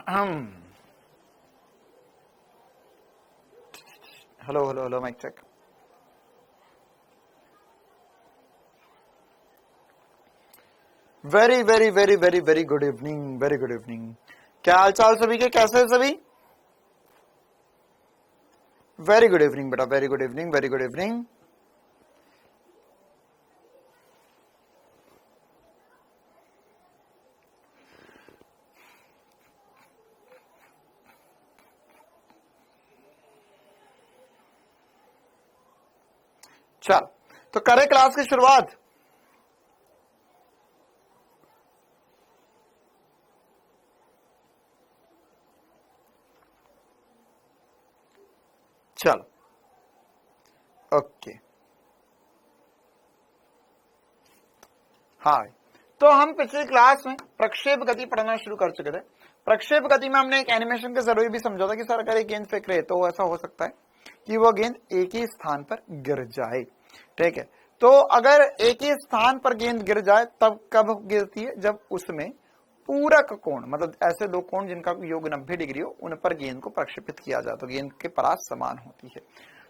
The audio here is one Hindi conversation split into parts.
Hello hello hello, mic check. Very very very very very good evening, very good evening. क्या हाल चाल सभी के, कैसे हैं सभी? वेरी गुड इवनिंग बेटा, very good evening, very good evening. चल तो करें क्लास की शुरुआत। चलो ओके। हाँ, तो हम पिछली क्लास में प्रक्षेप गति पढ़ना शुरू कर चुके थे। प्रक्षेप गति में हमने एक एनिमेशन के जरूरी भी समझा था कि सर अगर एक गेंद फेंक रहे तो ऐसा हो सकता है कि वो गेंद एक ही स्थान पर गिर जाए। ठीक है, तो अगर एक ही स्थान पर गेंद गिर जाए तब कब गिरती है? जब उसमें पूरक कोण, मतलब ऐसे दो कोण जिनका योग 90 डिग्री हो, उन पर गेंद को प्रक्षेपित किया जाए तो गेंद के परास समान होती है।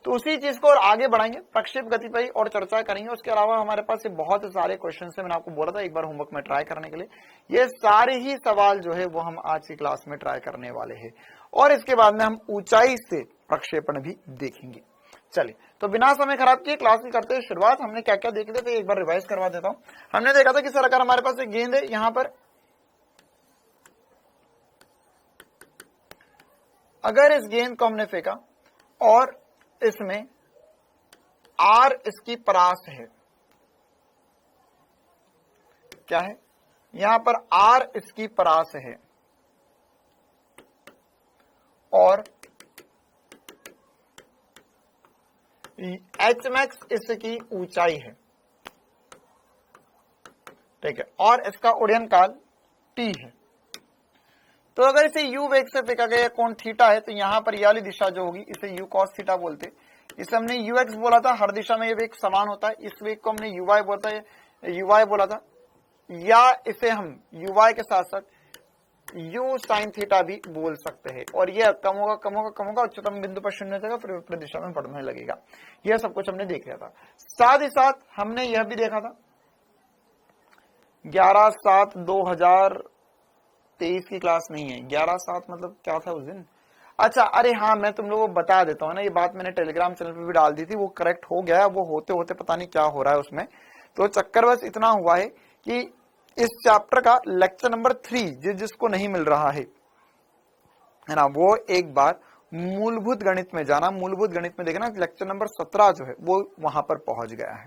तो उसी चीज को और आगे बढ़ाएंगे, प्रक्षेप गति पर और चर्चा करेंगे। उसके अलावा हमारे पास ये बहुत सारे क्वेश्चन है, मैंने आपको बोला था एक बार होमवर्क में ट्राई करने के लिए। ये सारे ही सवाल जो है वो हम आज की क्लास में ट्राई करने वाले हैं, और इसके बाद में हम ऊंचाई से प्रक्षेपण भी देखेंगे। चलिए, तो बिना समय खराब किए क्लास की करते हैं शुरुआत। हमने क्या क्या देखे थे एक बार रिवाइज करवा देता हूं। हमने देखा था कि सर अगर हमारे पास एक गेंद है, यहां पर अगर इस गेंद को हमने फेंका और इसमें आर इसकी परास है, क्या है? यहां पर आर इसकी परास है और एच मैक्स इसकी ऊंचाई है। ठीक है, और इसका उड़न काल टी है। तो अगर इसे यू वेग से फेंका गया, कोण थीटा है, तो यहां पर ये वाली दिशा जो होगी इसे यू कॉस थीटा बोलते। इसे हमने यू एक्स बोला था, हर दिशा में ये वेग समान होता है। इस वेग को हमने यू वाई बोलता है, यू वाई बोला था, या इसे हम यू वाई के साथ साथ यू साइन थीटा भी बोल सकते हैं। और यह कम होगा कम होगा कम होगा, उच्चतम बिंदु पर शून्य होगा, फिर विपरीत दिशा में बढ़ने लगेगा। यह सब कुछ हमने देख लिया था। साथ ही साथ हमने यह भी देखा था 11/7/2023 की क्लास नहीं है। 11/7 मतलब क्या था उस दिन? अच्छा, अरे हाँ, मैं तुम लोगों को बता देता हूँ ना, ये बात मैंने टेलीग्राम चैनल पे भी डाल दी थी, वो करेक्ट हो गया है। वो होते होते पता नहीं क्या हो रहा है उसमें। तो चक्कर बस इतना हुआ है कि इस चैप्टर का लेक्चर नंबर 3 जिसको नहीं मिल रहा है ना, वो एक बार मूलभूत गणित में जाना, मूलभूत गणित में देखना, लेक्चर नंबर 17 जो है वो वहां पर पहुंच गया है।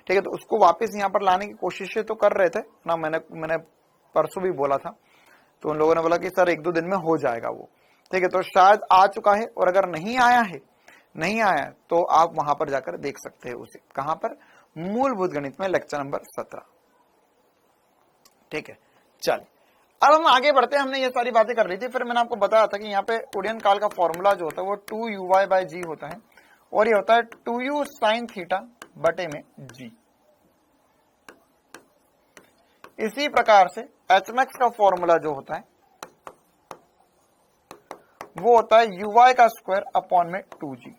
ठीक है, तो उसको वापस यहाँ पर लाने की कोशिशें तो कर रहे थे ना, मैंने परसों भी बोला था, तो उन लोगों ने बोला कि सर 1-2 दिन में हो जाएगा वो। ठीक है, तो शायद आ चुका है, और अगर नहीं आया है तो आप वहां पर जाकर देख सकते हैं उसे। कहां पर? मूलभूत गणित में लेक्चर नंबर 17। ठीक है, चल अब हम आगे बढ़ते हैं। हमने ये सारी बातें कर रही थी, फिर मैंने आपको बताया था कि यहाँ पे उड़न काल का फॉर्मूला जो होता है वो 2u/g होता है, और ये होता है 2u साइन थीटा बटे में g। इसी प्रकार से एच मैक्स का फॉर्मूला जो होता है वो होता है uy का स्क्वायर अपॉन में 2g,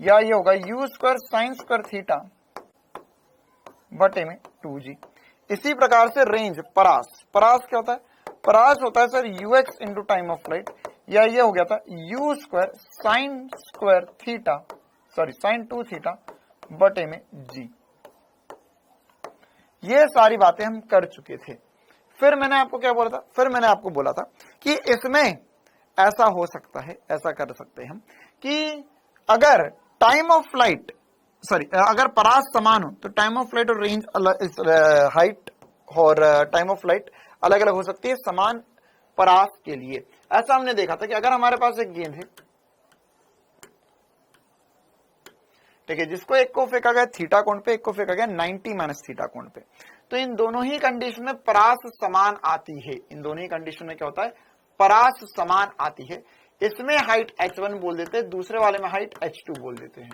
या ये होगा u square sign square theta बटे में 2g। इसी प्रकार से रेंज, परास क्या होता है? परास होता है sir ux into time of flight, या ये हो गया था u square sign square theta, sorry sine 2 theta बटे में g। ये सारी बातें हम कर चुके थे। फिर मैंने आपको क्या बोला था? फिर मैंने आपको बोला था कि इसमें ऐसा हो सकता है, ऐसा कर सकते हैं हम कि अगर टाइम ऑफ फ्लाइट, सॉरी अगर परास समान हो तो टाइम ऑफ फ्लाइट और रेंज हाइट और टाइम ऑफ फ्लाइट अलग अलग हो सकती है समान परास के लिए। ऐसा हमने देखा था कि अगर हमारे पास एक गेंद है, ठीक है, जिसको एक को फेंका गया थीटा कोण पे, एक को फेंका गया 90 माइनस थीटा कोण पे, तो इन दोनों ही कंडीशन में परास समान आती है। इन दोनों ही कंडीशन में क्या होता है? परास समान आती है। इसमें हाइट h1 बोल देते हैं, दूसरे वाले में हाइट h2 बोल देते हैं,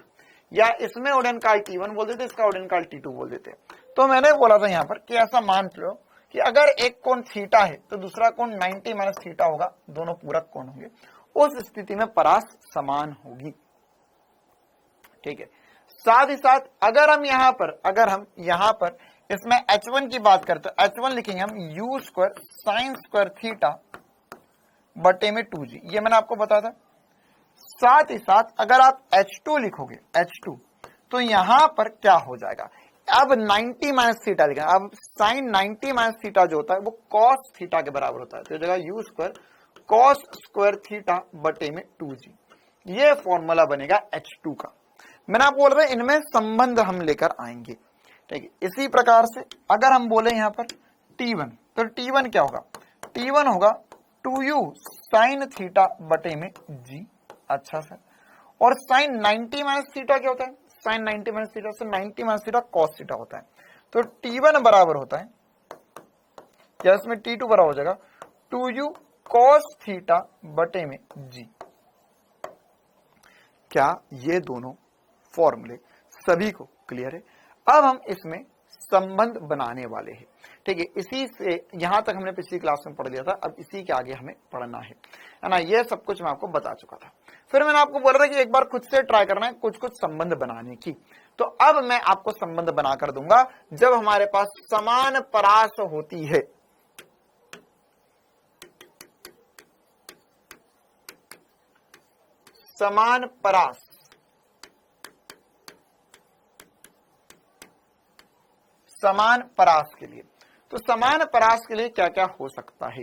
या इसमें उड़न काल t1 बोल देते हैं, इसका उड़न काल t2 बोल देते हैं। तो मैंने बोला था यहां पर कि ऐसा मान लो कि अगर एक कोण थीटा है तो दूसरा कोण 90 माइनस थीटा होगा, दोनों पूरक कोण होंगे, उस स्थिति में परास समान होगी। ठीक है, साथ ही साथ अगर हम यहां पर इसमें h1 की बात करते हैं, h1 लिखेंगे हम u square sign square theta बटे में 2g, ये मैंने आपको बताया था। साथ ही साथ अगर आप h2 लिखोगे, h2, तो यहां पर क्या हो जाएगा, अब 90 माइनस थीटा लिखा, अब साइन 90 माइनस थीटा जो होता है वो कॉस थीटा के बराबर होता है, तो जगह you square cos square theta बटे में 2g, ये फॉर्मूला बनेगा h2 का। मैंने आपको बोला था इनमें संबंध हम लेकर आएंगे। ठीक है, इसी प्रकार से अगर हम बोले यहां पर t1, तो t1 क्या होगा, t1 होगा 2u साइन थीटा बटे में g। अच्छा सर, और साइन 90 माइनस थीटा क्या होता है, साइन 90 माइनस थीटा से 90 माइनस थीटा कॉस थीटा होता है, तो t1 बराबर होता है, क्या इसमें t2 बराबर हो जाएगा 2u कॉस थीटा बटे में g। क्या ये दोनों फॉर्मूले सभी को क्लियर है? अब हम इसमें संबंध बनाने वाले हैं। ठीक है, इसी से यहां तक हमने पिछली क्लास में पढ़ लिया था, अब इसी के आगे हमें पढ़ना है ना, ये सब कुछ मैं आपको बता चुका था। फिर मैंने आपको बोला था कि एक बार खुद से ट्राई करना है कुछ कुछ संबंध बनाने की, तो अब मैं आपको संबंध बनाकर दूंगा जब हमारे पास समान परास होती है। समान परास, समान परास के लिए, तो समान परास के लिए क्या क्या हो सकता है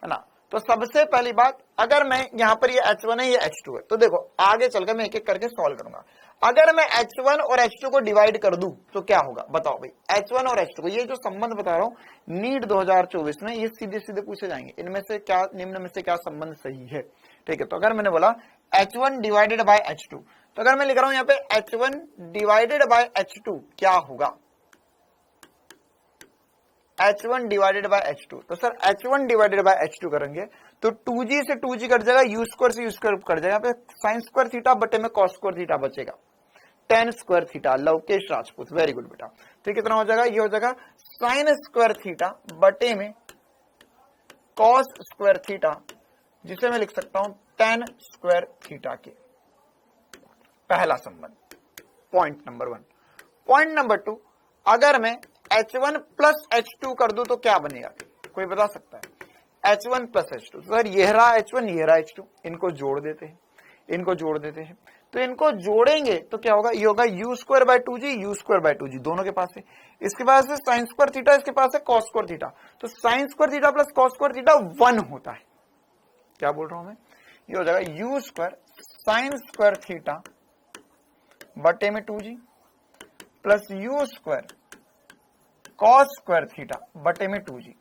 ना, तो सबसे पहली बात, अगर मैं यहां पर ये h1 है, ये h2 है, तो देखो आगे चलकर मैं एक एक करके सॉल्व करूंगा। अगर मैं h1 और h2 को डिवाइड कर दूं तो क्या होगा, बताओ भाई, h1 और h2 को, ये जो संबंध बता रहा हूं नीट 2024 में ये सीधे सीधे पूछे जाएंगे, इनमें से क्या, निम्न में से क्या संबंध सही है। ठीक है, तो अगर मैंने बोला h1 डिवाइडेड बाय h2, तो अगर मैं लिख रहा हूं यहाँ पे h1 डिवाइडेड बाय h2 क्या होगा, h1 डिवाइडेड बाय h2, तो sir h1 divided by h2 करेंगे तो 2g से 2g कट जाएगा, u स्क्वायर से u स्क्वायर कट जाएगा, यहाँ पे साइन स्क्वायर थीटा बटे में कॉस स्क्वायर थीटा बचेगा, tan square theta, Lavkesh Rajput, very good बेटा। तो कितना हो जाएगा, ये हो जाएगा साइन स्क्वायर थीटा बटे में कॉस स्क्वायर थीटा, जिसे मैं लिख सकता हूं tan स्क्वायर थीटा के। पहला संबंध, पॉइंट नंबर 1। पॉइंट नंबर 2, अगर मैं h1 प्लस h2 कर दूं तो क्या बनेगा, कोई बता सकता है, h1 प्लस h2, सर ये रहा h1, ये रहा h2, इनको जोड़ देते हैं, इनको जोड़ देते हैं, तो इनको जोड़ेंगे तो क्या होगा, ये होगा u square by 2g, u square by 2g, दोनों के पास है, इसके पास है साइन स्क्वायर थीटा, इसके पास है कॉस स्क्वायर थीटा, तो sine square theta plus cos square theta 1 होता है। क्या बोल रहा हूं मैं, ये हो जाएगा u square sign square theta बटे में 2g plus u square cos square theta बटे में 2g।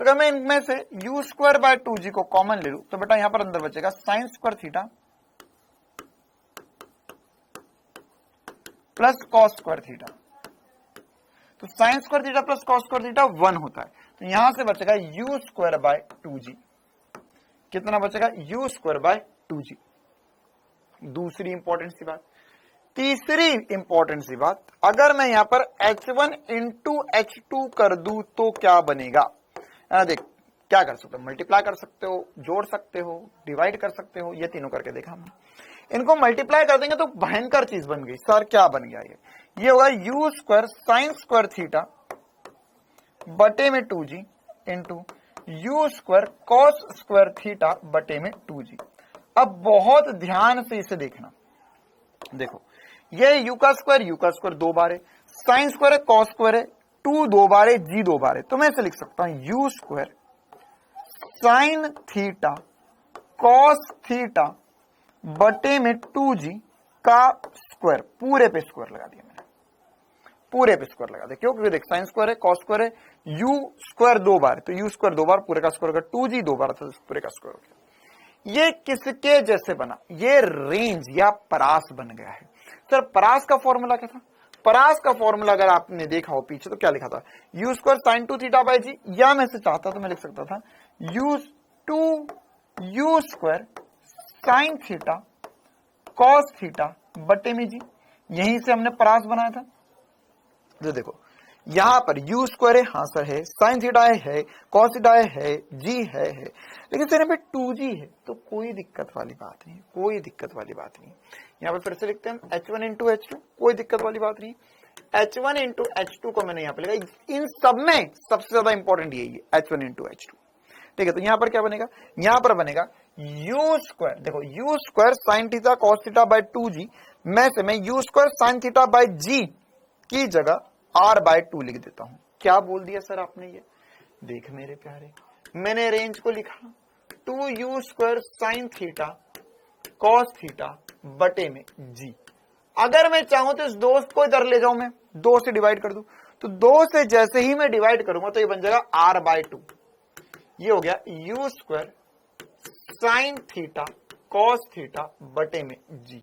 तो अगर मैं इनमें से u स्क्वायर बाय 2g को कॉमन ले लूं तो बेटा यहां पर अंदर बचेगा sine square theta plus cos square theta, तो sine square theta plus cos square theta 1 होता है, तो यहां से बचेगा u स्क्वायर बाय 2g, कितना बचेगा, u स्क्वायर बाय 2g। दूसरी इंपॉर्टेंट सी बात, तीसरी इंपॉर्टेंट सी बात, अगर मैं यहां पर h1 इंटू h2 कर दूं तो क्या बनेगा, देख क्या कर सकते हो, मल्टीप्लाई कर सकते हो, जोड़ सकते हो, डिवाइड कर सकते हो, ये तीनों करके देखा हमने। इनको मल्टीप्लाई कर देंगे तो भयंकर चीज बन गई। सर क्या बन गया, ये होगा u square sign square theta बटे में 2g into u square cos square theta बटे में 2g। अब बहुत ध्यान से इसे देखना, देखो ये u का स्क्वायर 2 बार है, साइन स्क्वायर है, कॉस स्क्वायर है, 2 2 बार है, g 2 बार है, तो मैं इसे लिख सकता हूं u square sine theta cos theta बटे में 2g का स्क्वायर, पूरे पे स्क्वायर लगा दिया मैंने, पूरे पे स्क्वायर लगा दिया, क्यों, क्योंकि देख साइन स्क्वायर है, कॉस स्क्वायर है, u स्क्वायर 2 बार है, तो u स्क्वायर 2 बार पूरे का स्क्वायर होगा, 2g 2 बार था, पूरे का स्क्वायर हो गया। ये किसके जैसे बना, ये रेंज या परास बन गया है। सर परास का फॉर्मूला क्या था, परास का फॉर्मूला अगर आपने देखा हो पीछे तो क्या लिखा था, u square sine 2 theta by g, या मैं से चाहता तो मैं लिख सकता था u square sine theta cos theta बटे में जी, यहीं से हमने परास बनाया था। तो देखो यहां पर u स्क्वायर है, हाँ सर है, साइन थीटा है, कॉस थीटा है, g है, लेकिन सर यहाँ पे 2g है, तो कोई दिक्कत वाली बात नहीं, कोई दिक्कत वाली बात नहीं। यहाँ पे फिर से लिखते हैं h1 इंटू h2, कोई दिक्कत वाली बात नहीं। h1 इंटू h2 को मैंने यहाँ पे लिखा, इन सब में सबसे ज्यादा इंपॉर्टेंट यही है h1 इंटू h2। ठीक है, तो यहां पर क्या बनेगा, यहां पर बनेगा u स्क्वायर, देखो u square sine theta cos theta by 2g में से मैं u square sine theta by g की जगह r बाय 2 लिख देता हूं। क्या बोल दिया सर आपने, ये देख मेरे प्यारे, मैंने रेंज को लिखा 2u square sine theta cos theta बटे में g। अगर मैं चाहूं तो इस दोस्त को इधर ले जाऊं, मैं 2 से डिवाइड कर दूं, तो 2 से जैसे ही मैं डिवाइड करूंगा तो ये बन जाएगा r बाय 2। ये हो गया u square sine theta cos theta बटे में g।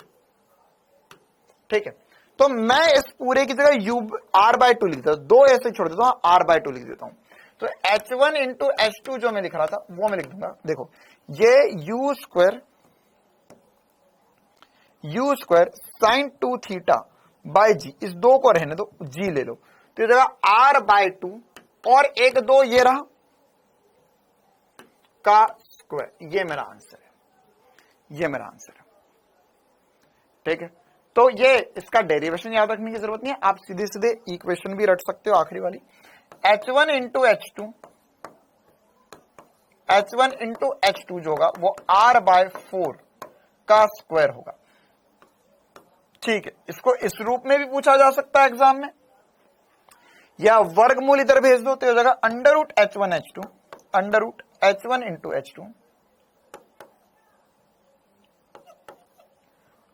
ठीक है, तो मैं इस पूरे की जगह u r बाय 2 लिख देता हूं, 2 ऐसे छोड़ देता हूं, r बाय 2 लिख देता हूं। तो h1 इंटू h2 जो मैं लिख रहा था वो मैं लिख दूंगा, देखो ये u square sine 2 theta bye g, इस 2 को रहने दो, g ले लो, तो ये जगह r बाय 2 और 1 2 ये रहा का स्क्वायर, ये मेरा आंसर है, ये मेरा आंसर है। ठीक है, तो ये इसका डेरिवेशन याद रखने की जरूरत नहीं है, आप सीधे सीधे इक्वेशन भी रट सकते हो आखिरी वाली, h1 इंटू h2 जो होगा वो r बाय 4 का स्क्वायर होगा। ठीक है, इसको इस रूप में भी पूछा जा सकता है एग्जाम में, या वर्गमूल इधर भेज दो तो हो जाएगा under root h1 into h2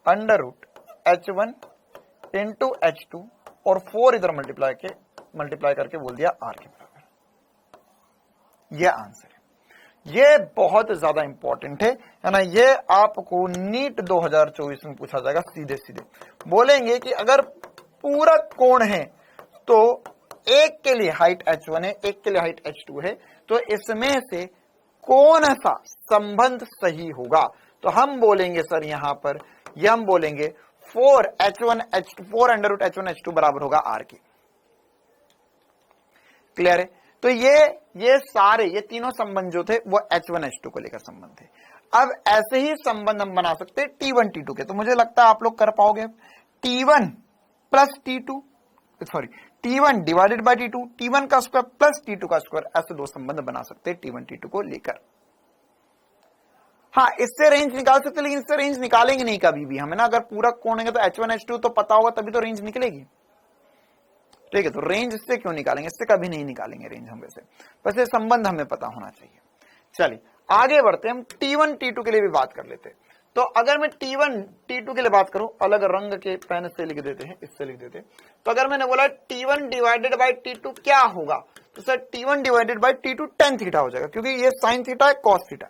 under root h1 into h2 और 4 इधर मल्टीप्लाई करके बोल दिया r के बराबर। यह आंसर है, ये बहुत ज्यादा इंपॉर्टेंट है ना, ये आपको नीट 2024 में पूछा जाएगा। सीधे सीधे बोलेंगे कि अगर पूरक कोण है तो एक के लिए हाइट h1 है, एक के लिए हाइट h2 है, तो इसमें से कौन सा संबंध सही होगा, तो हम बोलेंगे सर यहां पर ये हम बोलेंगे 4 अंडर रूट h1 h2 बराबर होगा r के। क्लियर है, तो ये सारे ये तीनों संबंध जो थे वो h1 h2 को लेकर संबंध थे। अब ऐसे ही संबंध हम बना सकते हैं t1 t2 के, तो मुझे लगता है आप लोग कर पाओगे। t1 plus t2 sorry t1 divided by t2, t1 का स्क्वायर प्लस t2 का स्क्वायर, ऐसे दो संबंध बना सकते हैं t1 t2 को लेकर। हाँ, इससे रेंज निकाल सकते लेकिन इससे रेंज निकालेंगे नहीं कभी भी हमें ना, अगर पूरा कोण है तो h1 h2 तो पता होगा तभी तो रेंज निकलेगी। ठीक है, तो रेंज इससे क्यों निकालेंगे, इससे कभी नहीं निकालेंगे रेंज हम, वैसे संबंध हमें पता होना चाहिए। चलिए आगे बढ़ते हैं, हम t1 t2 के लिए भी बात कर लेते हैं। तो अगर मैं t1 t2 के लिए बात करूं, अलग रंग के पेन से लिख देते हैं, इससे लिख देते हैं। तो अगर मैंने बोला t1 डिवाइडेड बाय t2 क्या होगा, तो sir t1 divided by t2 tan theta हो जाएगा, क्योंकि ये sin थीटा है cos थीटा।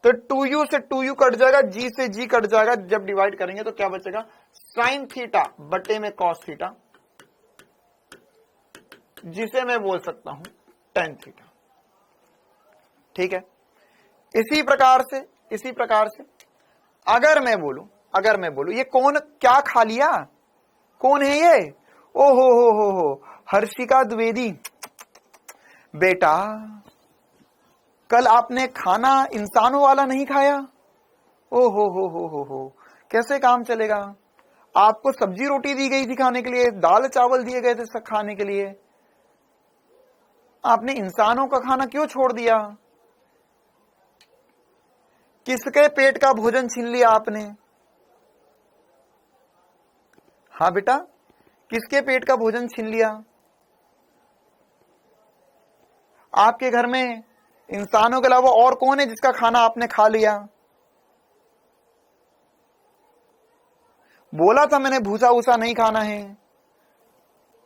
तो 2u से 2u कट जाएगा, g से g कट जाएगा, जब डिवाइड करेंगे तो क्या बचेगा, sin थीटा बटे में cos थीटा, जिसे मैं बोल सकता हूं tan थीटा। ठीक है, इसी प्रकार से अगर मैं बोलूं ये कौन क्या खा लिया, कौन है ये, ओ हो हर्षिका द्विवेदी, बेटा कल आपने खाना इंसानों वाला नहीं खाया, ओ हो कैसे काम चलेगा, आपको सब्जी रोटी दी गई थी खाने के लिए, दाल चावल दिए गए थे खाने के लिए, आपने इंसानों का खाना क्यों छोड़ दिया, किसके पेट का भोजन छीन लिया आपने। हाँ बेटा, किसके पेट का भोजन छीन लिया, आपके घर में इंसानों के अलावा और कौन है जिसका खाना आपने खा लिया। बोला था मैंने भूसा वूसा नहीं खाना है,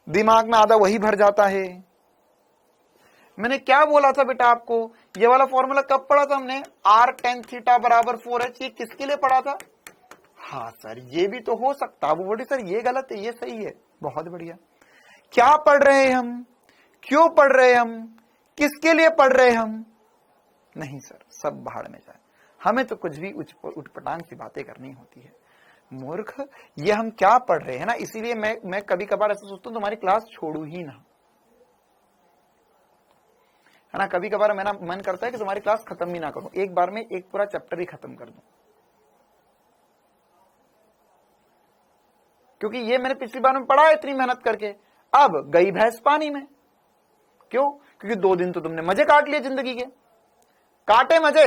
दिमाग में आधा वही भर जाता है। मैंने क्या बोला था बेटा आपको, ये वाला फॉर्मूला कब पढ़ा था हमने, r tan थीटा बराबर 4h, ये किसके लिए पढ़ा था। हाँ सर ये भी तो हो सकता है, वो बोली सर ये गलत है ये सही है, बहुत बढ़िया। क्या पढ़ रहे हैं हम, क्यों पढ़ रहे हैं हम, किसके लिए पढ़ रहे हैं हम, नहीं सर सब भाड़ में जाए, हमें तो कुछ भी उठपटांग सी बातें करनी होती है। मूर्ख, ये हम क्या पढ़ रहे हैं ना, इसीलिए मैं कभी कभार ऐसा सोचता हूं तुम्हारी क्लास छोड़ू ही ना, है ना। कभी कभार मेरा मन करता है कि तुम्हारी क्लास खत्म ही ना करूं, एक बार में एक पूरा चैप्टर ही खत्म कर दूं, क्योंकि ये मैंने पिछली बार में पढ़ा है इतनी मेहनत करके, अब गई भैंस पानी में। क्यों? क्योंकि 2 दिन तो तुमने मजे काट लिए जिंदगी के, काटे मजे।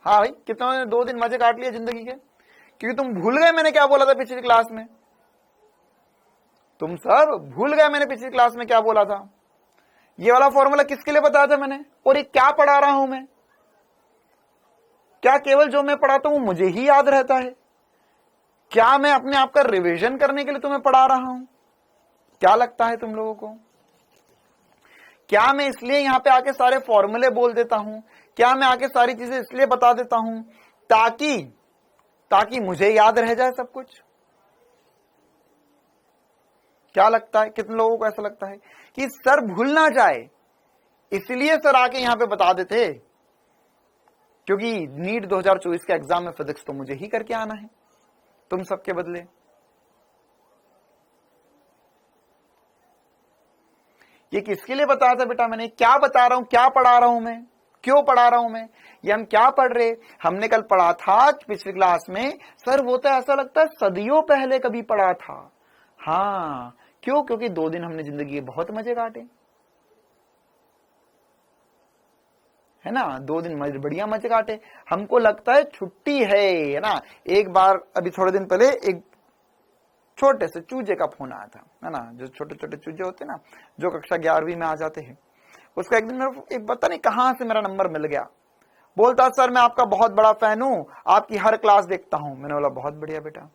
हाँ भाई, कितने 2 दिन मजे काट लिए जिंदगी के, क्योंकि तुम भूल गए मैंने क्या बोला था पिछली क्लास में। तुम सब भूल गए मैंने पिछली क्लास में क्या बोला था। ये वाला फॉर्मूला किसके लिए बताया था मैंने, और ये क्या पढ़ा रहा हूं मैं? क्या केवल जो मैं पढ़ाता हूं मुझे ही याद रहता है? क्या मैं अपने आप का रिवीजन करने के लिए तुम्हें पढ़ा रहा हूं? क्या लगता है तुम लोगों को? क्या मैं इसलिए यहां पे आके सारे फॉर्मूले बोल देता हूं? क्या मैं आके सारी चीजें इसलिए बता देता हूं ताकि मुझे याद रह जाए सब कुछ? क्या लगता है, कितने लोगों को ऐसा लगता है कि सर भूल ना जाए इसलिए सर आके यहां पे बता देते, क्योंकि नीट 2024 के एग्जाम में फिजिक्स तो मुझे ही करके आना है तुम सबके बदले। ये किसके लिए बताया था बेटा मैंने? क्या बता रहा हूं, क्या पढ़ा रहा हूं मैं, क्यों पढ़ा रहा हूं मैं? ये हम क्या पढ़ रहे? हमने कल पढ़ा था पिछली क्लास में, सर वो तो ऐसा लगता है सदियों पहले कभी पढ़ा था। हाँ, क्यों? क्योंकि 2 दिन हमने जिंदगी के बहुत मजे काटे, है ना। 2 दिन बढ़िया मजे काटे। हमको लगता है छुट्टी है ना। एक बार अभी थोड़े दिन पहले एक छोटे से चूजे का फोन आया था, है ना, जो छोटे छोटे चूजे होते हैं ना, जो कक्षा 11वीं में आ जाते हैं। उसका एक दिन मेरा एक पता नहीं कहां से मेरा नंबर मिल गया, बोलता सर मैं आपका बहुत बड़ा फैन हूं, आपकी हर क्लास देखता हूं। मैंने बोला बहुत बढ़िया बेटा।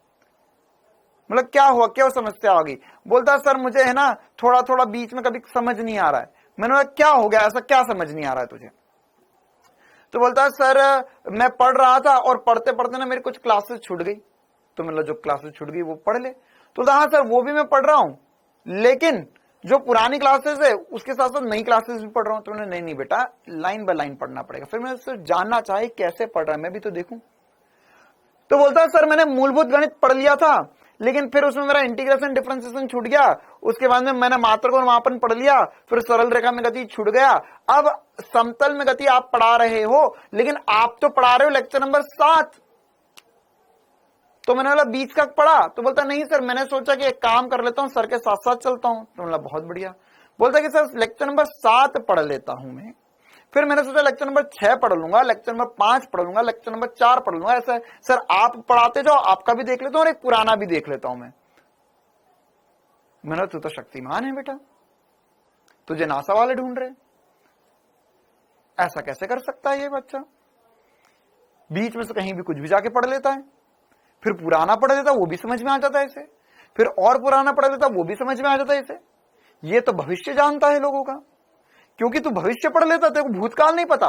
मतलब क्या हुआ, क्या समस्या आ गई? बोलता सर मुझे है ना थोड़ा थोड़ा बीच में कभी समझ नहीं आ रहा है। मैंने बोला क्या हो गया, ऐसा क्या समझ नहीं आ रहा है तुझे? तो बोलता है सर मैं पढ़ रहा था और पढ़ते पढ़ते ना मेरी कुछ क्लासेस छूट गई, तो मतलब जो क्लासेस छूट गई वो पढ़ ले। तो हाँ सर वो भी मैं पढ़ रहा हूं, लेकिन जो पुरानी क्लासेस है उसके साथ साथ नई क्लासेस भी पढ़ रहा हूं। तो नहीं नहीं बेटा, लाइन बाय लाइन पढ़ना पड़ेगा। फिर मैं उससे जानना चाहे कैसे पढ़ रहा है, मैं भी तो देखूं। तो बोलता है सर मैंने मूलभूत गणित पढ़ लिया था, लेकिन फिर उसमें मेरा इंटीग्रेशन डिफरेंशिएशन छूट गया, उसके बाद में मैंने मात्रक और मापन पढ़ लिया, फिर सरल रेखा में गति छूट गया। अब समतल में गति आप पढ़ा रहे हो, लेकिन आप तो पढ़ा रहे हो लेक्चर नंबर 7। तो मैंने बोला बीच का पढ़ा? तो बोलता नहीं सर मैंने सोचा कि एक काम कर लेता हूं, सर के साथ साथ चलता हूं। तो बोला बहुत बढ़िया। बोलता कि सर लेक्चर नंबर 7 पढ़ लेता हूं मैं, फिर मैंने सोचा लेक्चर नंबर 6 पढ़ लूंगा, लेक्चर नंबर 5 पढ़ लूंगा, लेक्चर नंबर 4 पढ़ लूंगा। ऐसा सर आप पढ़ाते जाओ, आपका भी देख लेता हूं और एक पुराना भी देख लेता हूं मैं। मैंने तू तो शक्तिमान है बेटा, तुझे नासा वाले ढूंढ रहे, ऐसा कैसे कर सकता है ये बच्चा? बीच में से कहीं भी कुछ भी जाके पढ़ लेता है, फिर पुराना पढ़ लेता वो भी समझ में आ जाता है इसे, फिर और पुराना पढ़ लेता वो भी समझ में आ जाता है इसे। ये तो भविष्य जानता है लोगों का, क्योंकि तू भविष्य पढ़ लेता, तेरे को भूतकाल नहीं पता,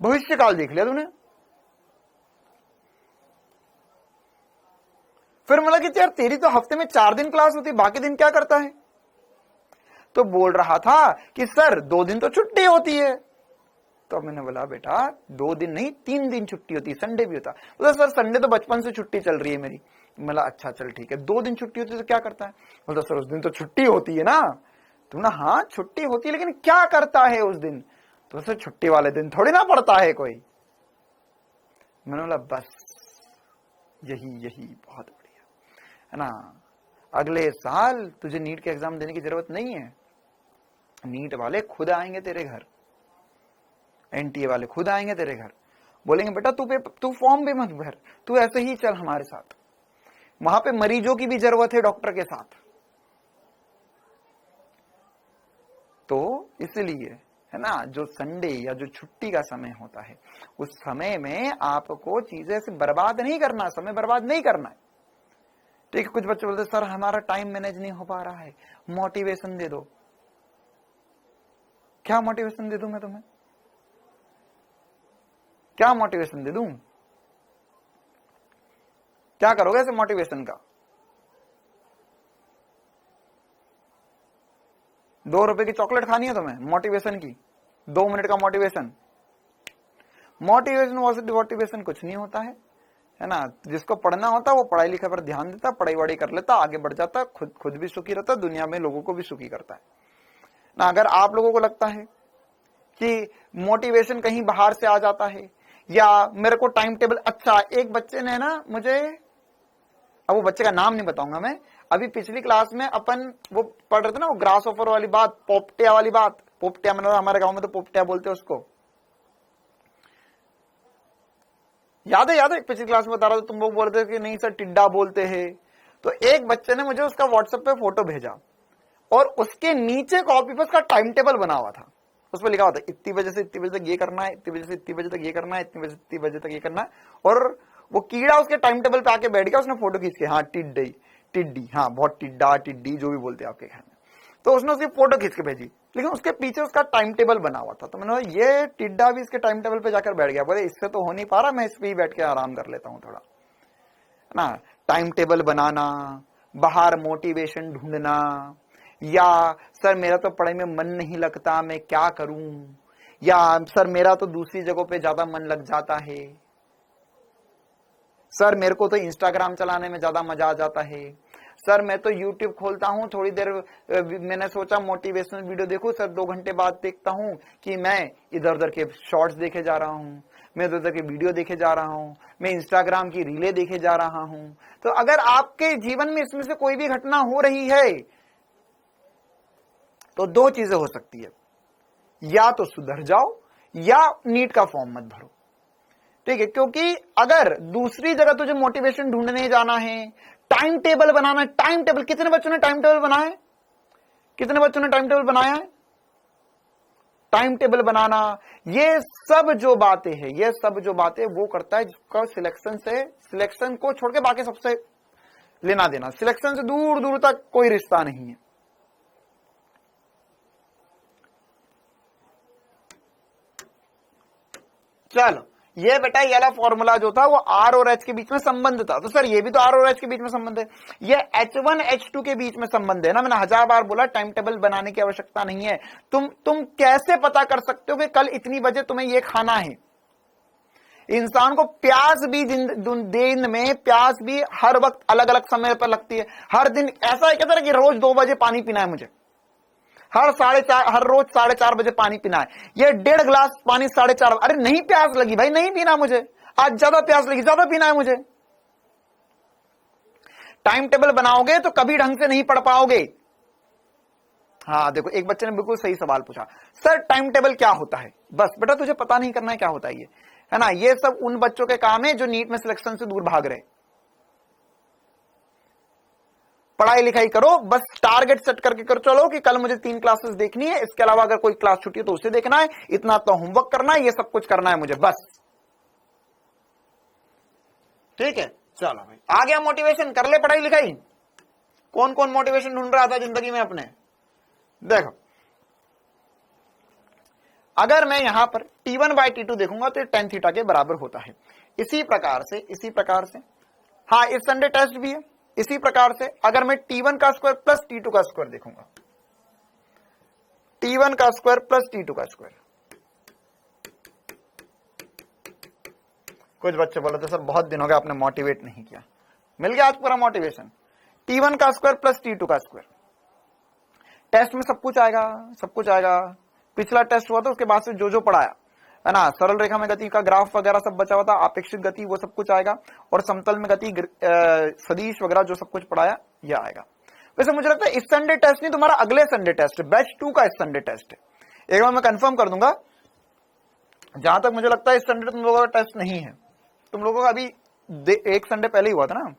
भविष्य काल देख लिया तूने। फिर बोला कि यार तेरी तो हफ्ते में 4 दिन क्लास होती, बाकी दिन क्या करता है? तो बोल रहा था कि सर 2 दिन तो छुट्टी होती है। तो मैंने बोला बेटा 2 दिन नहीं 3 दिन छुट्टी होती है, संडे भी होता। बोला सर संडे तो बचपन से छुट्टी चल रही है मेरी। बोला अच्छा चल ठीक है, 2 दिन छुट्टी होती है तो क्या करता है? बोलता सर उस दिन तो छुट्टी होती है ना। तो ना हाँ छुट्टी होती है, लेकिन क्या करता है उस दिन? तो सर छुट्टी वाले दिन थोड़ी ना पढ़ता है कोई। मैंने बोला बस यही बहुत बढ़िया है ना। अगले साल तुझे नीट के एग्जाम देने की जरूरत नहीं है, नीट वाले खुद आएंगे तेरे घर, एनटीए वाले खुद आएंगे तेरे घर, बोलेंगे बेटा तू फॉर्म भी मत भर, तू ऐसे ही चल हमारे साथ। वहां पे मरीजों की भी जरूरत है डॉक्टर के साथ। तो इसलिए है ना, जो संडे या जो छुट्टी का समय होता है उस समय में आपको चीजें से बर्बाद नहीं करना, समय बर्बाद नहीं करना है। ठीक है, कुछ बच्चे बोलते सर हमारा टाइम मैनेज नहीं हो पा रहा है, मोटिवेशन दे दो। क्या मोटिवेशन दे दूं मैं तुम्हें? क्या मोटिवेशन दे दूं? क्या करोगे ऐसे मोटिवेशन का? 2 रुपए की चॉकलेट खानी है तुम्हें मोटिवेशन की? 2 मिनट का मोटिवेशन? मोटिवेशन कुछ नहीं होता है ना। जिसको पढ़ना होता है वो पढ़ाई लिखाई पर ध्यान देता, पढ़ाई वढ़ाई कर लेता, आगे बढ़ जाता, खुद भी सुखी रहता, दुनिया में लोगों को भी सुखी करता है ना। अगर आप लोगों को लगता है कि मोटिवेशन कहीं बाहर से आ जाता है, या मेरे को टाइम टेबल। अच्छा, एक बच्चे ने ना मुझे, अब वो बच्चे का नाम नहीं बताऊंगा मैं, अभी पिछली क्लास में अपन वो पढ़ रहे थे ना, वो ग्रास ऑफर वाली बात, पोपटिया वाली बात। पोपटिया मतलब हमारे गांव में तो पोपटिया बोलते हैं उसको, याद है? याद है, पिछली क्लास में बता रहा था, तुम लोग बोल रहे थे कि नहीं सर टिड्डा बोलते हैं। तो एक बच्चे ने मुझे उसका व्हाट्सएप पे फोटो भेजा और उसके नीचे कॉपी पर उसका टाइम टेबल बना हुआ था। उसमें लिखा हुआ था इतनी बजे से इतनी बजे तक ये करना है, इतनी बजे से इतनी बजे तक ये करना है, इतनी बजे से इतनी बजे तक ये करना है। और वो कीड़ा उसके टाइम टेबल पे आके बैठ गया, उसने फोटो खींच के, हाँ टिड्डी टिड्डी, हाँ बहुत टिड्डा टिड्डी जो भी बोलते हैं आपके घर में, तो उसने उसकी फोटो खींच के भेजी, लेकिन उसके पीछे उसका टाइम टेबल बना हुआ था। तो मैंने बोला ये टिड्डा भी इसके टाइम टेबल पे जाकर बैठ गया, बोले इससे तो हो नहीं पा रहा, मैं इस पे ही बैठ के आराम कर लेता हूँ थोड़ा ना। टाइम टेबल बनाना, बाहर मोटिवेशन ढूंढना, या सर मेरा तो पढ़ाई में मन नहीं लगता, मैं क्या करूं, या सर मेरा तो दूसरी जगहों पे ज्यादा मन लग जाता है, सर मेरे को तो इंस्टाग्राम चलाने में ज्यादा मजा आ जाता है, सर मैं तो यूट्यूब खोलता हूं थोड़ी देर, मैंने सोचा मोटिवेशनल वीडियो देखूं, सर 2 घंटे बाद देखता हूं कि मैं इधर उधर के शॉर्ट्स देखे जा रहा हूं, मैं इधर उधर के वीडियो देखे जा रहा हूं, मैं इंस्टाग्राम की रीलें देखे जा रहा हूं। तो अगर आपके जीवन में इसमें से कोई भी घटना हो रही है तो 2 चीजें हो सकती है, या तो सुधर जाओ या नीट का फॉर्म मत भरो, ठीक है? क्योंकि अगर दूसरी जगह तुझे मोटिवेशन ढूंढने जाना है, टाइम टेबल बनाना है, टाइम टेबल, कितने बच्चों ने टाइम टेबल बनाया है? कितने बच्चों ने टाइम टेबल बनाया है? टाइम टेबल बनाना, ये सब जो बातें हैं, ये सब जो बातें वो करता है जिसका सिलेक्शन से, सिलेक्शन को छोड़ के बाकी सबसे लेना देना, सिलेक्शन से दूर दूर तक कोई रिश्ता नहीं है। चलो, ये बेटा ये वाला फॉर्मूला जो था वो आर और एच के बीच में संबंध था। तो सर ये भी तो आर और एच के बीच में संबंध है, ये H1 H2 के बीच में संबंध है ना। मैंने 1000 बार बोला टाइम टेबल बनाने की आवश्यकता नहीं है। तुम कैसे पता कर सकते हो कि कल इतनी बजे तुम्हें ये खाना है? इंसान को प्यास भी दिन में प्यास भी हर वक्त अलग अलग समय पर लगती है। हर दिन ऐसा है क्या कि रोज 2 बजे पानी पीना है मुझे, हर रोज 4:30 बजे पानी पीना है, ये 1.5 गिलास पानी 4:30, अरे नहीं प्यास लगी भाई, नहीं पीना मुझे, आज ज्यादा प्यास लगी, ज्यादा पीना है मुझे। टाइम टेबल बनाओगे तो कभी ढंग से नहीं पढ़ पाओगे। हाँ देखो, एक बच्चे ने बिल्कुल सही सवाल पूछा, सर टाइम टेबल क्या होता है? बस बेटा तुझे पता नहीं करना है क्या होता है ये, है ना। ये सब उन बच्चों के काम है जो नीट में सिलेक्शन से दूर भाग रहे। पढ़ाई लिखाई करो, बस टारगेट सेट करके कर चलो कि कल मुझे 3 क्लासेस देखनी है, इसके अलावा अगर कोई क्लास छुट्टी है तो उसे देखना है, इतना तो होमवर्क करना है, ये सब कुछ करना है मुझे, बस। ठीक है, चलो भाई आ गया मोटिवेशन, कर ले पढ़ाई लिखाई। कौन कौन मोटिवेशन ढूंढ रहा था जिंदगी में अपने? देखो, अगर मैं यहां पर T1/T2 देखूंगा तो tan थीटा के बराबर होता है। इसी प्रकार से हाँ, इस संडे टेस्ट भी है। इसी प्रकार से अगर मैं T1 का स्क्वायर प्लस T2 का स्क्वायर देखूंगा, T1 का स्क्वायर प्लस T2 का स्क्वायर। कुछ बच्चे बोले थे सर बहुत दिन हो गया आपने मोटिवेट नहीं किया, मिल गया आज पूरा मोटिवेशन। T1 का स्क्वायर प्लस T2 का स्क्वायर, टेस्ट में सब कुछ आएगा, सब कुछ आएगा। पिछला टेस्ट हुआ था उसके बाद से जो जो पढ़ाया है ना, सरल रेखा में गति का ग्राफ वगैरह सब बचा हुआ था, अपेक्षित गति वो सब कुछ आएगा, और समतल में गति सदिश वगैरह जो सब कुछ पढ़ाया यह आएगा। वैसे मुझे लगता है इस संडे टेस्ट नहीं, तुम्हारा अगले संडे टेस्ट, बैच 2 का इस संडे टेस्ट है। एक बार मैं कंफर्म कर दूंगा, जहां तक मुझे लगता है इस संडे तुम लोगों का टेस्ट नहीं है। तुम लोगों का अभी 1 संडे पहले ही हुआ था ना,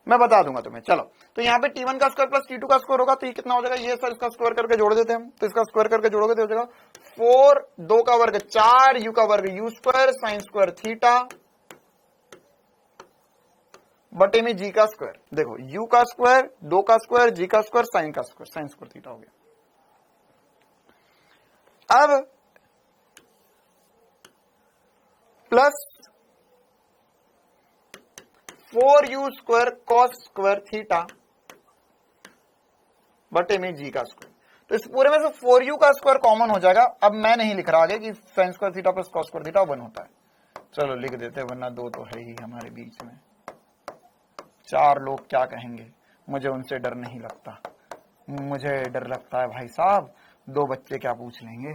मैं बता दूंगा तुम्हें। चलो, तो यहाँ पे T1 का स्क्वायर प्लस T2 का स्क्वायर होगा, तो ये कितना हो जाएगा? ये सर इसका स्क्वायर करके जोड़ देते हैं हम, तो इसका स्क्वायर करके जोड़ोगे तो हो जाएगा 4, 2 का वर्ग 4, U का वर्ग U square sign square theta बटे में G का स्क्वायर। देखो U का स्क्वायर, 2 का स्क्वायर, G का स्क्वायर, साइन का स्क्वायर, साइन स्क्वायर थीटा हो गया। अब plus 4U square cos square theta बटे में G का स्क्वायर। तो इस पूरे में से 4U का स्क्वायर कॉमन हो जाएगा। अब मैं नहीं लिख रहा आगे कि sign square theta plus cos square theta 1 होता है, चलो लिख देते हैं, वरना 2 तो है ही हमारे बीच में। 4 लोग क्या कहेंगे, मुझे उनसे डर नहीं लगता, मुझे डर लगता है भाई साहब दो बच्चे क्या पूछ लेंगे,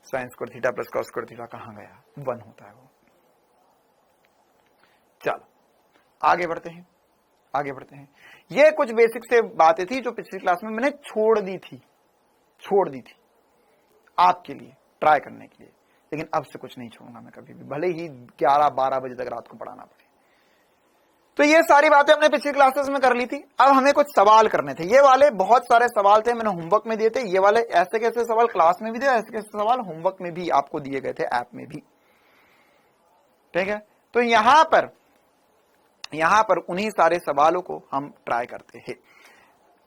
sign square theta plus cos square theta कहां गया, 1 होता है वो। चलो आगे बढ़ते हैं, आगे बढ़ते हैं। ये कुछ बेसिक से बातें थी जो पिछली क्लास में मैंने छोड़ दी थी आपके लिए ट्राई करने के लिए, लेकिन अब से कुछ नहीं छोड़ूंगा मैं कभी भी, भले ही 11-12 बजे तक रात को पढ़ाना पड़े। तो ये सारी बातें हमने पिछली क्लासेस में कर ली थी। अब हमें कुछ सवाल करने थे, ये वाले बहुत सारे सवाल थे, मैंने होमवर्क में दिए थे। ये वाले ऐसे कैसे सवाल क्लास में भी थे, ऐसे कैसे सवाल होमवर्क में भी आपको दिए गए थे, ऐप में भी, ठीक है। तो यहां पर उन्हीं सारे सवालों को हम ट्राई करते हैं।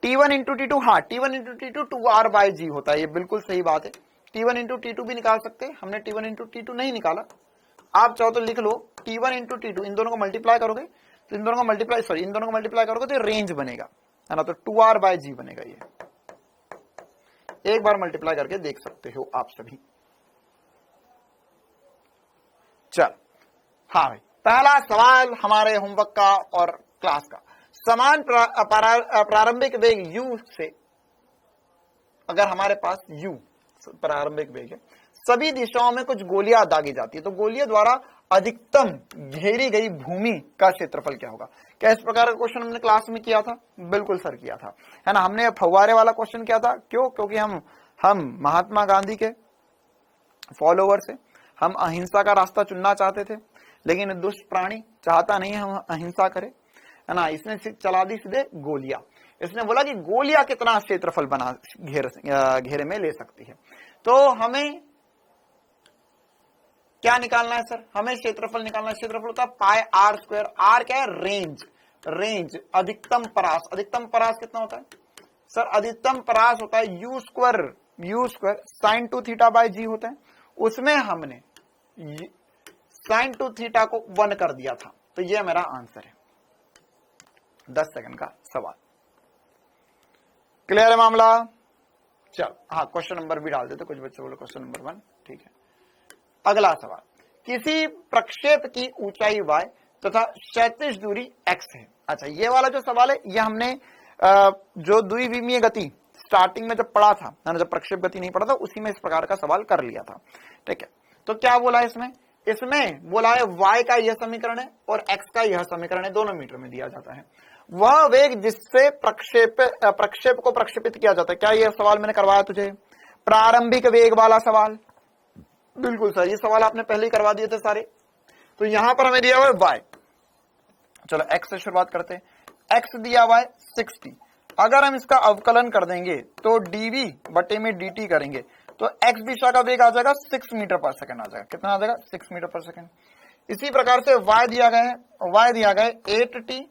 T1 इंटू T2, हाँ T1 इंटू T2 2R/G होता है, ये बिल्कुल सही बात है। T1 इंटू T2 भी निकाल सकते हैं, हमने T1 इंटू T2 नहीं निकाला। आप चाहो तो लिख लो T1 इंटू T2, इन दोनों को मल्टीप्लाई करोगे तो इन दोनों को मल्टीप्लाई करोगे तो रेंज बनेगा, है ना, तो 2R/G बनेगा। ये एक बार मल्टीप्लाई करके देख सकते हो आप सभी। चल हाँ भाई, पहला सवाल हमारे होमवर्क का और क्लास का, समान प्रारंभिक वेग u से, अगर हमारे पास u प्रारंभिक वेग है, सभी दिशाओं में कुछ गोलियां दागी जाती है, तो गोलियों द्वारा अधिकतम घेरी गई भूमि का क्षेत्रफल क्या होगा। क्या इस प्रकार का क्वेश्चन हमने क्लास में किया था? बिल्कुल सर किया था, है ना। हमने फव्वारे वाला क्वेश्चन किया था, क्यों? क्योंकि हम महात्मा गांधी के फॉलोवर से, हम अहिंसा का रास्ता चुनना चाहते थे, लेकिन दुष्ट प्राणी चाहता नहीं हम अहिंसा करें, है ना। इसने चला दी सीधे गोलियां। इसने बोला कि गोलियां कितना क्षेत्रफल बना घेरे में ले सकती है। तो हमें क्या निकालना है सर? हमें क्षेत्रफल निकालना है। क्षेत्रफल होता है पाई r स्क्वायर। r क्या है? रेंज। अधिकतम परास कितना होता है सर? अधिकतम परास होता है u square sine 2 theta bye g होता है। उसमें हमने साइन 2 थीटा को 1 कर दिया था, तो ये मेरा आंसर है। 10 सेकंड का सवाल। क्लियर है मामला? चल हाँ, क्वेश्चन नंबर भी डाल देते, कुछ बच्चे बोले क्वेश्चन नंबर 1, ठीक है। अगला सवाल, किसी प्रक्षेप की ऊंचाई y तथा क्षैतिज दूरी x है। अच्छा, ये वाला जो सवाल है, ये हमने जो द्विविमीय गति स्टार्टिंग में जब पढ़ा था, जब प्रक्षेप गति नहीं पढ़ा था, उसी में इस प्रकार का सवाल कर लिया था, ठीक है। तो क्या बोला है इसमें बोला है y का यह समीकरण है और x का यह समीकरण है, दोनों मीटर में दिया जाता है। वह वेग जिससे प्रक्षेप को प्रक्षेपित किया जाता है। क्या यह सवाल मैंने करवाया तुझे? प्रारंभिक वेग वाला सवाल। बिल्कुल सर, ये सवाल आपने पहले ही करवा दिए थे सारे। तो यहां पर हमें दिया हुआ है y। चलो x से शुरुआत करते हैं। x दिया हुआ है 60। अगर हम इसका अवकलन कर देंगे तो dv बटे में dt करेंगे तो x दिशा का वेग आ जाएगा 6 मीटर पर सेकंड आ जाएगा। कितना आ जाएगा? 6 मीटर पर सेकंड। इसी प्रकार से y दिया गया है 8t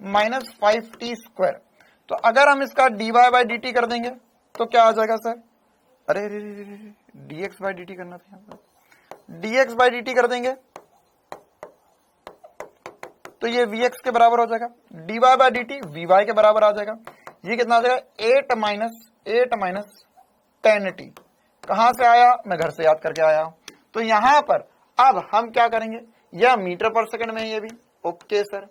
माइनस 5t स्क्वायर। तो अगर हम इसका dy बाय dt कर देंगे तो क्या आ जाएगा सर? अरे dx बाय dt करना था, यहाँ पर dx बाय dt कर देंगे तो ये vx के बराबर हो जाएगा, dy बाय dt vy के बराबर आ जाएगा। ये कितना आ जाएगा? 8 माइनस 10t। कहां से आया? मैं घर से याद करके आया हूं। तो यहां पर अब हम क्या करेंगे, यह मीटर पर सेकंड में है, ये भी ओके सर।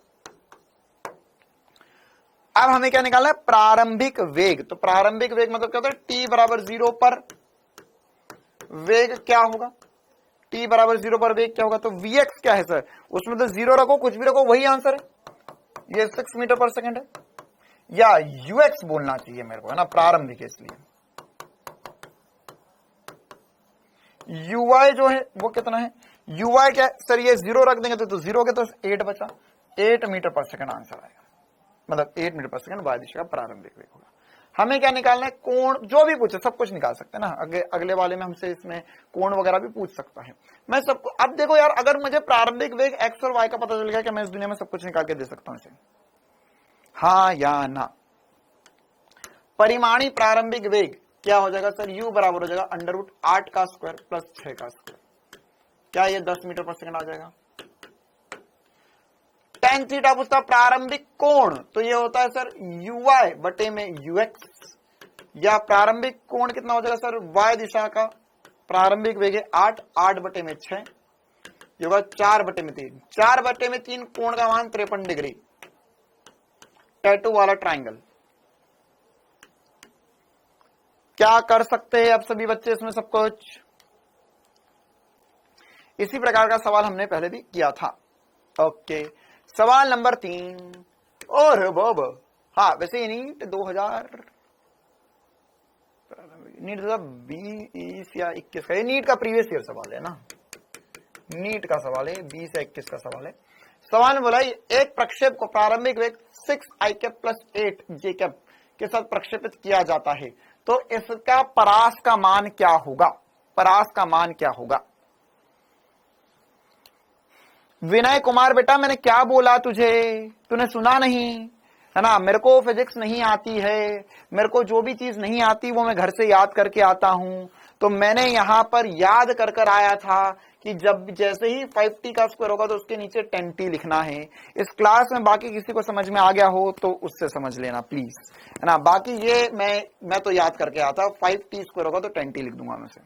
अब हमें क्या निकालना है? प्रारंभिक वेग। तो प्रारंभिक वेग मतलब क्या होता है? t बराबर 0 पर वेग क्या होगा? t बराबर 0 पर वेग क्या होगा? तो vx क्या है सर? उसमें तो 0 रखो, कुछ भी रखो, वही आंसर है। ये 6 मीटर पर सेकंड है, या ux बोलना चाहिए मेरे को, है ना, प्रारंभिक है इसलिए। uy जो है वो कितना है? uy क्या है सर? ये 0 रख देंगे तो 0 के तो 8 बचा, 8 मीटर पर सेकंड आंसर आएगा। मतलब 8 मीटर पर सेकंड y दिशा का प्रारंभिक वेग होगा। हमें क्या निकालना है? कोण। जो भी पूछे सब कुछ निकाल सकते हैं ना, अगले वाले में हमसे इसमें कोण वगैरह भी पूछ सकता है। मैं सबको, अब देखो यार, अगर मुझे प्रारंभिक वेग x और y का पता चल गया कि मैं इस दुनिया में सब कुछ निकाल के दे सकता हूं इसे, हाँ या ना? परिमाणी प्रारंभिक वेग क्या हो जाएगा सर? u बराबर हो जाएगा √8 का स्क्वायर प्लस 6 का स्क्वायर। क्या ये 10 मीटर पर सेकंड आ जाएगा? tan थीटा पूछता प्रारंभिक कोण, तो ये होता है सर uy बटे में ux, या प्रारंभिक कोण कितना हो जाएगा सर? y दिशा का प्रारंभिक वेग है 8 बटे में 6, ये होगा 4 बटे में 3। 4 बटे में 3 कोण का मान 53 डिग्री, टैटू वाला ट्राइंगल। क्या कर सकते हैं अब सभी बच्चे इसमें सब कुछ? इसी प्रकार का सवाल हमने पहले भी किया था। ओके, सवाल नंबर 3। और बब हाँ, वैसे ये नीट 2020 या 21 का, ये नीट का प्रीवियस ईयर सवाल है ना, नीट का सवाल है, 20 या 21 का सवाल है। सवाल में बोला एक प्रक्षेप को प्रारंभिक वेग 6 i cap plus 8 j cap के साथ प्रक्षेपित किया जाता है, तो इसका परास का मान क्या होगा? परास का मान क्या होगा? विनय कुमार बेटा, मैंने क्या बोला तुझे? तूने सुना नहीं है ना? मेरे को फिजिक्स नहीं आती है, मेरे को जो भी चीज नहीं आती वो मैं घर से याद करके आता हूं। तो मैंने यहां पर याद कर कर आया था कि जब जैसे ही 5t का स्क्वायर होगा तो उसके नीचे 10t लिखना है। इस क्लास में बाकी किसी को समझ में आ गया हो तो उससे समझ लेना प्लीज, है ना। बाकी ये मैं तो याद करके आता, 5t स्क्वायर होगा तो 10t लिख दूंगा मैं से।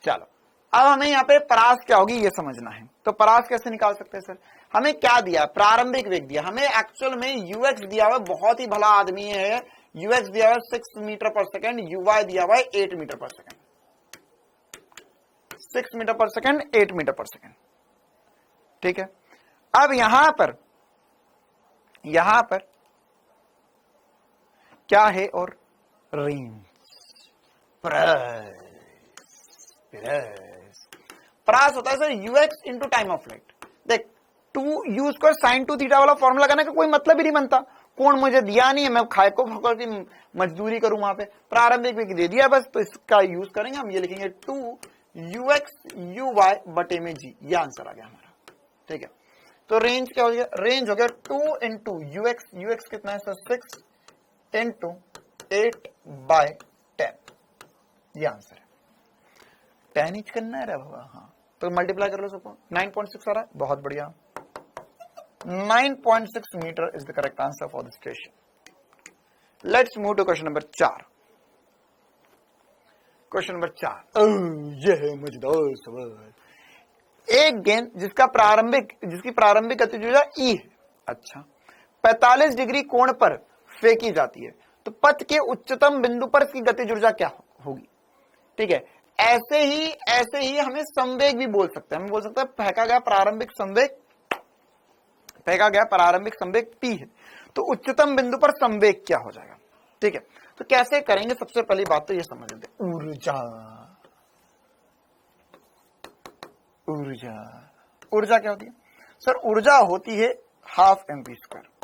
चलो, अब हमें यहाँ पे परास क्या होगी ये समझना है। तो परास कैसे निकाल सकते हैं सर? हमें क्या दिया? प्रारंभिक वेग दिया हमें। एक्चुअल में यूएक्स दिया हुआ, बहुत ही भला आदमी है। यूएक्स दिया हुआ 6 मीटर पर सेकेंड, यूवाई दिया हुआ 8 मीटर पर सेकेंड। 6 मीटर पर सेकेंड, 8 मीटर पर सेकेंड, ठीक है। अब यहां पर क्या है? और रेंज, परास होता है sir UX into time of flight. देख, 2 u स्क्वायर साइन 2 थीटा वाला फॉर्मूला लगाने का कोई मतलब ही नहीं बनता। कौन मुझे दिया नहीं है, मैं खाए को फकर की मजदूरी करूं वहां पे। प्रारंभिक वेग दे दिया बस, तो इसका यूज करेंगे हम। ये लिखेंगे 2 ux uy बटे में g, ये आंसर आ गया हमारा, ठीक है। तो रेंज क्या हो गया? रेंज हो गया 2 इंटू ux कितना है सर? 6 इंटू 8/10, ये आंसर है। 10 इंच करना है रे बाबा, हाँ तो मल्टीप्लाई कर लो सबको। 9.6 आ रहा है, बहुत बढ़िया। 9.6 metre is the correct answer for this question. Let's move to question number 4। Question number 4, यह है मजेदार सवाल। एक गेंद जिसकी प्रारंभिक गतिज ऊर्जा E है, अच्छा, 45 डिग्री कोण पर फेंकी जाती है, तो पथ के उच्चतम बिंदु पर इसकी गतिज ऊर्जा क्या होगी? ठीक है, ऐसे ही हमें संवेग भी बोल सकते हैं। हम बोल सकते हैं फेंका गया प्रारंभिक संवेग P है, तो उच्चतम बिंदु पर संवेग क्या हो जाएगा? ठीक है, तो कैसे करेंगे? सबसे पहली बात तो ये समझ लेते, ऊर्जा क्या होती है सर? ऊर्जा होती है हाफ mv²।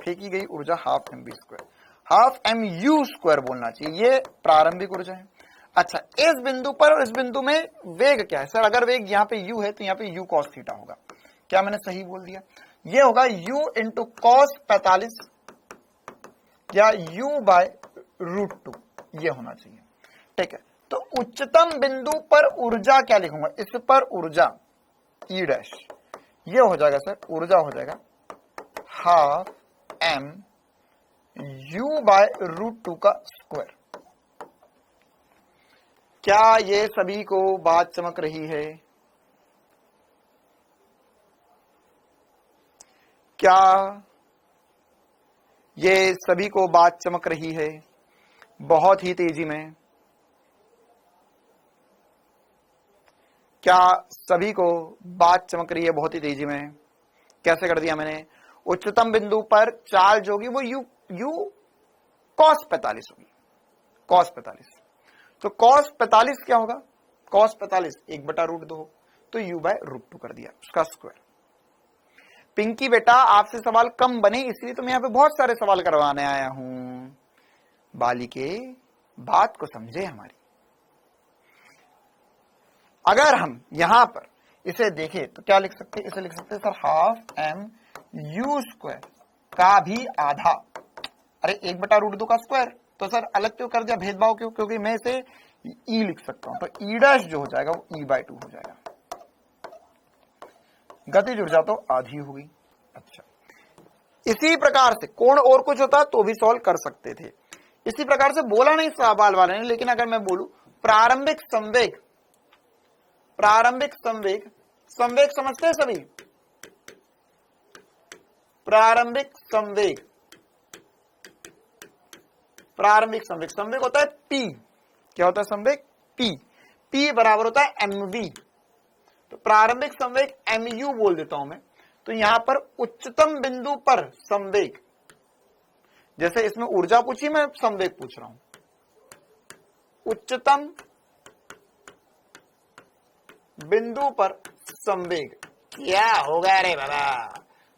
फेंकी गई ऊर्जा हाफ mv², हाफ mu² बोलना चाहिए। ये प्रारंभिक ऊर्जा है। अच्छा, इस बिंदु पर और इस बिंदु में वेग क्या है सर? अगर वेग यहाँ पे u है तो यहाँ पे u cos थीटा होगा। क्या मैंने सही बोल दिया? ये होगा u इंटू cos 45 या u/√2, ये होना चाहिए, ठीक है। तो उच्चतम बिंदु पर ऊर्जा क्या लिखूंगा? इस पर ऊर्जा E डैश, ये हो जाएगा सर, ऊर्जा हो जाएगा हाफ mu/√2 का स्क्वायर। क्या ये सभी को बात चमक रही है? क्या ये सभी को बात चमक रही है? बहुत ही तेजी में। क्या सभी को बात चमक रही है बहुत ही तेजी में? कैसे कर दिया मैंने? उच्चतम बिंदु पर चाल जो होगी वो u cos 45 होगी, cos 45। तो cos 45 क्या होगा? cos 45 1/√2, तो u/√2 कर दिया, उसका स्क्वायर। पिंकी बेटा, आपसे सवाल कम बने इसलिए तो मैं यहाँ पे बहुत सारे सवाल करवाने आया हूं। बालिके, बात को समझे हमारी। अगर हम यहां पर इसे देखें तो क्या लिख सकते हैं? इसे लिख सकते हैं सर हाफ mu² का भी आधा। अरे 1/√2 का स्क्वायर, तो सर अलग क्यों कर दिया? भेदभाव क्यों? क्योंकि मैं इसे E लिख सकता हूं, तो E डैश जो हो जाएगा वो E/2 हो जाएगा। गतिज ऊर्जा तो आधी होगी। अच्छा, इसी प्रकार से कोण और कुछ होता तो भी सॉल्व कर सकते थे। इसी प्रकार से बोला नहीं सवाल वाले ने, लेकिन अगर मैं बोलूं प्रारंभिक संवेग समझते हैं सभी? प्रारंभिक संवेग प्रारंभिक संवेग, संवेग होता है P, क्या होता है संवेग P, P बराबर होता है mv, तो प्रारंभिक संवेग mu बोल देता हूं मैं। तो यहां पर उच्चतम बिंदु पर संवेग, जैसे इसमें ऊर्जा पूछी, मैं संवेग पूछ रहा हूं, उच्चतम बिंदु पर संवेग क्या होगा रे बाबा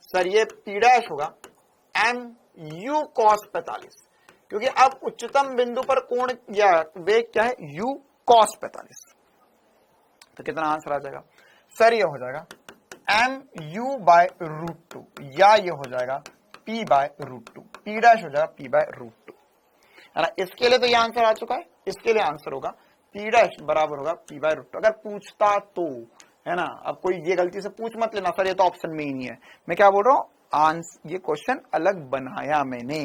सर, ये P डैश होगा mu cos 45, क्योंकि अब उच्चतम बिंदु पर कोण या वेग क्या है u cos 45। तो कितना आंसर आ जाएगा सर, ये हो जाएगा mu बाय रूट 2, या ये हो जाएगा P by root 2, P dash हो जाएगा P बाय रूट 2, है ना। इसके लिए तो ये आंसर आ चुका है, इसके लिए आंसर होगा P डैश बराबर होगा P बाय रूट 2, अगर पूछता तो, है ना। अब कोई ये गलती से पूछ मत लेना सर ये तो ऑप्शन में ही नहीं है, मैं क्या बोल रहा हूँ, आंसर ये क्वेश्चन अलग बनाया मैंने,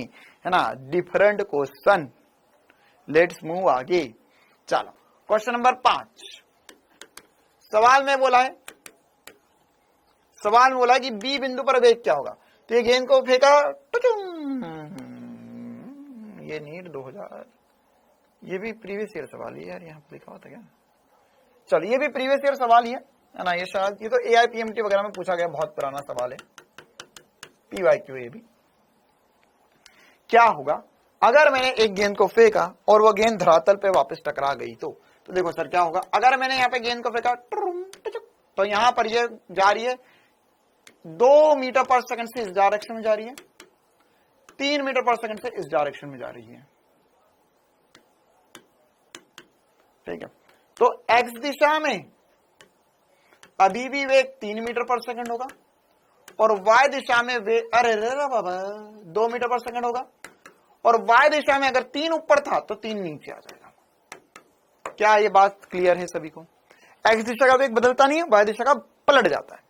है ना, डिफरेंट क्वेश्चन। लेट्स मूव आगे। चलो क्वेश्चन नंबर 5, सवाल में बोला है, सवाल में बोला है कि बी बिंदु पर वेग क्या होगा। तो ये गेंद को फेंका, ये नीट 2000, ये भी प्रीवियस ईयर सवाल ही है यार, यहाँ पर लिखा होता क्या। चलो ये भी प्रीवियस ईयर सवाल ही है ना, ये शायद ये तो AIPMT वगैरह में पूछा गया, बहुत पुराना सवाल है, PYQ। ये भी क्या होगा अगर मैंने एक गेंद को फेंका और वो गेंद धरातल पे वापस टकरा गई, तो देखो सर क्या होगा, अगर मैंने यहाँ पे गेंद को फेंका तो यहां पर ये जा रही है 2 मीटर पर सेकंड से इस डायरेक्शन में जा रही है, 3 मीटर पर सेकंड से इस डायरेक्शन में जा रही है, ठीक है। तो एक्स दिशा में अभी भी वेग 3 मीटर पर सेकंड होगा, और वाई दिशा में वेग, अरे रे बाबा 2 मीटर पर सेकंड होगा, और वाई दिशा में अगर 3 ऊपर था तो 3 नीचे आ जाएगा। क्या ये बात क्लियर है सभी को? एक्स दिशा का वेग बदलता नहीं है, वाई दिशा का पलट जाता है।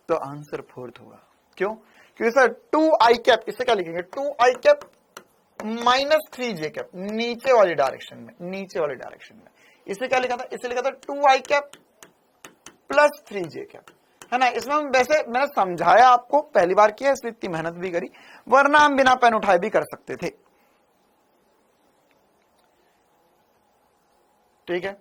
तो आंसर 4th होगा। क्यों? क्योंकि सर 2i कैप, इसे क्या लिखेंगे, 2i cap minus 3j cap, नीचे वाली डायरेक्शन में, नीचे वाली डायरेक्शन में। इसे क्या लिखा था, इसे लिखा था 2i cap plus 3j cap, है ना। इसमें हम वैसे मैंने समझाया आपको, पहली बार किया इसलिए इतनी मेहनत भी करी, वरना हम बिना पेन उठाए भी कर सकते थे, ठीक है।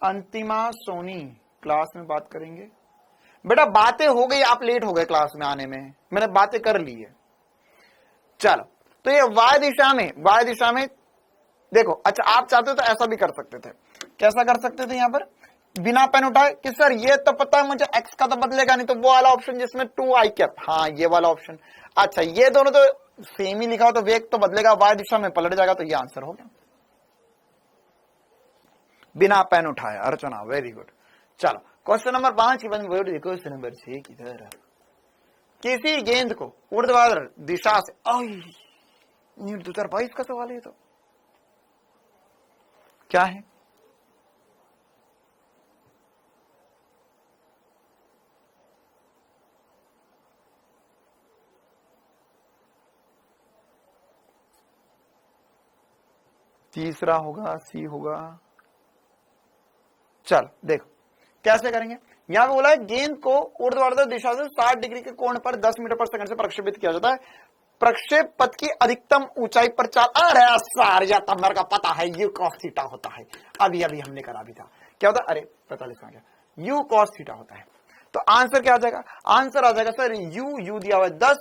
अंतिमा सोनी क्लास में बात करेंगे। बेटा बातें हो गई, आप लेट हो गए क्लास में आने में, मैंने बातें कर ली है। चलो तो ये वाई दिशा में देखो, अच्छा आप चाहते हो तो ऐसा भी कर सकते थे, कैसा कर सकते थे यहां पर बिना पेन उठाए कि सर ये तो पता है मुझे एक्स का तो बदलेगा नहीं, तो वो वाला ऑप्शन जिसमें 2i कैप, हाँ ये वाला ऑप्शन। अच्छा ये दोनों तो सेम ही लिखा हो तो वेग तो बदलेगा, वाई दिशा में पलट जाएगा, तो ये आंसर हो गया बिना पेन उठाए। अर्चना वेरी गुड। चलो क्वेश्चन नंबर 5 की बात क्वेश्चन नंबर 6 की तरह, किसी गेंद को ऊर्ध्वाधर दिशा से, नीट 2022 का सवाल है, तो क्या है, तीसरा होगा, सी होगा। चलो देखो कैसे करेंगे। यहां पे बोला है गेंद को ऊर्ध्वाधर दिशा से 60 डिग्री के कोण पर 10 मीटर पर सेकंड से प्रक्षेपित किया जाता है। प्रक्षेप पथ की अधिकतम ऊंचाई पर अरे सार या तब मेरे का पता है, यू कॉस थीटा होता है, अभी हमने करा भी था, क्या होता है, अरे 45 आ गया, यू कॉस थीटा होता है। तो आंसर क्या आ जाएगा, आंसर आ जाएगा सर यू दिया हुआ है 10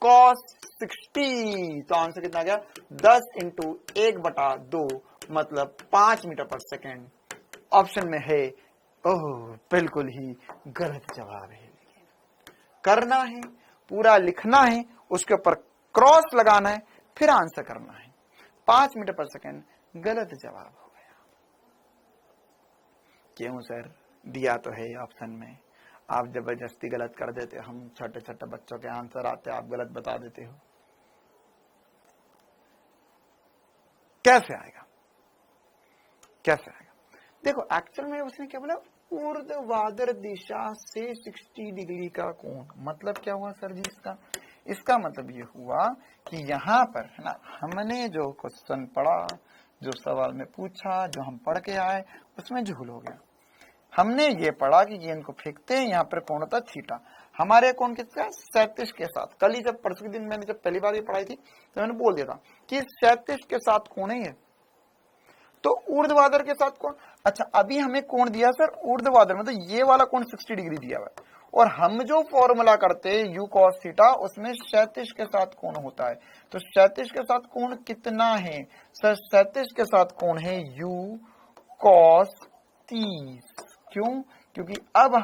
cos 60, तो आंसर कितना आ गया 10 इंटू 1/2, मतलब 5 मीटर पर सेकेंड। ऑप्शन में है, ओह बिल्कुल ही गलत जवाब है। करना है, पूरा लिखना है, उसके ऊपर क्रॉस लगाना है, फिर आंसर करना है। 5 मीटर पर सेकेंड गलत जवाब हो गया। क्यों सर, दिया तो है ऑप्शन में, आप जबरदस्ती गलत कर देते हो, हम छोटे छोटे बच्चों के आंसर आते आप गलत बता देते हो, कैसे आएगा, कैसे आएगा। देखो एक्चुअल में उसने क्या बोला, ऊर्ध्वाधर दिशा से 60 डिग्री का कोण, मतलब क्या हुआ सर जी इसका मतलब ये हुआ कि यहाँ पर है ना, हमने जो क्वेश्चन पढ़ा, जो सवाल में पूछा, जो हम पढ़ के आए, उसमें झूल हो गया। हमने ये पढ़ा कि गेंद को फेंकते हैं, यहाँ पर कोण होता थीटा, हमारे कोण किसका, 37 के साथ। कल ही जब परसों के दिन मैंने जब पहली बार ये पढ़ाई थी तो मैंने बोल दिया था कि 37 के साथ कोण है ये, तो ऊर्ध्वाधर के साथ कोण। अच्छा अभी हमें कोण दिया सर ऊर्ध्वाधर, मतलब ये वाला कोण 60 डिग्री दिया हुआ है, और हम जो फॉर्मूला करते हैं यू कॉस थीटा उसमें 37 के साथ कोण होता है। तो 37 के साथ कोण कितना है सर, 37 के साथ कोण है यू कॉस 30। क्यों, क्योंकि अब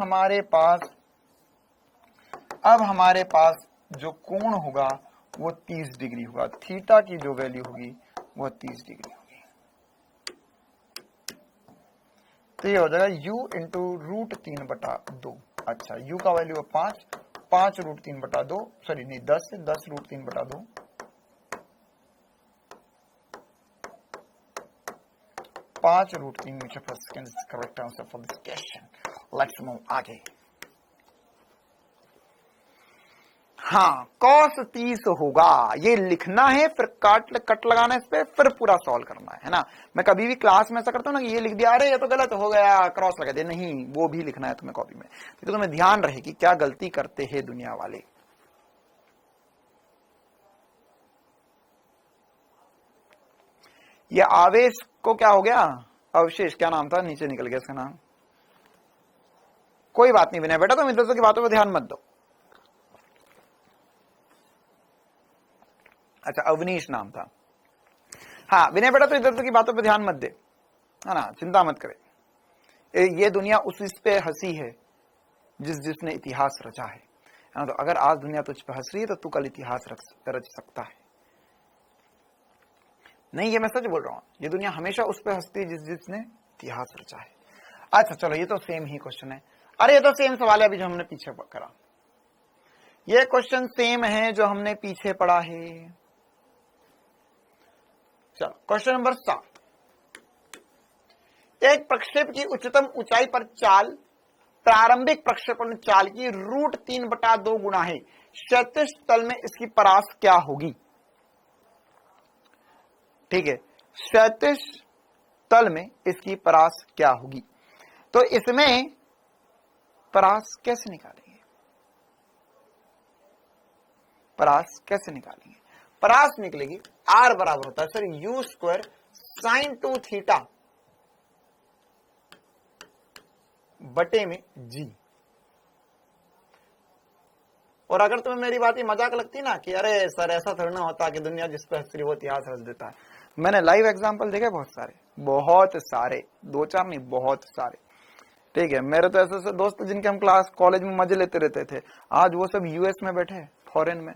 हमारे पास जो कोण होगा वो 30 डिग्री होगा, थीटा की जो वैल्यू होगी वो 30 डिग्री होगी। तो ये हो जाएगा u इंटू √3/2। अच्छा u का वैल्यू है 5 √3/2, सॉरी नहीं 10 √3/2, 5 √3 मीटर पर second is correct answer for this question. Let's move आगे। हाँ cos 30 होगा, ये लिखना है, फिर कट लगाना है इस पे, फिर पूरा सॉल्व करना है ना। मैं कभी भी क्लास में ऐसा करता हूँ ना कि ये लिख दिया, अरे ये तो गलत हो गया, क्रॉस लगा दिया, नहीं वो भी लिखना है तुम्हें कॉपी में, तो तुम्हें ध्यान रहे कि क्या गलती करते हैं दुनिया वाले। ये आवेश को क्या हो गया, अवशेष, क्या नाम था, नीचे निकल गया इसका नाम, कोई बात नहीं विनय बेटा, तुम इधर की बातों पर ध्यान मत दो। अच्छा अवनीश नाम था, हाँ विनय बेटा तो इधर की बातों पे ध्यान मत दे, है ना, चिंता मत करे। ये दुनिया उस पे हंसी है जिसने इतिहास रचा है ना। तो अगर आज दुनिया तुझ पे हंस रही है तो तू कल इतिहास रच सकता है। नहीं ये मैं सच बोल रहा हूं, ये दुनिया हमेशा उस पे हंसती है जिसने इतिहास रचा है। अच्छा चलो ये तो सेम ही क्वेश्चन है, अरे ये तो सेम सवाल है अभी जो हमने पीछे करा, ये क्वेश्चन सेम है जो हमने पीछे पढ़ा है। चलो क्वेश्चन नंबर 7, एक प्रक्षेप की उच्चतम ऊंचाई पर चाल प्रारंभिक प्रक्षेपण चाल की √3/2 गुना है, क्षैतिज तल में इसकी परास क्या होगी। ठीक है, क्षैतिज तल में इसकी परास क्या होगी। तो इसमें परास कैसे निकालेंगे, परास कैसे निकालेंगे, परास निकलेगी R बराबर होता है सर u² sin 2 थीटा बटे में g। और अगर तुम्हें मेरी बात ही मजाक लगती ना कि अरे सर ऐसा थोड़ा ना होता कि दुनिया जिस पर हंसती वो इतिहास रच देता है, मैंने लाइव एग्जांपल देखे बहुत सारे, 2-4 नहीं बहुत सारे। ठीक है, मेरे तो ऐसे दोस्त जिनके हम क्लास कॉलेज में मजे लेते रहते थे, आज वो सब यूएस में बैठे, फॉरेन में।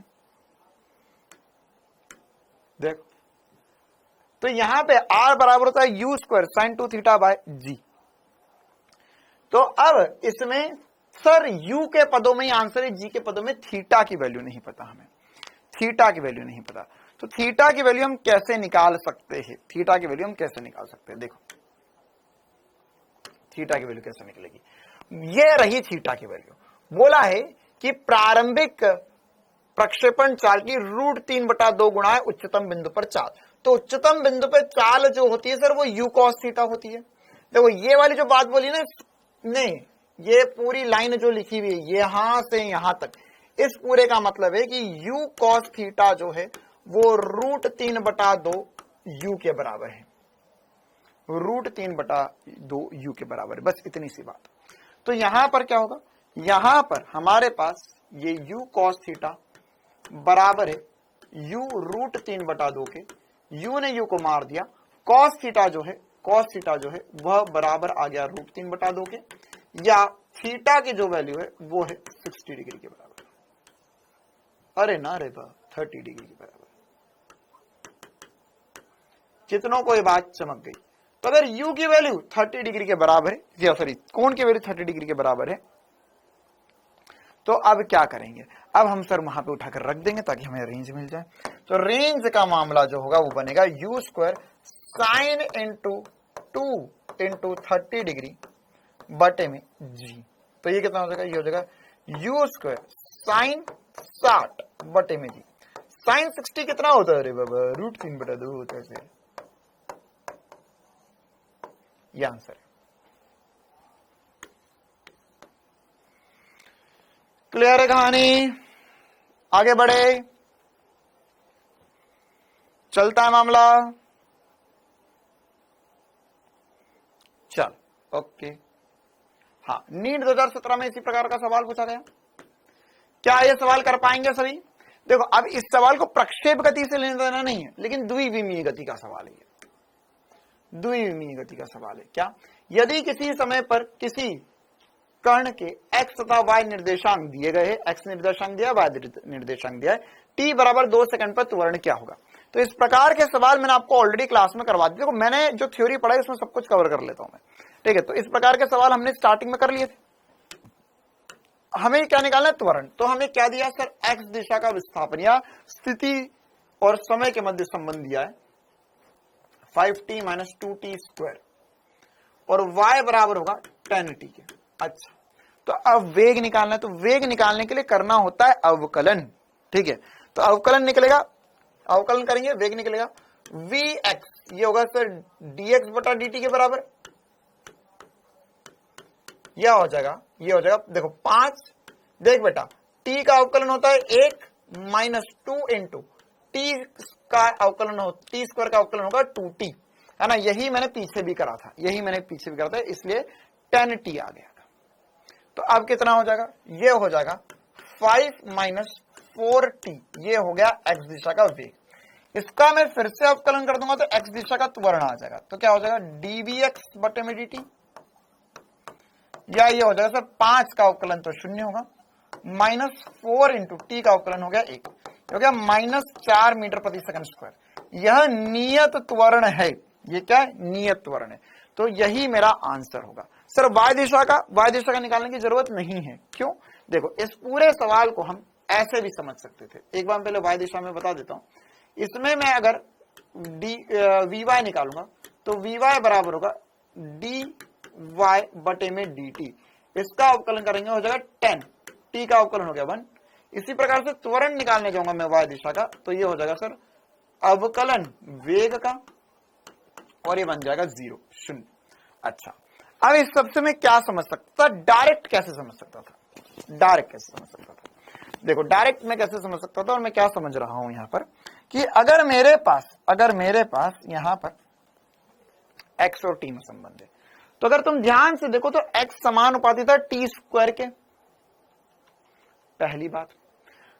देखो तो यहां पे R बराबर होता है u² sin 2 theta bye g। तो अब इसमें सर u के पदों में ही आंसर है, g के पदों में थीटा की वैल्यू नहीं पता, हमें थीटा की वैल्यू नहीं पता। तो थीटा की वैल्यू हम कैसे निकाल सकते हैं, थीटा की वैल्यू हम कैसे निकाल सकते हैं, देखो थीटा की वैल्यू कैसे निकलेगी, ये रही थीटा की वैल्यू। बोला है कि प्रारंभिक प्रक्षेपण चाल की √3/2 गुणा है उच्चतम बिंदु पर चाल। तो उच्चतम बिंदु पर चाल जो होती है सर वो u cos थीटा होती है। देखो ये वाली जो बात बोली ना, नहीं ये पूरी लाइन जो लिखी हुई है यहां से यहां तक, इस पूरे का मतलब है कि u cos थीटा जो है वो √3/2 u के बराबर है, √3/2 u के बराबर है, बस इतनी सी बात। तो यहां पर क्या होगा, यहां पर हमारे पास ये u cos थीटा बराबर है u √3/2 के, u ने u को मार दिया, cos थीटा जो है वह बराबर आ गया √3/2 के, या थीटा की जो वैल्यू है वो है 60 डिग्री के बराबर, अरे ना रे बा 30 डिग्री के बराबर। कितनों को ये बात चमक गई। तो अगर u की वैल्यू 30 डिग्री के बराबर है, या सॉरी कोण की वैल्यू 30 डिग्री के बराबर है, तो अब क्या करेंगे, अब हम सर वहां पे उठाकर रख देंगे ताकि हमें रेंज मिल जाए। तो रेंज का मामला जो होगा वो बनेगा u² sin 2 × 30 डिग्री बटे में g। तो ये कितना हो जाएगा, ये हो जाएगा u² sin 60 बटे में g। sin 60 कितना होता है, अरे बाबा √3/2 होता है, ये आंसर है। क्लियर है कहानी? आगे बढ़े, चलता है मामला। चल ओके। हाँ, नीट 2017 में इसी प्रकार का सवाल पूछा गया। क्या ये सवाल कर पाएंगे सभी? देखो, अब इस सवाल को प्रक्षेप गति से लेना देना नहीं है, लेकिन द्विविमीय गति का सवाल है। द्विविमीय गति का सवाल है। क्या? यदि किसी समय पर किसी कण के x तथा y निर्देशांक दिए गए हैं, x निर्देशांक दिया, y निर्देशांक दिया है, t बराबर 2 सेकंड पर त्वरण क्या होगा? तो इस प्रकार के सवाल मैंने आपको ऑलरेडी क्लास में करवा दिए। देखो, मैंने जो थ्योरी पढ़ा है उसमें सब कुछ कवर कर लेता हूं मैं, ठीक है। तो इस प्रकार के सवाल हमने स्टार्टिंग में कर लिए थे। हमें क्या निकालना है? त्वरण। तो हमें क्या दिया सर? x दिशा का विस्थापन या स्थिति और समय के मध्य संबंध दिया है 5t - 2t स्क्वायर, और y बराबर होगा 10t के। अच्छा, तो अब वेग निकालना है। तो वेग निकालने के लिए करना होता है अवकलन, ठीक है। तो अवकलन निकलेगा, अवकलन करेंगे, वेग निकलेगा vx, ये होगा सर dx बटा dt के बराबर। यह हो जाएगा, ये हो जाएगा, देखो 5, देख बेटा, t का अवकलन होता है 1 - 2 इंटू t का अवकलन हो, t स्क्वायर का अवकलन होगा 2t, है ना। यही मैंने पीछे भी करा था, इसलिए 10t आ गया। तो अब कितना हो जाएगा? ये हो जाएगा 5 - 4t, ये हो गया x दिशा का वेग। इसका मैं फिर से अवकलन कर दूंगा तो x दिशा का त्वरण आ जाएगा। तो क्या हो जाएगा? dvx बटे में dt, या ये हो जाएगा सर 5 का अवकलन तो 0 होगा, -4 इंटू टी का अवकलन हो गया 1, हो गया -4 मीटर प्रति सेकंड स्क्वायर। यह नियत त्वरण है। ये क्या है? नियत त्वरण है। तो यही मेरा आंसर होगा। सर y दिशा का निकालने की जरूरत नहीं है। क्यों? देखो, इस पूरे सवाल को हम ऐसे भी समझ सकते थे। एक बार पहले y दिशा में बता देता हूं। इसमें मैं अगर vy निकालूंगा तो vy बराबर होगा dy बटे में dt। इसका अवकलन करेंगे, हो जाएगा 10, t का अवकलन हो गया 1। इसी प्रकार से त्वरण निकालने जाऊंगा मैं y दिशा का, तो ये हो जाएगा सर अवकलन वेग का, और ये बन जाएगा 0। अच्छा, अब इस सबसे मैं क्या समझ सकता था? डायरेक्ट कैसे समझ सकता था? देखो, डायरेक्ट मैं कैसे समझ सकता था, और मैं क्या समझ रहा हूं यहां पर कि अगर मेरे पास यहां पर x और t में संबंध है, तो अगर तुम ध्यान से देखो तो x समानुपाती था t स्क्वायर के, पहली बात।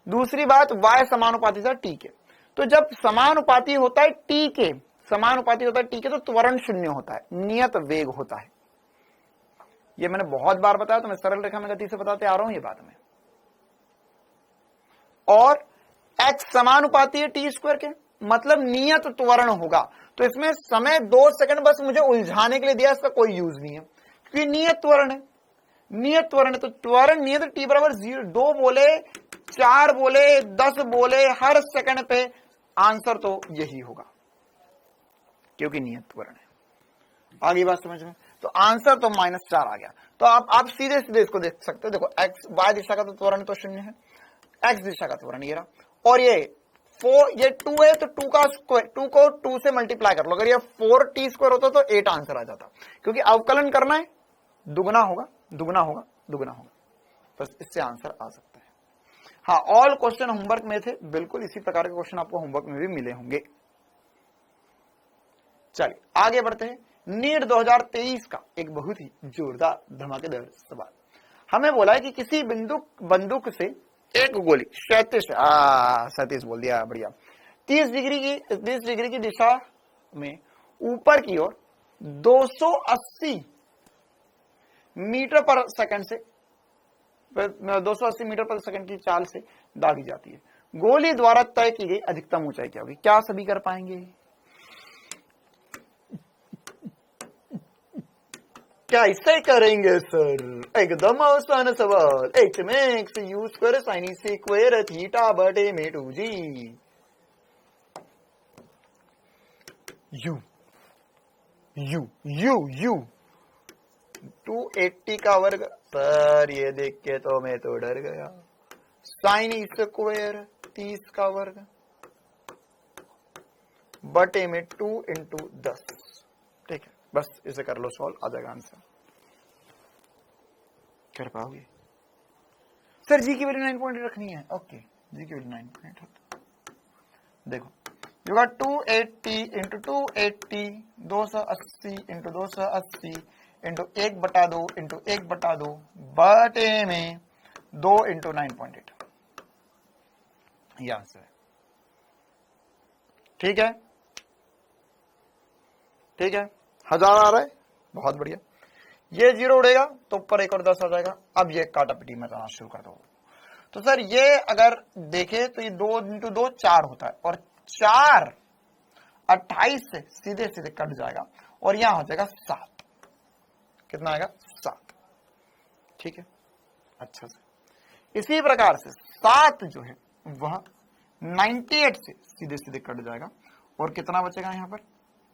दूसरी बात, y समानुपाती था t के। तो जब समानुपाती होता है t के, तो त्वरण 0 होता है, नियत वेग होता है। ये मैंने बहुत बार बताया, तो मैं सरल रेखा में गति से बताते आ रहा हूं ये बात में। और x समानुपाती है t स्क्वायर के, मतलब नियत त्वरण होगा। तो इसमें समय 2 सेकंड बस मुझे उलझाने के लिए दिया, इसका कोई यूज नहीं है, क्योंकि नियत त्वरण है। तो त्वरण नियत t बराबर 0, 2 बोले, 4 बोले, 10 बोले, हर सेकंड पे आंसर तो यही होगा, क्योंकि नियत त्वरण है। आगे बात समझ में? तो आंसर तो -4 आ गया। तो आप सीधे इसको देख सकते हो। देखो, x y दिशा का तो त्वरण तो 0 है, x दिशा का त्वरण ये रहा, और ये 2 है, तो 2 का स्क्वायर, 2 को 2 से मल्टीप्लाई कर लो। अगर ये 4t स्क्वायर होता तो 8 आंसर आ जाता, क्योंकि अवकलन करना है, दुगना होगा, बस इससे आंसर आ सकता है। हाँ, ऑल क्वेश्चन होमवर्क में थे, बिल्कुल इसी प्रकार के क्वेश्चन आपको होमवर्क में भी मिले होंगे। चलिए आगे बढ़ते हैं। नीट 2023 का एक बहुत ही जोरदार धमाकेदार सवाल। हमें बोला है कि किसी बंदूक से एक गोली 37 बोल दिया, बढ़िया, 30 डिग्री की दिशा में ऊपर की ओर 280 मीटर पर सेकंड से 280 मीटर पर सेकंड की चाल से दागी जाती है। गोली द्वारा तय की गई अधिकतम ऊंचाई क्या होगी? क्या सभी कर पाएंगे? कैसे करेंगे सर? एकदम आसान सवाल। x में x u square sign square theta बटे में 2g u 280 का वर्ग। सर ये देख के तो मैं तो डर गया। साइन स्क्वायर 30 का वर्ग बटे में 2 इंटू 10। ठीक है, बस इसे कर लो सॉल्व, आ जाएगा आंसर। कर पाओगे? सर जी की वैल्यू 9.8 रखनी है, ओके, जी की वैल्यू 9.8। देखो you got 280 into 280 280 into 280 into 1/2 into 1/2 बटे में 2 इंटू 9.8, ये आंसर है। ठीक है, ठीक है, 1000 आ रहा है, बहुत बढ़िया। ये 0 उड़ेगा तो ऊपर एक और 10 आ जाएगा। अब ये काटापिटी में करना शुरू कर दो। तो सर ये अगर देखे तो ये 2 इंटू 2 4 होता है, और 4 28 से सीधे सीधे कट जाएगा और यहां हो जाएगा 7। कितना आएगा? 7। ठीक है, अच्छा से इसी प्रकार से 7 जो है वह 98 से सीधे सीधे कट जाएगा और कितना बचेगा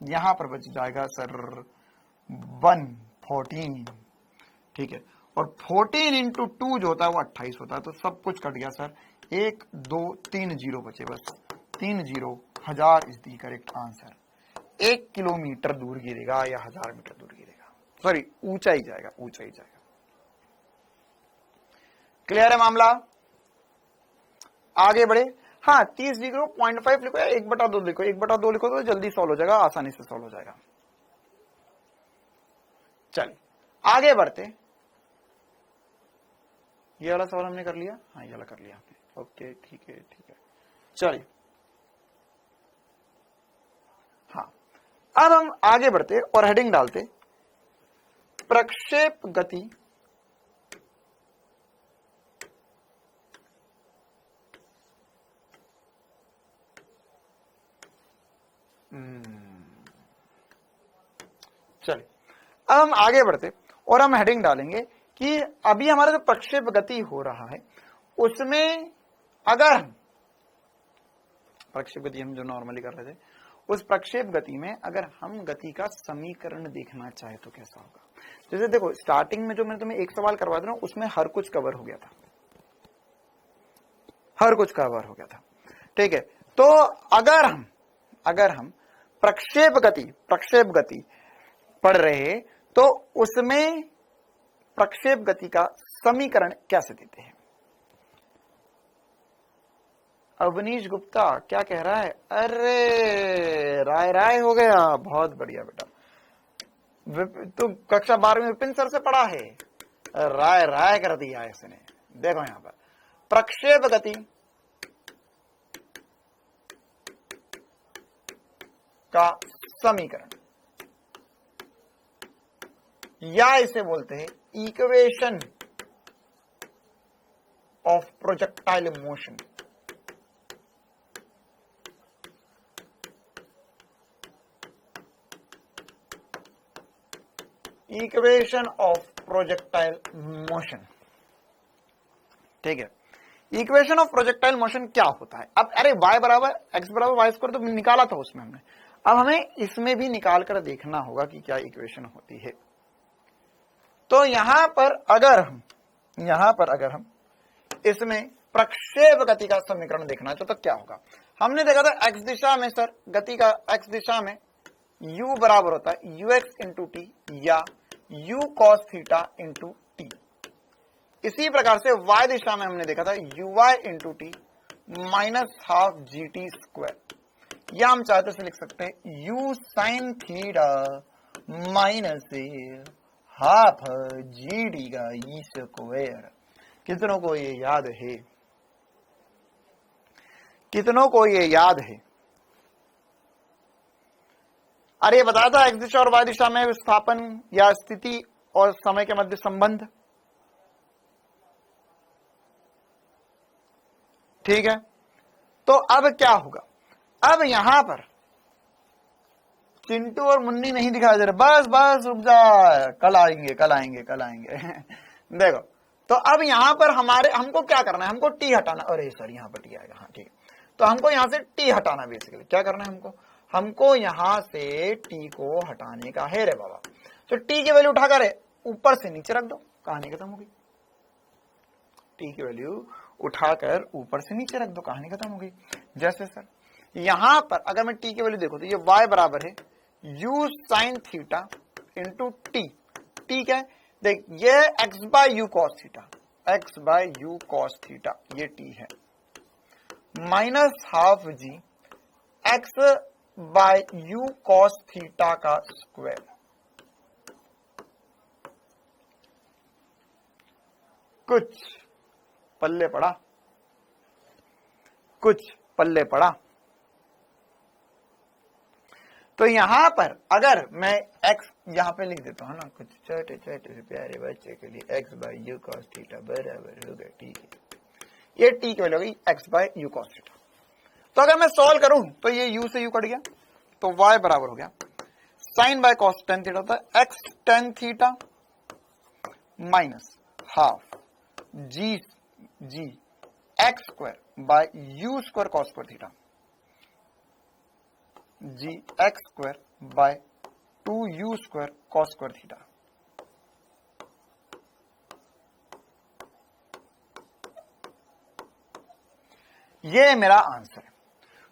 यहां पर बच जाएगा सर 114। ठीक है, और 14 इंटू 2 जो होता है वो 28 होता है, तो सब कुछ कट गया सर। 1 2 3 जीरो बचे, बस 3 zero. 1000 is the correct answer. 1 kilometre दूर गिरेगा या 1000 मीटर दूर गिरेगा, सॉरी ऊंचा ही जाएगा, ऊंचा ही जाएगा। क्लियर है मामला? आगे बढ़े। हाँ, 30 डिग्री को 0.5 लिखो या 1/2 लिखो, 1/2 लिखो तो जल्दी सॉल्व हो जाएगा, आसानी से सॉल्व हो जाएगा। चलिए आगे बढ़ते। ये वाला सवाल हमने कर लिया, हाँ ये वाला कर लिया आपने, ओके ठीक है, ठीक है। चलिए हाँ, अब हम आगे बढ़ते और हेडिंग डालते प्रक्षेप गति चलिए अब हम आगे बढ़ते और हम हेडिंग डालेंगे कि अभी हमारा जो प्रक्षेप गति हो रहा है उसमें अगर हम प्रक्षेप गति हम जो नॉर्मली कर रहे थे, उस प्रक्षेप गति में अगर हम गति का समीकरण देखना चाहे तो कैसा होगा। जैसे देखो स्टार्टिंग में जो मैंने तुम्हें एक सवाल करवा दिया उसमें हर कुछ कवर हो गया था, हर कुछ कवर हो गया था। ठीक है, तो अगर हम प्रक्षेप गति पढ़ रहे तो उसमें प्रक्षेप गति का समीकरण कैसे देते हैं। अवनीश गुप्ता क्या कह रहा है? अरे राय हो गया, बहुत बढ़िया बेटा। तुम कक्षा 12 विपिन सर से पढ़ा है, राय कर दिया इसने। देखो यहां पर प्रक्षेप गति का समीकरण, या इसे बोलते हैं equation of projectile motion. Equation of projectile motion. ठीक है, इक्वेशन ऑफ प्रोजेक्टाइल मोशन क्या होता है? अब अरे y बराबर x बराबर वाई स्क्वायर तो निकाला था उसमें हमने, अब हमें इसमें भी निकाल कर देखना होगा कि क्या इक्वेशन होती है। तो यहां पर अगर हम इसमें प्रक्षेप गति का समीकरण देखना चाहे तो क्या होगा। हमने देखा था x दिशा में सर गति का x दिशा में u बराबर होता है ux इंटू टी या u cos theta into T. इसी प्रकार से y दिशा में हमने देखा था uy into T minus half G T square, या हम चाहते से लिख सकते हैं u sine theta minus half G D का ई स्क्वायर। कितनों को ये याद है? कितनों को ये याद है? अरे ये बताया था एक्स दिशा और वाई दिशा में विस्थापन या स्थिति और समय के मध्य संबंध। ठीक है, तो अब क्या होगा? अब यहां पर चिंटू और मुन्नी नहीं दिखाई दे रहे, बस रुक जा, कल आएंगे। देखो तो अब यहां पर हमको क्या करना है? हमको टी हटाना। अरे सर यहाँ पर टी आएगा, हाँ ठीक है। तो हमको यहां से टी हटाना, बेसिकली क्या करना है हमको यहां से टी को हटाने का है रे बाबा। तो टी की वैल्यू उठाकर ऊपर से नीचे रख दो, कहानी खत्म हो गई। टी की वैल्यू उठाकर ऊपर से नीचे रख दो, कहानी खत्म हो गई। जैसे सर यहां पर अगर मैं टी की वैल्यू देखो तो ये y बराबर है u sine theta into T. ठीक है, देख ये x by U cos theta, X by U cos theta, ये टी है, minus half G X by U cos theta का स्क्वायर। कुछ पल्ले पड़ा, कुछ पल्ले पड़ा। तो यहां पर अगर मैं x यहां पे लिख देता हूं ना, कुछ छोटे छोटे से प्यारे बच्चे के लिए x by U cos theta बराबर होगा टी, ये टी की वैल्यू होगी x by U cos theta. तो अगर मैं सॉल्व करूं तो ये u से u कट गया, तो y बराबर हो गया sine by cos tan theta, था x tan theta minus half G X square by U square cos square theta, G X square by 2u square cos square theta. ये मेरा आंसर है।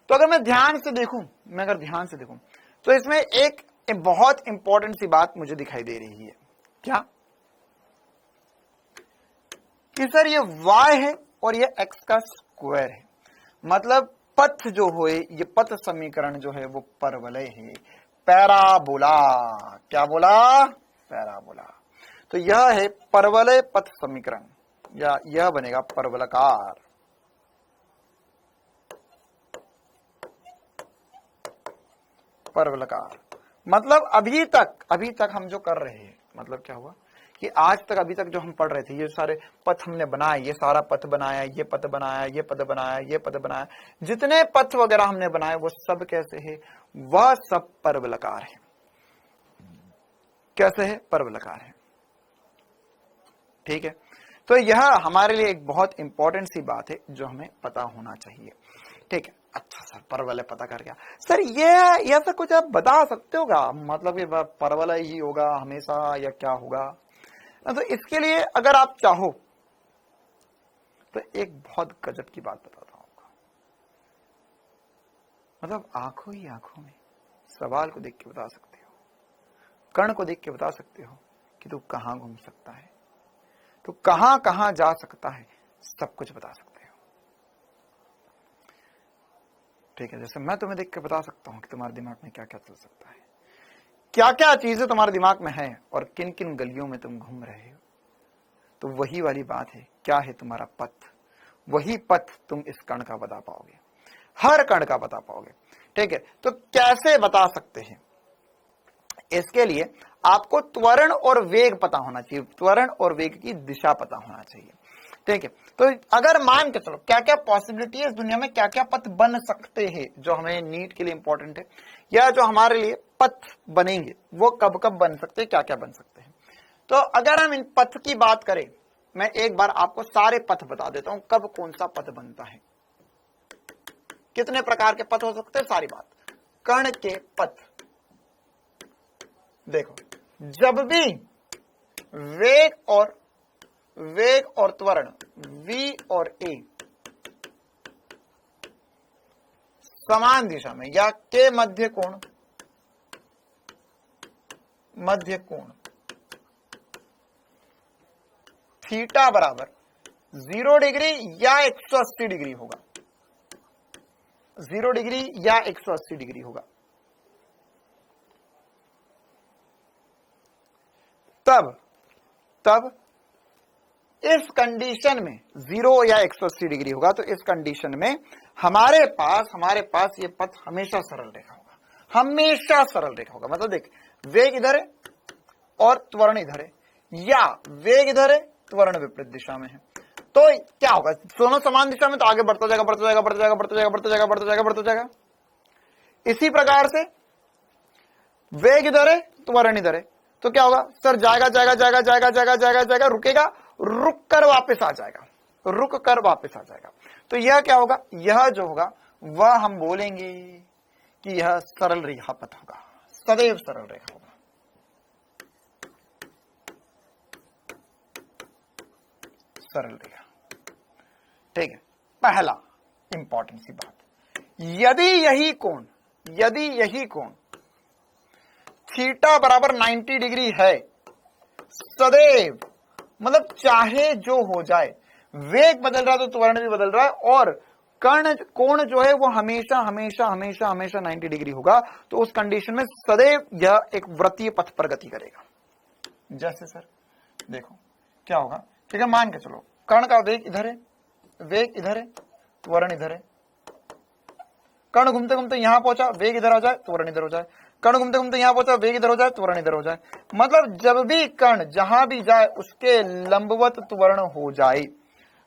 तो अगर मैं ध्यान से देखूं तो इसमें एक बहुत इंपॉर्टेंट सी बात मुझे दिखाई दे रही है, क्या कि सर ये y है और ये x का स्क्वायर है, मतलब पथ जो हो, ये पथ समीकरण जो है वो परवलय है, पैराबोला। क्या बोला? पैराबोला। तो यह है परवलय पथ समीकरण, या यह बनेगा परवलकार। परवलकार मतलब अभी तक हम जो कर रहे हैं, मतलब क्या हुआ कि आज तक अभी तक जो हम पढ़ रहे थे, ये सारे पथ हमने बनाए, ये सारा पथ बनाया, ये पथ बनाया, ये पथ बनाया, ये पथ बनाया, जितने पथ वगैरह हमने बनाए वो सब कैसे है? वह सब परवलकार है। कैसे है? परवलकार है। ठीक है, तो यह हमारे लिए एक बहुत इंपॉर्टेंट सी बात है जो हमें पता होना चाहिए। ठीक है, अच्छा सर परवलय पता कर गया, सर ये ऐसा कुछ आप बता सकते होगा, मतलब ये परवलय ही होगा हमेशा या क्या होगा? तो इसके लिए अगर आप चाहो तो एक बहुत गजब की बात बताता हूं आपको, मतलब आंखों ही आंखों में सवाल को देख के बता सकते हो, कण को देख के बता सकते हो कि तू कहां घूम सकता है, तू कहां कहां जा सकता है, सब कुछ बता सकते हो। ठीक है, जैसे मैं तुम्हें देख के बता सकता हूं कि तुम्हारे दिमाग में क्या क्या चल सकता है, क्या क्या चीजें तुम्हारे दिमाग में है और किन किन गलियों में तुम घूम रहे हो। तो वही वाली बात है, क्या है तुम्हारा पथ, वही पथ तुम इस कण का बता पाओगे, हर कण का बता पाओगे। ठीक है, तो कैसे बता सकते हैं? इसके लिए आपको त्वरण और वेग पता होना चाहिए, त्वरण और वेग की दिशा पता होना चाहिए। ठीक है, तो अगर मान के चलो क्या क्या पॉसिबिलिटी है इस दुनिया में, क्या क्या पथ बन सकते हैं जो हमें नीट के लिए इंपॉर्टेंट है, या जो हमारे लिए पथ बनेंगे वो कब कब बन सकते हैं, क्या क्या बन सकते हैं। तो अगर हम इन पथ की बात करें, मैं एक बार आपको सारे पथ बता देता हूं, कब कौन सा पथ बनता है, कितने प्रकार के पथ हो सकते हैं, सारी बात। कण के पथ, देखो जब भी वेग और त्वरण v और a समान दिशा में या के मध्य कोण थीटा बराबर 0 डिग्री या 180 डिग्री होगा, 0 डिग्री या 180 डिग्री होगा, तब इस कंडीशन में 0 या 180 डिग्री होगा, तो इस कंडीशन में हमारे पास ये पथ हमेशा सरल रेखा होगा, हमेशा सरल रेखा होगा। मतलब देख, वेग इधर है और त्वरण इधर है, या वेग इधर है त्वरण विपरीत दिशा में है, तो क्या होगा? दोनों समान दिशा में, तो आगे बढ़ता जाएगा, बढ़ता जाएगा, बढ़ता जाएगा, बढ़ता जाएगा, बढ़ता जाएगा, बढ़ता जाएगा, बढ़ता जाएगा। इसी प्रकार से वेग इधर है त्वरण इधर है, तो क्या होगा? सर जाएगा जाएगा जाएगा जाएगा जाएगा जाएगा जाएगा, रुकेगा, रुक कर वापस आ जाएगा, रुक कर वापस आ जाएगा। तो यह क्या होगा? यह जो होगा वह हम बोलेंगे कि यह सरल रेखा पथ होगा, सदैव सरल रेखा होगा। सरल रेखा। ठीक है, पहला इंपॉर्टेंट सी बात, यदि यही कोण थीटा बराबर 90 डिग्री है, सदैव मतलब चाहे जो हो जाए, वेग बदल रहा है तो त्वरण भी बदल रहा है, और कर्ण कोण जो है वो हमेशा हमेशा हमेशा हमेशा 90 डिग्री होगा। तो उस कंडीशन में सदैव यह एक वृत्तीय पथ पर गति करेगा। जैसे सर देखो क्या होगा, ठीक है, मान के चलो कर्ण का वेग इधर है, वेग इधर है, त्वरण इधर है। कर्ण घूमते घूमते यहां पहुंचा, वेग इधर हो जाए, त्वरण इधर हो जाए। कर्ण घूमते घूमते यहां पहुंचा, वेग इधर हो जाए, त्वरण इधर हो जाए। मतलब जब भी कर्ण जहां भी जाए उसके लंबवत त्वरण हो जाए,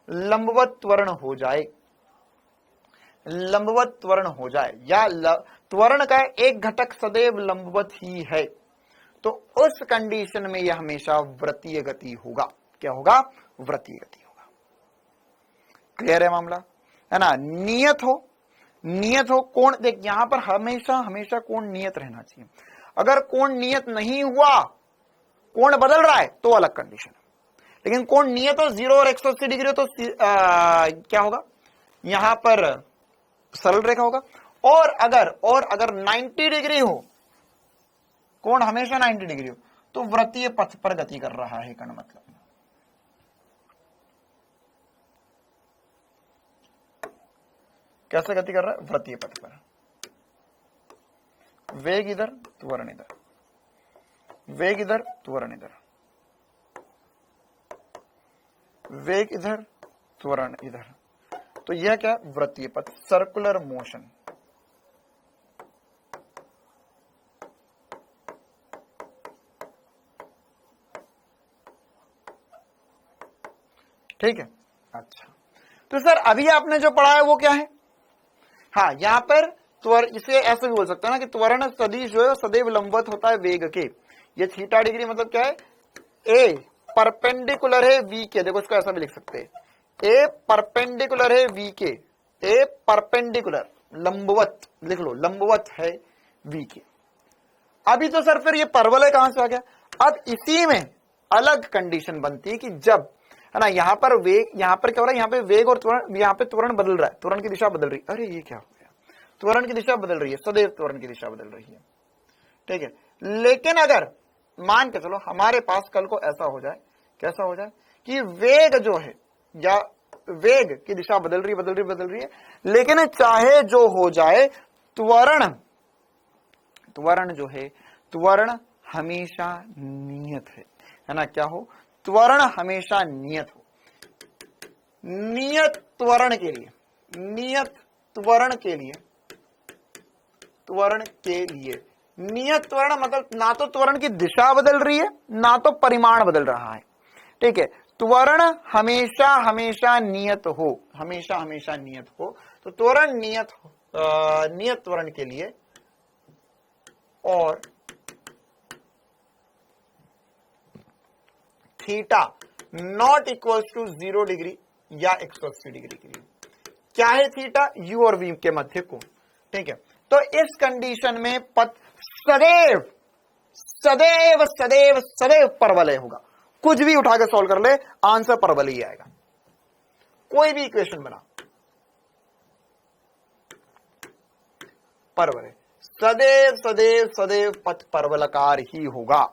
लंबवत त्वरण हो जाए, लंबवत त्वरण हो जाए, या त्वरण का एक घटक सदैव लंबवत ही है, तो उस कंडीशन में यह हमेशा वृत्तीय गति होगा। क्या होगा? वृत्तीय गति होगा। क्लियर है मामला, है ना? नियत हो, नियत हो कोण, देख यहां पर हमेशा हमेशा कोण नियत रहना चाहिए। अगर कोण नियत नहीं हुआ, कोण बदल रहा है तो अलग कंडीशन है, लेकिन कोण नियत हो 0 और 180 डिग्री हो तो क्या होगा? यहां पर सरल रेखा होगा। और अगर 90 डिग्री हो, कोण हमेशा 90 डिग्री हो, तो वृत्तीय पथ पर गति कर रहा है कर्ण। मतलब कैसे गति कर रहा है? वृत्तीय पथ पर। वेग इधर, त्वरण इधर, वेग इधर, त्वरण इधर, वेग इधर, त्वरण इधर। तो यह क्या? वृत्तीय पथ, सर्कुलर मोशन। ठीक है, अच्छा। तो सर अभी आपने जो पढ़ा है वो क्या है? हाँ, यहां पर इसे ऐसे भी बोल सकते हैं ना कि त्वरण सदिश जो है सदैव लंबवत होता है वेग के। ये थीटा डिग्री मतलब क्या है? ए परपेंडिकुलर है वी के। देखो इसको ऐसा भी लिख सकते हैं, ए परपेंडिकुलर है वी के, ए परपेंडिकुलर लंबवत लिख लो, लंबवत है वी के। अभी तो सर फिर ये परवलय कहां से आ गया? अब इसी में अलग कंडीशन बनती है कि जब, है ना, यहां पर वेग, यहां पर क्या हो रहा है? यहां पे वेग और त्वरण, यहां पे त्वरण बदल रहा है, त्वरण की दिशा बदल रही है। अरे ये क्या हो गया? त्वरण की दिशा बदल रही है, सदैव त्वरण की दिशा बदल रही है। ठीक है, लेकिन अगर मान के चलो हमारे पास कल को ऐसा हो जाए, कैसा हो जाए कि वेग जो है, या वेग की दिशा बदल रही है, लेकिन चाहे जो हो जाए त्वरण, त्वरण जो है, त्वरण हमेशा नियत है ना? क्या हो? त्वरण हमेशा नियत हो। नियत त्वरण के लिए, नियत त्वरण के लिए, त्वरण के लिए, नियत त्वरण मतलब ना तो त्वरण की दिशा बदल रही है, ना तो परिमाण बदल रहा है। ठीक है, त्वरण हमेशा हमेशा नियत हो, हमेशा हमेशा नियत हो। तो त्वरण नियत हो, नियत त्वरण के लिए, और theta not equals to 0 degree या 180 डिग्री के लिए। क्या है थीटा? यू और वी के मध्य कोण। ठीक है, तो इस कंडीशन में पथ सदैव सदैव सदैव सदैव परवलय होगा। कुछ भी उठा के सॉल्व कर ले, आंसर परवलय ही आएगा। कोई भी इक्वेशन बना, परवलय, सदैव सदैव सदैव पथ परवलकार ही होगा।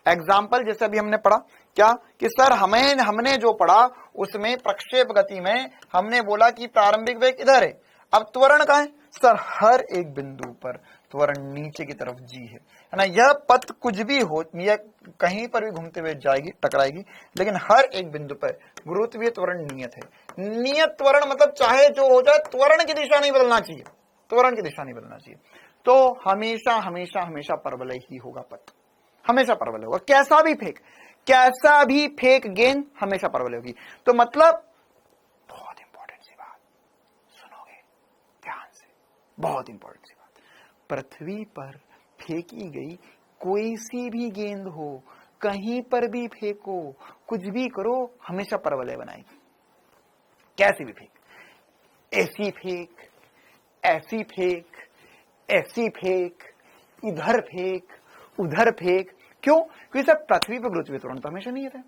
एग्जाम्पल जैसे अभी हमने पढ़ा क्या कि सर हमने जो पढ़ा उसमें प्रक्षेप गति में हमने बोला कि प्रारंभिक वेग इधर है, अब त्वरण कहां है? सर हर एक बिंदु पर त्वरण नीचे की तरफ जी है ना? यह पथ कुछ भी हो, यह कहीं पर भी घूमते हुए जाएगी, टकराएगी, लेकिन हर एक बिंदु पर गुरुत्वीय त्वरण नियत है। नियत त्वरण मतलब चाहे जो हो जाए त्वरण की दिशा नहीं बदलना चाहिए, त्वरण की दिशा नहीं बदलना चाहिए। तो हमेशा हमेशा हमेशा परवलय ही होगा, पथ हमेशा परवलय होगा। कैसा भी फेक गेंद हमेशा परवलय होगी। तो मतलब बहुत इंपॉर्टेंट सी बात सुनोगे ध्यान से, बहुत इंपॉर्टेंट सी बात, पृथ्वी पर फेंकी गई कोई सी भी गेंद हो, कहीं पर भी फेंको, कुछ भी करो, हमेशा परवलय बनाएगी। कैसी भी फेंक, ऐसी फेंक, ऐसी फेंक, ऐसी फेंक, इधर फेंक, उधर फेंक। क्यों? क्योंकि सर पृथ्वी पर गुरुत्वीय त्वरण तो हमेशा नियत है।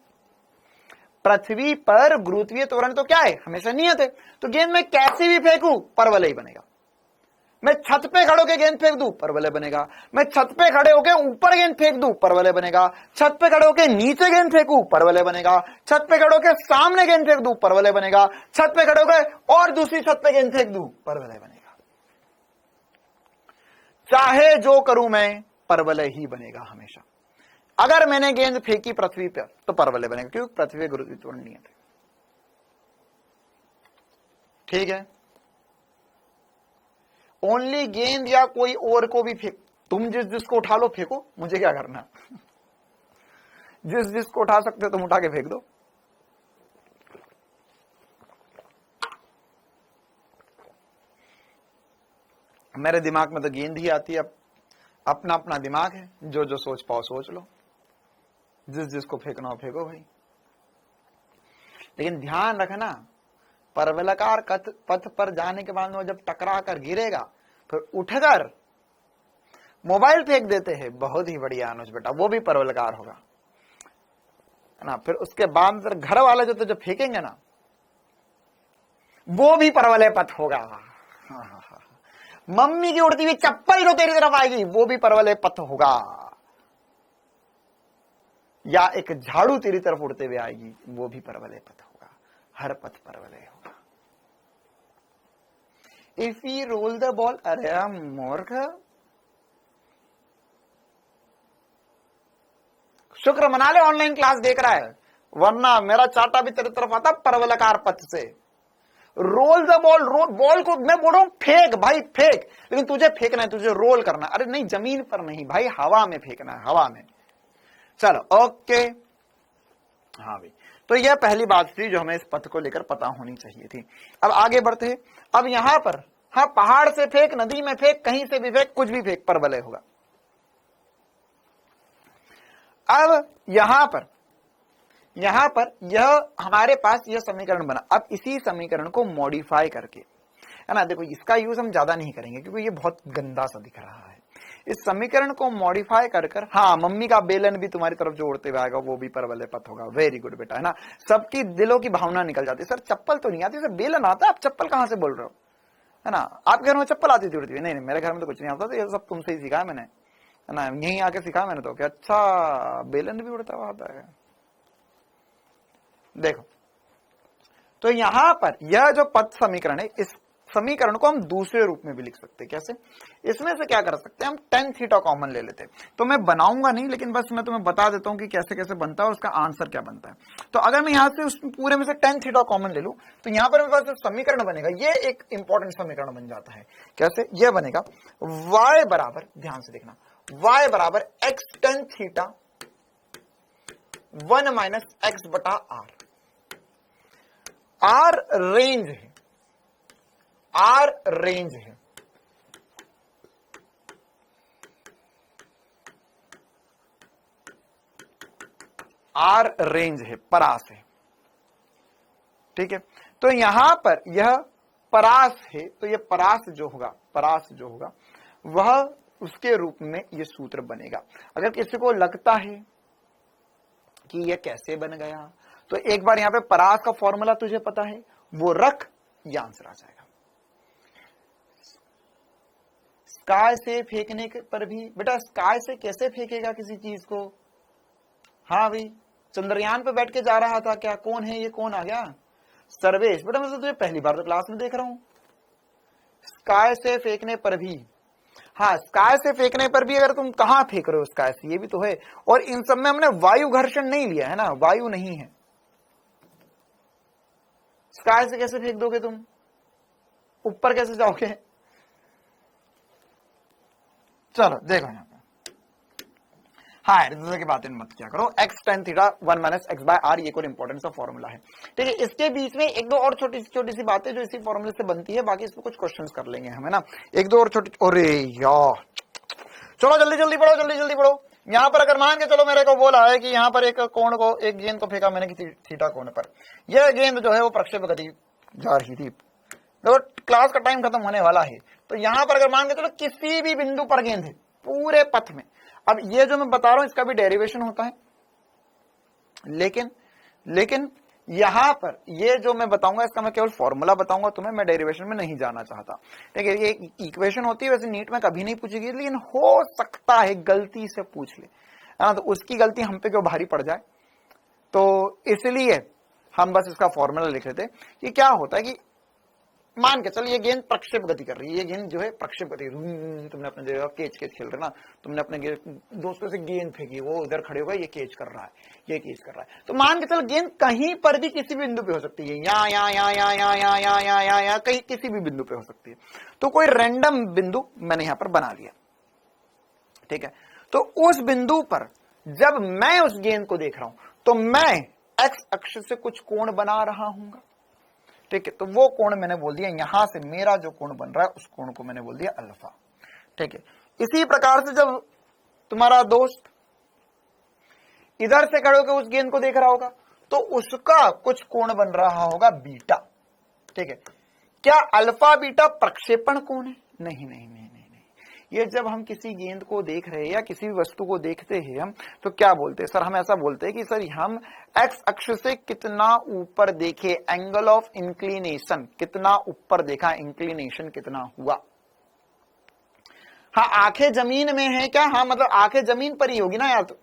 पृथ्वी पर गुरुत्वीय त्वरण तो क्या है? हमेशा नियत है। तो गेंद में कैसे भी फेंकू परवलय ही बनेगा। मैं छत पे खड़े होकर गेंद फेंक दूं, परवलय बनेगा। मैं छत पे खड़े होकर ऊपर गेंद फेंक दूं, परवलय बनेगा। छत पे खड़े होकर नीचे गेंद फेंकूं, परवलय बनेगा। छत पे खड़े होकर सामने गेंद फेंक दूं, परवलय बनेगा। छत पे खड़े होकर और दूसरी छत पे गेंद फेंक दूं, परवलय बनेगा। चाहे जो करूं मैं, परवलय ही बनेगा हमेशा। अगर मैंने गेंद फेंकी पृथ्वी पर तो परवलय बनेगा, क्योंकि पृथ्वी गुरुत्वाकर्षण नियत है। ठीक है, ओनली गेंद या कोई और को भी फेंक, तुम जिस जिसको उठा लो फेंको, मुझे क्या करना। जिस जिसको उठा सकते हो तुम उठा के फेंक दो। मेरे दिमाग में तो गेंद ही आती है, अपना अपना दिमाग है, जो जो सोच पाओ सोच लो, जिस जिसको फेंकना हो फेंको भाई। लेकिन ध्यान रखना, परवलयकार पथ पर जाने के बाद में जब टकरा कर गिरेगा, फिर उठकर मोबाइल फेंक देते हैं, बहुत ही बढ़िया अनुज बेटा, वो भी परवलयकार होगा, है ना। फिर उसके बाद फिर घर वाले जो फेंकेंगे ना, वो भी परवलय पथ होगा। हाँ। मम्मी की उड़ती हुई चप्पल जो तेरी तरफ आएगी, वो भी परवलय पथ होगा। या एक झाड़ू तेरी तरफ उड़ते हुए आएगी, वो भी परवलय पथ होगा। हर पथ परवलय होगा। If we roll the ball, अरे मूर्ख, शुक्र मना ले ऑनलाइन क्लास देख रहा है, वरना मेरा चाटा भी तेरी तरफ आता परवलयकार पथ से। रोल द बॉल, बॉल को मैं बोल रहा हूं फेंक भाई फेंक, लेकिन तुझे फेंकना है, तुझे रोल करना। अरे नहीं, जमीन पर नहीं भाई, हवा में फेंकना है, हवा में। चलो ओके, हाँ भाई। तो यह पहली बात थी जो हमें इस पथ को लेकर पता होनी चाहिए थी। अब आगे बढ़ते हैं। अब यहां पर, हाँ, पहाड़ से फेंक, नदी में फेंक, कहीं से भी फेंक, कुछ भी फेंक, परवलय होगा। अब यहां पर यह हमारे पास यह समीकरण बना। अब इसी समीकरण को मॉडिफाई करके, है ना, देखो इसका यूज हम ज्यादा नहीं करेंगे क्योंकि ये बहुत गंदा सा दिख रहा है। इस समीकरण को मॉडिफाई कर, हाँ, मम्मी का बेलन भी तुम्हारी तरफ जो उड़ते हुए आएगा, वो भी परवलय पथ होगा। वेरी गुड बेटा, है ना। सबकी दिलों की भावना निकल जाती है, सर चप्पल तो नहीं आती, सर बेलन आता है, आप चप्पल कहां से बोल रहे हो, है ना। आप घर में चप्पल आती थी उड़ती हुई? नहीं, मेरे घर में तो कुछ नहीं आता था, ये सब तुमसे ही सीखा है मैंने, है ना, यहीं आके सीखा मैंने तो, कि अच्छा बेलन भी उड़ता हुआ आता है। देखो, तो यहां पर यह जो पथ समीकरण है, इस समीकरण को हम दूसरे रूप में भी लिख सकते हैं। कैसे? इसमें से क्या कर सकते हैं हम, tan थीटा कॉमन ले लेते हैं। तो मैं बनाऊंगा नहीं, लेकिन बस मैं तुम्हें बता देता हूं कि कैसे कैसे बनता है और उसका आंसर क्या बनता है। तो अगर मैं यहां से उस पूरे में से tan थीटा कॉमन ले लूं, तो यहां पर मेरे पास समीकरण बनेगा, ये एक इंपॉर्टेंट समीकरण बन जाता है। कैसे? यह बनेगा y बराबर, ध्यान से देखना, y बराबर x tan theta 1 minus x बटा आर। आर रेंज है, आर रेंज है, आर रेंज है, परास है। ठीक है, तो यहां पर यह परास है, तो यह परास जो होगा वह उसके रूप में यह सूत्र बनेगा। अगर किसी को लगता है कि यह कैसे बन गया, तो एक बार यहां पे परास का फॉर्मूला तुझे पता है, वो रख, यह आंसर आ जाएगा। स्काई से फेंकने पर भी, बेटा स्काई से कैसे फेंकेगा किसी चीज को? हाँ भाई, चंद्रयान पे बैठ के जा रहा था क्या? कौन है ये, कौन आ गया? सर्वेश। बेटा मैं तो तुझे पहली बार तो क्लास में देख रहा हूं। स्काई से फेंकने पर भी, हाँ, स्काई से फेंकने पर भी अगर तुम कहां फेंक रहे हो स्काई से, ये भी तो है। और इन सब में हमने वायु घर्षण नहीं लिया है ना, वायु नहीं है। स्काई से कैसे फेंक दोगे तुम? ऊपर कैसे जाओगे? चलो देखो यहां पे, हाँ, दूसरे की बातें मत किया करो। x tan theta 1 minus X by R, ये कोई इंपॉर्टेंट सा फॉर्मूला है। ठीक है, इसके बीच में एक दो और छोटी सी बातें जो इसी फॉर्मूले से बनती है, बाकी इसमें कुछ क्वेश्चंस कर लेंगे हम, है ना। एक दो और छोटी, अरे यार, चलो जल्दी पढ़ो। यहां पर अगर मान के चलो मेरे को बोला है कि यहां पर एक गेंद को फेंका मैंने किसी थीटा कोण पर, यह गेंद जो है वो प्रक्षेप गति जा रही थी। देखो क्लास का टाइम खत्म होने वाला है, तो यहां पर अगर मान के चलो किसी भी बिंदु पर गेंद है पूरे पथ में। अब ये जो मैं बता रहा हूं इसका भी डेरिवेशन होता है, लेकिन यहां पर ये जो मैं बताऊंगा इसका मैं केवल फॉर्मूला बताऊंगा तुम्हें, मैं डेरिवेशन में नहीं जाना चाहता। ठीक है, ये इक्वेशन होती है, वैसे नीट में कभी नहीं पूछेगी, लेकिन हो सकता है गलती से पूछ ले, तो उसकी गलती हम पे क्यों भारी पड़ जाए, तो इसलिए हम बस इसका फॉर्मूला लिख लेते कि क्या होता है कि मान के चल ये गेंद प्रक्षेप गति कर रही है, ये गेंद जो है प्रक्षेप गति, तुमने अपने जगह केच खेल रहे ना, तुमने अपने दोस्तों से गेंद फेंकी, वो उधर खड़े होगा, ये केच कर रहा है, ये केच कर रहा है, तो मान के चल गेंद कहीं पर भी किसी भी बिंदु पे हो सकती है, या कहीं किसी भी बिंदु पे हो सकती है। तो कोई रैंडम बिंदु मैंने यहां पर बना लिया। ठीक है, तो उस बिंदु पर जब मैं उस गेंद को देख रहा हूं तो मैं एक्स अक्ष से कुछ कोण बना रहा हूंगा। ठीक है, तो वो कोण मैंने बोल दिया, यहां से मेरा जो कोण बन रहा है उस कोण को मैंने बोल दिया अल्फा। ठीक है, इसी प्रकार से जब तुम्हारा दोस्त इधर से खड़े होकर उस गेंद को देख रहा होगा तो उसका कुछ कोण बन रहा होगा बीटा। ठीक है, क्या अल्फा बीटा प्रक्षेपण कोण है? नहीं नहीं नहीं नहीं नहीं, ये जब हम किसी गेंद को देख रहे हैं या किसी भी वस्तु को देखते हैं हम, तो क्या बोलते हैं सर, हम ऐसा बोलते हैं कि सर हम एक्स अक्ष से कितना ऊपर देखे, एंगल ऑफ इंक्लिनेशन कितना ऊपर देखा, इंक्लिनेशन कितना हुआ। हाँ, आंखें जमीन में है क्या? हाँ, मतलब आंखें जमीन पर ही होगी ना यार, तो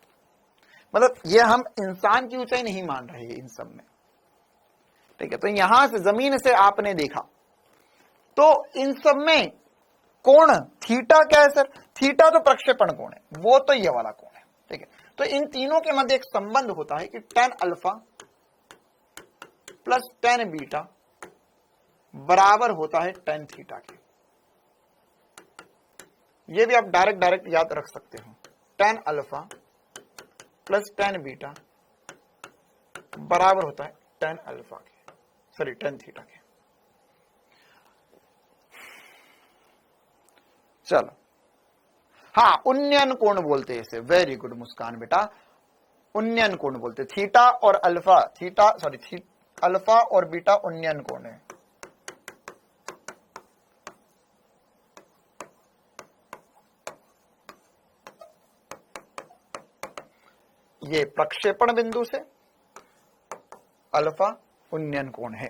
मतलब ये हम इंसान की ऊंचाई नहीं मान रहे इन सब में। ठीक है, तो यहां से जमीन से आपने देखा, तो इन सब में कोण थीटा क्या है सर? थीटा तो प्रक्षेपण कोण है, वो तो ये वाला कोण है। ठीक है, तो इन तीनों के मध्य एक संबंध होता है कि tan alpha plus tan beta बराबर होता है tan थीटा के। ये भी आप डायरेक्ट याद रख सकते हो, tan alpha plus tan beta बराबर होता है tan अल्फा के, सॉरी tan थीटा के। चलो, हाँ, उन्नयन कोण बोलते हैं इसे। वेरी गुड मुस्कान बेटा, उन्नयन कोण बोलते, थीटा और अल्फा, अल्फा और बीटा उन्नयन कोण है। ये प्रक्षेपण बिंदु से अल्फा उन्नयन कोण है।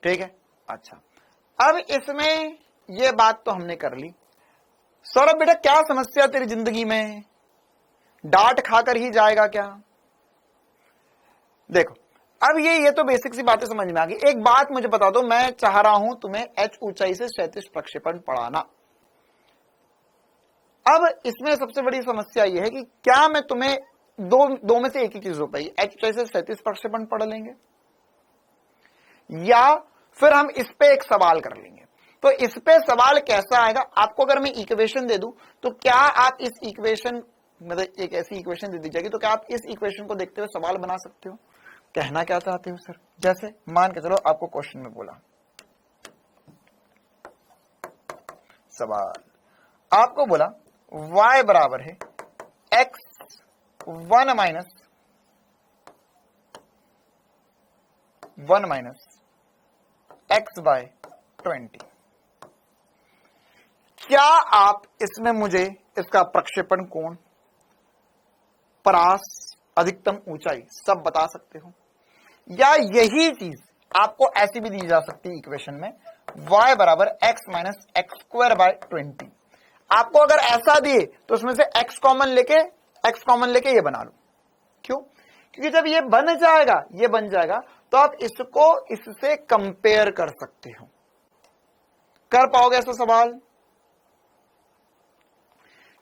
ठीक है, अच्छा, अब इसमें ये बात तो हमने कर ली। सौरभ बेटा क्या समस्या तेरी जिंदगी में, डांट खाकर ही जाएगा क्या? देखो, अब ये तो बेसिक सी बातें समझ में आ गई। एक बात मुझे बता दो, मैं चाह रहा हूं तुम्हें h ऊंचाई से क्षैतिज प्रक्षेपण पढ़ाना। अब इसमें सबसे बड़ी समस्या यह है कि क्या मैं तुम्हें दो में से एक ही चीज हो पाई, h ऊंचाई से क्षैतिज प्रक्षेपण पढ़ लेंगे या फिर हम इस पे एक सवाल कर लेंगे। तो इस पे सवाल कैसा आएगा, आपको अगर मैं इक्वेशन दे दूं तो क्या आप इस इक्वेशन, मतलब एक ऐसी इक्वेशन दे दी जाएगी तो क्या आप इस इक्वेशन को देखते हुए सवाल बना सकते हो? कहना क्या चाहते हो सर? जैसे मान के चलो आपको क्वेश्चन में बोला, सवाल आपको बोला y बराबर है x1 माइनस x बाय 20। क्या आप इसमें मुझे इसका प्रक्षेपण कोण, परास, अधिकतम ऊंचाई सब बता सकते हो? या यही चीज आपको ऐसी भी दी जा सकती है इक्वेशन में, y बराबर x minus x square bye 20। आपको अगर ऐसा दिए तो उसमें से x कॉमन लेके ये बना लो। क्यों? क्योंकि जब ये बन जाएगा तो आप इसको इससे कंपेयर कर सकते हो। कर पाओगे ऐसा सवाल?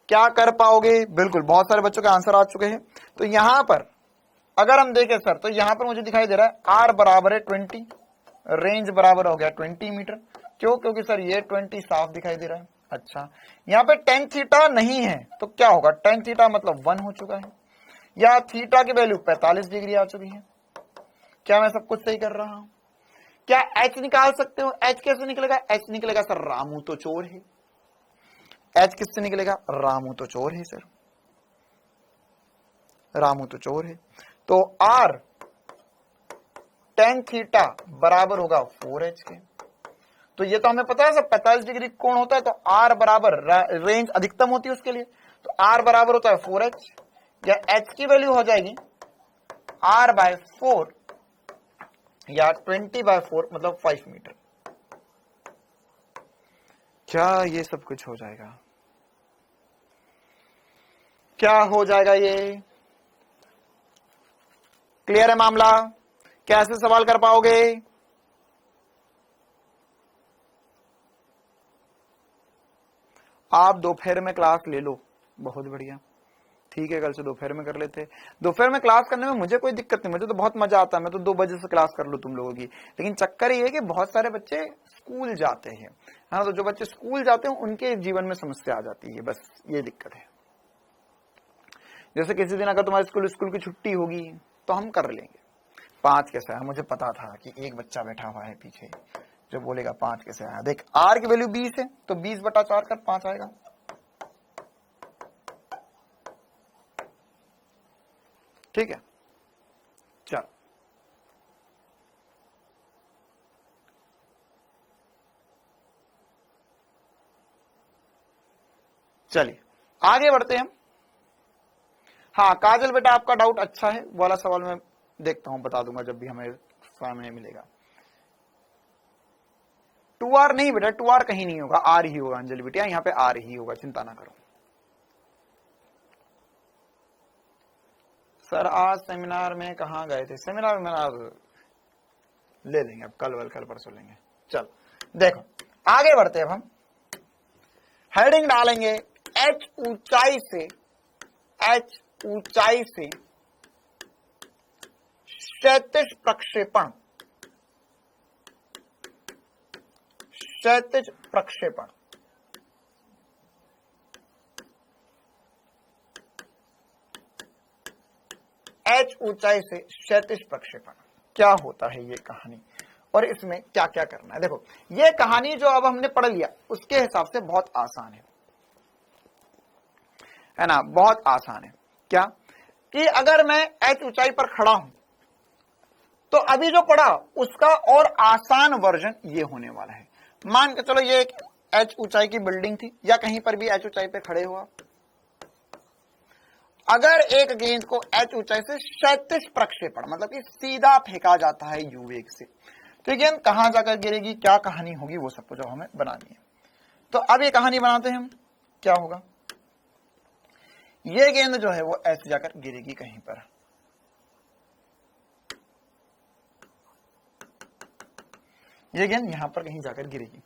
क्या कर पाओगे? बिल्कुल, बहुत सारे बच्चों के आंसर आ चुके हैं। तो यहां पर अगर हम देखें सर, तो यहां पर मुझे दिखाई दे रहा है r बराबर है 20, रेंज बराबर हो गया 20 मीटर। क्यों? क्योंकि सर ये 20 साफ दिखाई दे रहा है। अच्छा, यहां पे tan थीटा नहीं है तो क्या होगा, tan थीटा मतलब 1 हो चुका है, या थीटा की वैल्यू 45 डिग्री आ चुकी है। क्या मैं सब कुछ सही कर रहा हूं? क्या h निकाल सकते हो? h कैसे निकलेगा? h निकलेगा सर, रामू तो चोर है। h किससे निकलेगा? रामू तो चोर है सर, रामू तो चोर है। तो r tan थीटा बराबर होगा 4h के। तो ये तो हमें पता है सर 45 डिग्री कोण होता है, तो r बराबर, रेंज अधिकतम होती है उसके लिए, तो r बराबर होता है 4h, या h की वैल्यू हो जाएगी r/4 या 20/4 मतलब 5 मीटर। क्या ये सब कुछ हो जाएगा? क्या हो जाएगा? ये क्लियर है मामला? कैसे सवाल कर पाओगे? आप दोपहर में क्लास ले लो, बहुत बढ़िया, ठीक है, कल से दोपहर में कर लेते। दोपहर में क्लास करने में मुझे कोई दिक्कत नहीं, मुझे तो बहुत मजा आता है, मैं तो 2 बजे से क्लास कर लूं तुम लोगों की। लेकिन चक्कर ये है कि बहुत सारे बच्चे स्कूल जाते हैं, हाँ, तो जो बच्चे स्कूल जाते हैं उनके जीवन में समस्या आ जाती है, बस ये दिक्कत है। जैसे किसी दिन अगर तुम्हारे स्कूल की छुट्टी होगी तो हम कर लेंगे। 5 कैसे आया? मुझे पता था कि एक बच्चा बैठा हुआ है पीछे जो बोलेगा 5 कैसे आया। देख, r की वैल्यू 20 है तो 20/4 कर 5 आएगा। ठीक है, चल चलिए आगे बढ़ते हैं हम। हाँ काजल बेटा, आपका डाउट अच्छा है, वाला सवाल मैं देखता हूं, बता दूंगा जब भी हमें सामने मिलेगा। 2r नहीं बेटा, 2r कहीं नहीं होगा, r ही होगा अंजलि बेटा, यहाँ पे r ही होगा, चिंता ना करो। सर आज सेमिनार में कहाँ गए थे? सेमिनार में आज ले लेंगे, अब कल परसों लेंगे। चल देखो आगे बढ़ते हैं, अब हम हेडिंग डालेंगे h ऊंचाई से क्षैतिज प्रक्षेपण, क्षैतिज प्रक्षेपण। h ऊंचाई से क्षैतिज प्रक्षेपण क्या होता है ये कहानी, और इसमें क्या क्या करना है। देखो ये कहानी जो अब हमने पढ़ लिया उसके हिसाब से बहुत आसान है ना, बहुत आसान है। क्या कि अगर मैं h ऊंचाई पर खड़ा हूं तो अभी जो पढ़ा उसका और आसान वर्जन ये होने वाला है। मान के चलो ये एक h ऊंचाई की बिल्डिंग थी, या कहीं पर भी h ऊंचाई पे खड़े हुआ, अगर एक गेंद को h ऊंचाई से क्षैतिज प्रक्षेपण मतलब कि सीधा फेंका जाता है u वेग से, तो गेंद कहां जाकर गिरेगी, क्या कहानी होगी, वो सब कुछ हमें बनानी है। तो अब ये कहानी बनाते हैं हम। क्या होगा, ये गेंद जो है वो ऐसे जाकर गिरेगी कहीं पर, ये गेंद यहां पर कहीं जाकर गिरेगी।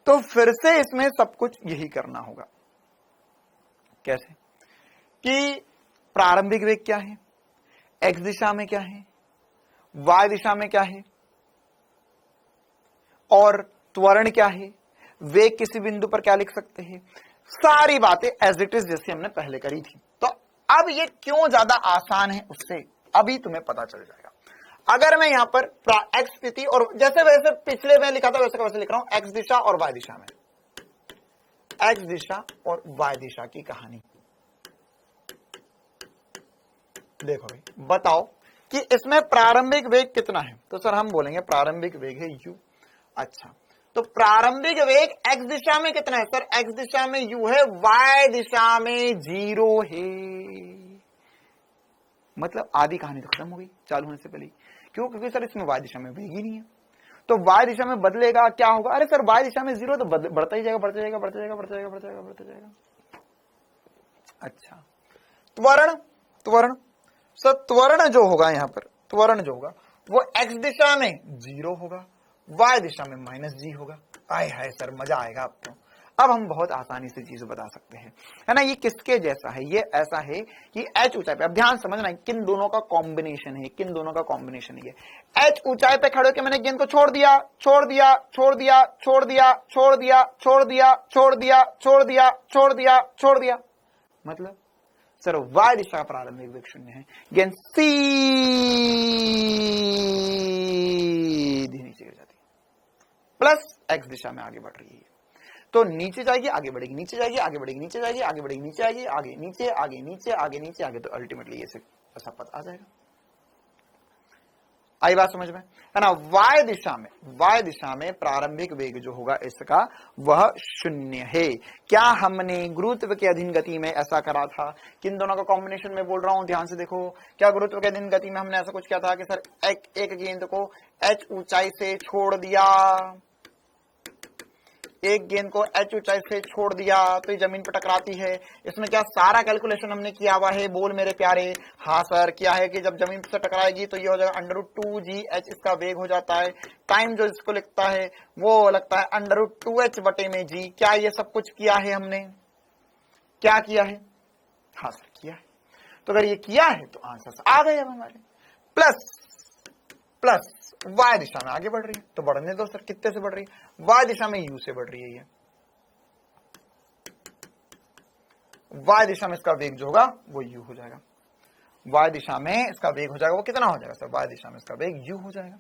तो फिर से इसमें सब कुछ यही करना होगा। कैसे कि प्रारंभिक वेग क्या है, x दिशा में क्या है, y दिशा में क्या है, और त्वरण क्या है, वेग किसी बिंदु पर क्या लिख सकते हैं, सारी बातें एज इट इज जैसी हमने पहले करी थी। तो अब ये क्यों ज्यादा आसान है उससे अभी तुम्हें पता चल जाएगा। अगर मैं यहां पर x स्थिति और जैसे वैसे पिछले में लिखा था वैसे वैसे लिख रहा हूं, x दिशा और y दिशा में, x दिशा और y दिशा की कहानी। देखो भाई बताओ कि इसमें प्रारंभिक वेग कितना है, तो सर हम बोलेंगे प्रारंभिक वेग है u। अच्छा तो प्रारंभिक वेग x दिशा में कितना है, सर x दिशा में u है, y दिशा में 0 है। मतलब आधी कहानी तो खत्म हो गई चालू होने से पहले। क्यों? क्योंकि सर इसमें y दिशा में वेग ही नहीं है, तो y दिशा में बदलेगा क्या होगा, अरे सर y दिशा में 0 तो बढ़ता ही जाएगा, बढ़ता जाएगा, बढ़ता जाएगा, बढ़ता जाएगा, बढ़ता जाएगा, बढ़ता जाएगा। अच्छा त्वरण, त्वरण सर त्वरण जो होगा यहां पर, त्वरण जो होगा वो x दिशा में 0 होगा, y दिशा में -g होगा। आए हाय सर मजा आएगा आपको। अब हम बहुत आसानी से चीज बता सकते हैं, है ना। ये किसके जैसा है, ये ऐसा है कि h ऊंचाई पे, अब ध्यान समझना किन दोनों का कॉम्बिनेशन है, किन दोनों का कॉम्बिनेशन है। h ऊंचाई पे खड़े होकर मैंने गेंद को छोड़ दिया, छोड़ दिया, छोड़ दिया, छोड़ दिया, छोड़ दिया, छोड़ दिया, छोड़ दिया, छोड़ दिया, छोड़ दिया, छोड़ दिया, मतलब सर y दिशा प्रारंभिक वेग 0 है, गेंद सीधी नीचे गिर जाती है, प्लस x दिशा में आगे बढ़ रही है, तो नीचे जाएगी आगे बढ़ेगी, नीचे जाएगी आगे बढ़ेगी, नीचे जाएगी आगे बढ़ेगी, नीचे आएगी आगे, नीचे आगे, नीचे आगे, नीचे आगे, तो अल्टीमेटली ये ऐसा पथ आ जाएगा। आई बात समझ में, है ना। y दिशा में प्रारंभिक वेग जो होगा इसका वह 0 है। क्या हमने गुरुत्व के अधीन गति में ऐसा करा था? किन दोनों का कॉम्बिनेशन में बोल रहा हूं, ध्यान से देखो। क्या गुरुत्व के अधीन गति में हमने ऐसा कुछ किया था कि सर एक गेंद को h ऊंचाई से छोड़ दिया, एक गेंद को h ऊंचाई से छोड़ दिया तो ये जमीन पर टकराती है। इसमें क्या सारा कैलकुलेशन हमने किया हुआ है? बोल मेरे प्यारे। हाँ सर, क्या है कि जब जमीन से टकराएगी तो ये हो जाएगा √2g h, इसका वेग हो जाता है। टाइम जो इसको लिखता है वो लगता है √2h बटे में g। क्या ये सब कुछ किया है हमने? क्या किया है? हाँ सर किया है। तो अगर ये किया है तो आंसर आ गए अब हमारे। प्लस y दिशा में आगे बढ़ रही है तो बढ़ने दो सर। कितने से बढ़ रही है? y दिशा में u से बढ़ रही है। ये y दिशा में इसका वेग जो होगा वो u हो जाएगा। y दिशा में इसका वेग हो जाएगा वो कितना हो जाएगा सर? y दिशा में इसका वेग u हो जाएगा।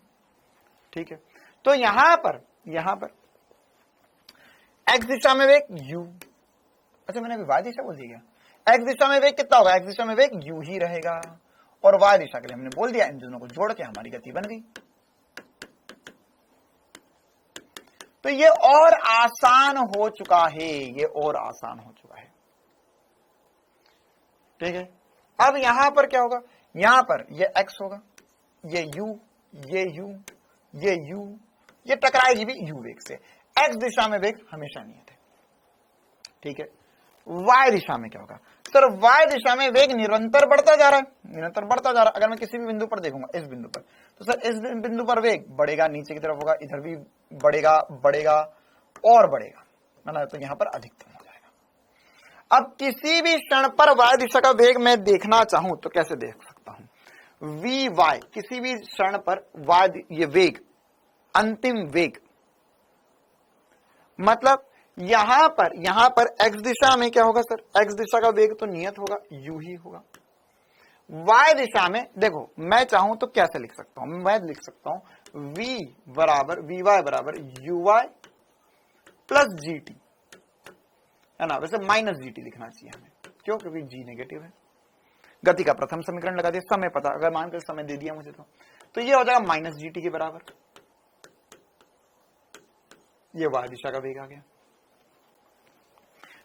ठीक है, तो यहां पर x दिशा में वेग u, अच्छा मैंने अभी y दिशा बोल दिया। x दिशा में वेग कितना होगा? x दिशा में वेग u ही रहेगा, और y दिशा के लिए हमने बोल दिया, इन दोनों को जोड़ के हमारी गति बन गई। तो ये और आसान हो चुका है, ये और आसान हो चुका है। ठीक है, अब यहां पर क्या होगा? यहां पर ये x होगा, ये u, ये u, ये u, ये टकराएगी भी u वेग से। x दिशा में वेग हमेशा नियत है। ठीक है, y दिशा में क्या होगा सर? y दिशा में वेग निरंतर बढ़ता जा रहा है, निरंतर बढ़ता जा रहा है। अगर मैं किसी भी बिंदु पर देखूंगा, इस बिंदु पर, तो सर इस बिंदु पर वेग बढ़ेगा, नीचे की तरफ होगा, इधर भी बढ़ेगा और बढ़ेगा, है ना। तो यहां पर अधिकतम हो जाएगा। अब किसी भी क्षण पर y दिशा का वेग मैं देखना चाहूं तो कैसे देख सकता हूं? vy, किसी भी क्षण पर y, ये वेग, अंतिम वेग, मतलब यहां पर x दिशा में क्या होगा सर? x दिशा का वेग तो नियत होगा, u ही होगा। y दिशा में देखो, मैं चाहूं तो कैसे लिख सकता हूं? मैं लिख सकता हूं vy बराबर uy प्लस gt, है ना। वैसे माइनस gt लिखना चाहिए हमें, क्यों? क्योंकि g नेगेटिव है। गति का प्रथम समीकरण लगा दिया, समय पता, अगर मानकर समय दे दिया मुझे तो ये हो जाएगा माइनस gt के बराबर। ये y दिशा का वेग आ गया।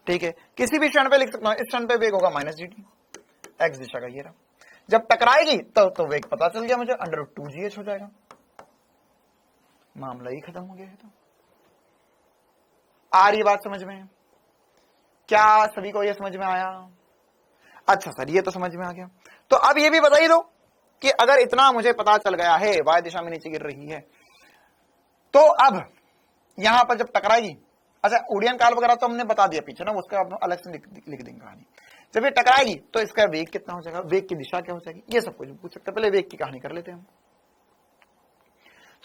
ठीक है, किसी भी क्षण पे लिख सकता हूं, इस क्षण पे वेग होगा माइनस gt, x दिशा का ये रहा। जब टकराएगी तो वेग पता चल गया मुझे, √2gh हो जाएगा। मामला ही खत्म हो गया है। तो आ रही बात समझ में? क्या सभी को ये समझ में आया? अच्छा सर, ये तो समझ में आ गया। तो अब ये भी बताइए दो कि अगर इतना मुझे पता चल गया है y दिशा में नीचे गिर रही है, तो अब यहां पर जब टकराएगी, अच्छा उड़ियन काल वगैरह तो हमने बता दिया पीछे ना, उसका अलग से लिख देंगे कहानी। जब ये टकराएगी तो इसका वेग कितना हो जाएगा, वेग की दिशा क्या हो जाएगी, ये सब कुछ पूछ सकते हैं। पहले वेग की कहानी कर लेते हैं हम।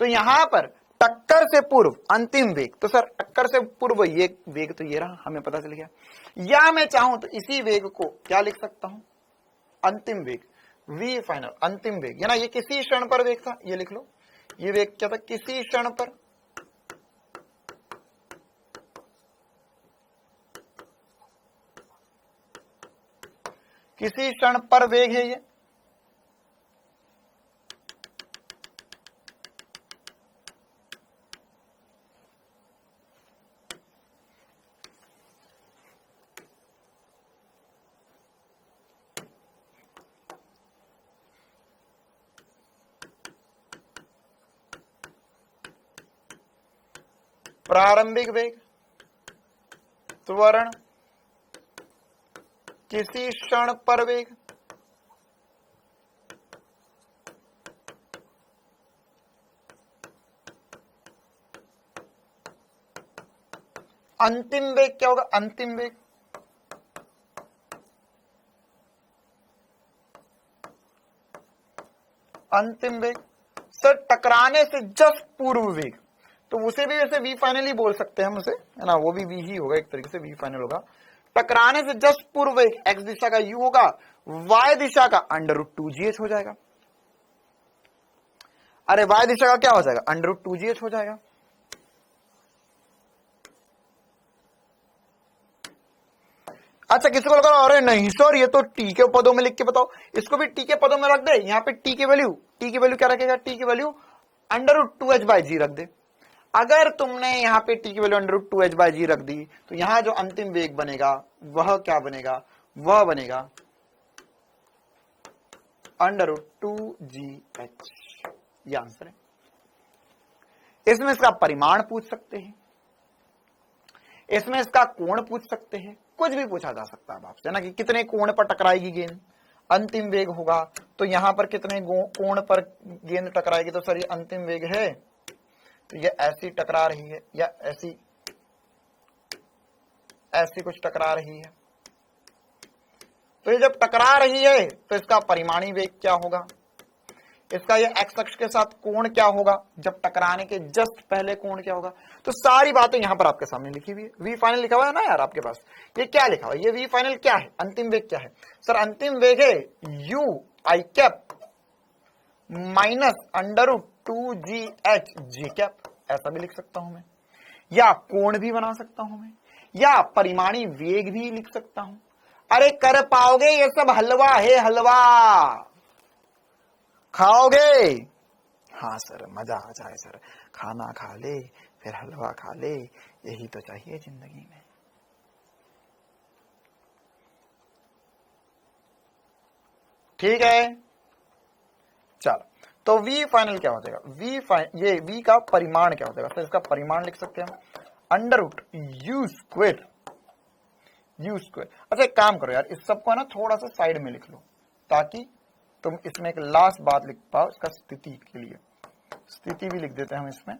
तो यहां पर टक्कर से पूर्व अंतिम वेग, तो सर टक्कर से पूर्व ये वेग तो ये रहा, हमें पता चल गया। या मैं चाहूं तो इसी वेग को क्या लिख सकता हूं? अंतिम वेग, v फाइनल, अंतिम वेग, है ना। ये किसी क्षण पर वेग था, ये लिख लो। ये वेग क्या था? किसी क्षण पर, किसी क्षण पर वेग है ये। प्रारंभिक वेग, त्वरण, किसी क्षण पर वेग, अंतिम वेग क्या होगा? अंतिम वेग, अंतिम वेग सर टकराने से जस्ट पूर्व वेग, तो उसे भी वैसे v फाइनल ही बोल सकते हैं हम उसे, है ना। वो भी v ही होगा, एक तरीके से v फाइनल होगा। टकराने से जस्ट पूर्व वेग x दिशा का u होगा, y दिशा का √2gh हो जाएगा। अरे y दिशा का क्या हो जाएगा? √2gh हो जाएगा। अच्छा किसी को लगा अरे नहीं सर ये तो टी के पदों में लिख के बताओ, इसको भी टी के पदों में रख दे। यहाँ पे टी की वैल्यू क्या रखेगा, टी की वैल्यू √2h/g रख दे। अगर तुमने यहाँ पे टी की वैल्यू √2h/g रख दी तो यहाँ जो अंतिम वेग बनेगा वह क्या बनेगा, वह बनेगा √2gh। ये आंसर है। इसमें इसका परिमाण पूछ सकते हैं, इसमें इसका कोण पूछ सकते हैं, कुछ भी पूछा जा सकता है आपसे ना कि कितने कोण पर टकराएगी गेंद। अंतिम वेग होगा तो यहां पर कितने कोण पर गेंद टकराएगी, तो सर ये अंतिम वेग है तो ये ऐसी टकरा रही है या ऐसी कुछ टकरा रही है। तो ये जब टकरा रही है तो इसका परिमाणी वेग क्या होगा, इसका ये एक्स अक्ष के साथ कोण क्या होगा, जब टकराने के जस्ट पहले कोण क्या होगा। तो सारी बातें यहां पर आपके सामने लिखी हुई है। वी फाइनल लिखा हुआ है ना यार आपके पास, ये क्या लिखा हुआ है, ये वी फाइनल क्या है, अंतिम वेग क्या है। सर अंतिम वेग है u i cap -√2gh j cap, ऐसा भी लिख सकता हूं मैं, या कोण भी बना सकता हूं मैं, या परिमाणी वेग भी लिख सकता हूं। अरे कर पाओगे ये सब, हलवा है हलवा, खाओगे। हाँ सर मजा आ जाए सर, खाना खा ले फिर हलवा खा ले, यही तो चाहिए जिंदगी में। ठीक है चलो, तो v फाइनल क्या हो जाएगा, ये v का परिमाण क्या हो जाएगा, सर इसका परिमाण लिख सकते हैं हम √u²। अच्छा एक काम करो यार, इस सबको ना थोड़ा सा साइड में लिख लो ताकि तुम इसमें एक लास्ट बात लिख पाओ, इसका स्थिति के लिए स्थिति भी लिख देते हैं हम इसमें,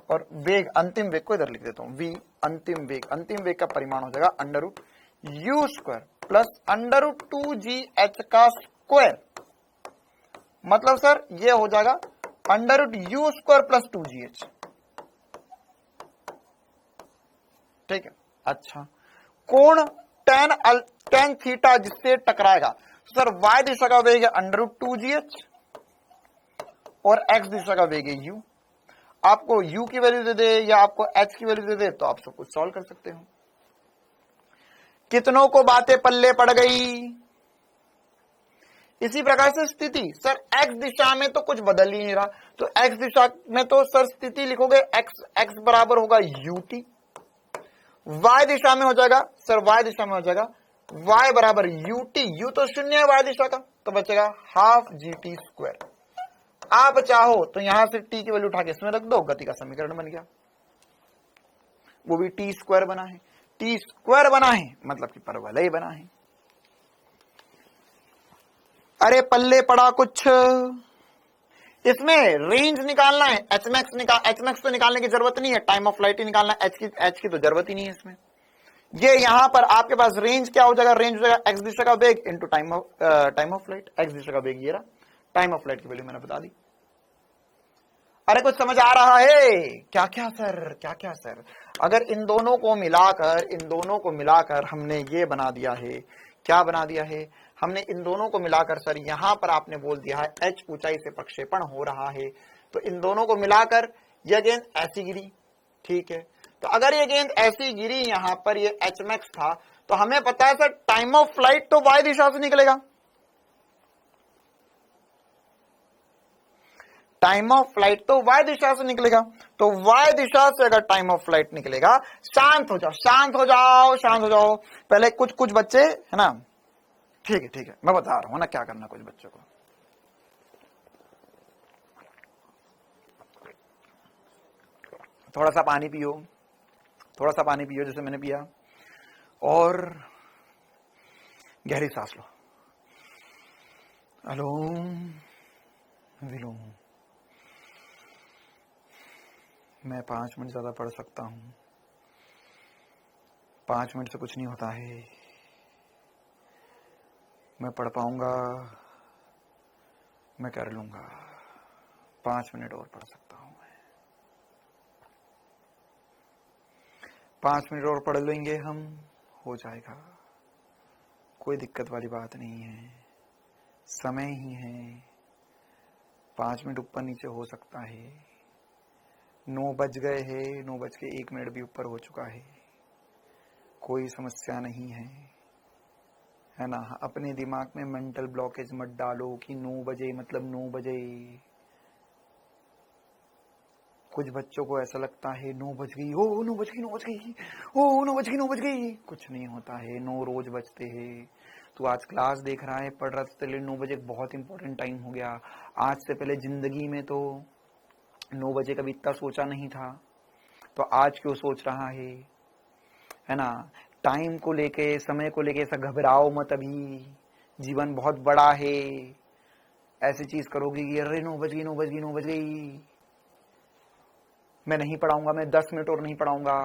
और वेग अंतिम वेग को इधर लिख देता हूं, v अंतिम वेग का परिमाण हो जाएगा √u² प्लस √2gh का स्क्वायर। मतलब सर ये हो जाएगा √u² प्लस 2gh। ठीक है। अच्छा कोण tan थीटा जिससे टकराएगा, सर y दिशा का वेग है √2gh और x दिशा का वेग है u। आपको u की वैल्यू दे दे या आपको h की वैल्यू दे दे तो आप सब कुछ सॉल्व कर सकते हो। कितनों को बातें पल्ले पड़ गई। इसी प्रकार से स्थिति, सर x दिशा में तो कुछ बदल ही नहीं रहा, तो x दिशा में तो सर स्थिति लिखोगे x बराबर होगा ut। y दिशा में हो जाएगा, सर y दिशा में हो जाएगा y बराबर ut, u तो शून्य है y दिशा का, तो बचेगा ½ gt²। आप चाहो तो यहां से t की वैल्यू उठा के इसमें रख दो, गति का समीकरण बन गया, वो भी t² बना है, t² बना है मतलब कि परवलय बना है। अरे पल्ले पड़ा कुछ, इसमें रेंज निकालना है, एचमैक्स तो निकालने की जरूरत नहीं है, टाइम ऑफ फ्लाइट ही निकालना है, एच की तो जरूरत ही नहीं है इसमें। ये यहां पर आपके पास रेंज क्या हो जाएगा, रेंज हो जाएगा एक्स दिशा का वेग into time of flight. X दिशा का वेग ये रहा, टाइम ऑफ फ्लाइट की वैल्यू मैंने बता दी। अरे कुछ समझ आ रहा है, क्या क्या सर, अगर इन दोनों को मिलाकर हमने ये बना दिया है, क्या बना दिया है हमने, इन दोनों को मिलाकर सर यहां पर आपने बोल दिया है h ऊंचाई से प्रक्षेपण हो रहा है, तो इन दोनों को मिलाकर यह गेंद ऐसी गिरी। ठीक है, तो अगर ये गेंद ऐसी गिरी, यहां पर ये hmax था, तो हमें पता है सर टाइम ऑफ फ्लाइट तो y दिशा से निकलेगा, टाइम ऑफ फ्लाइट तो y दिशा से निकलेगा, तो y दिशा से अगर टाइम ऑफ फ्लाइट निकलेगा, शांत हो जाओ, पहले कुछ बच्चे है ना, ठीक है मैं बता रहा हूं ना क्या करना कुछ बच्चों को। थोड़ा सा पानी पियो जैसे मैंने पिया, और गहरी सांस लो, अनुलोम विलोम। मैं 5 मिनट ज्यादा पढ़ सकता हूं, 5 मिनट से कुछ नहीं होता है, मैं पढ़ पाऊंगा, मैं कर लूंगा, 5 मिनट और पढ़ सकता हूं मैं, 5 मिनट और पढ़ लेंगे हम, हो जाएगा, कोई दिक्कत वाली बात नहीं है, समय ही है, 5 मिनट ऊपर नीचे हो सकता है, 9 बज गए हैं, 9 बज के 1 मिनट भी ऊपर हो चुका है, कोई समस्या नहीं है ना। अपने दिमाग में मेंटल ब्लॉकेज मत डालो कि 9 बजे मतलब 9 बजे। कुछ बच्चों को ऐसा लगता है 9 बज गई, ओ 9 बज गई, 9 बज गई, ओ 9 बज गई, 9 बज गई। कुछ नहीं होता है, 9 रोज बजते हैं। तू आज क्लास देख रहा है, पढ़ रहा था, तेरे लिए 9 बजे बहुत इंपॉर्टेंट टाइम हो गया। आज से पहले जिंदगी में तो 9 बजे कभी इतना सोचा नहीं था, तो आज क्यों सोच रहा है ना। टाइम को लेके, समय को लेके ऐसा घबराओ मत। अभी जीवन बहुत बड़ा है। ऐसी चीज करोगे कि अरे 9 बज गई, 9 बज गई, 9 बज गई, मैं नहीं पढ़ाऊंगा, मैं 10 मिनट और नहीं पढ़ाऊंगा,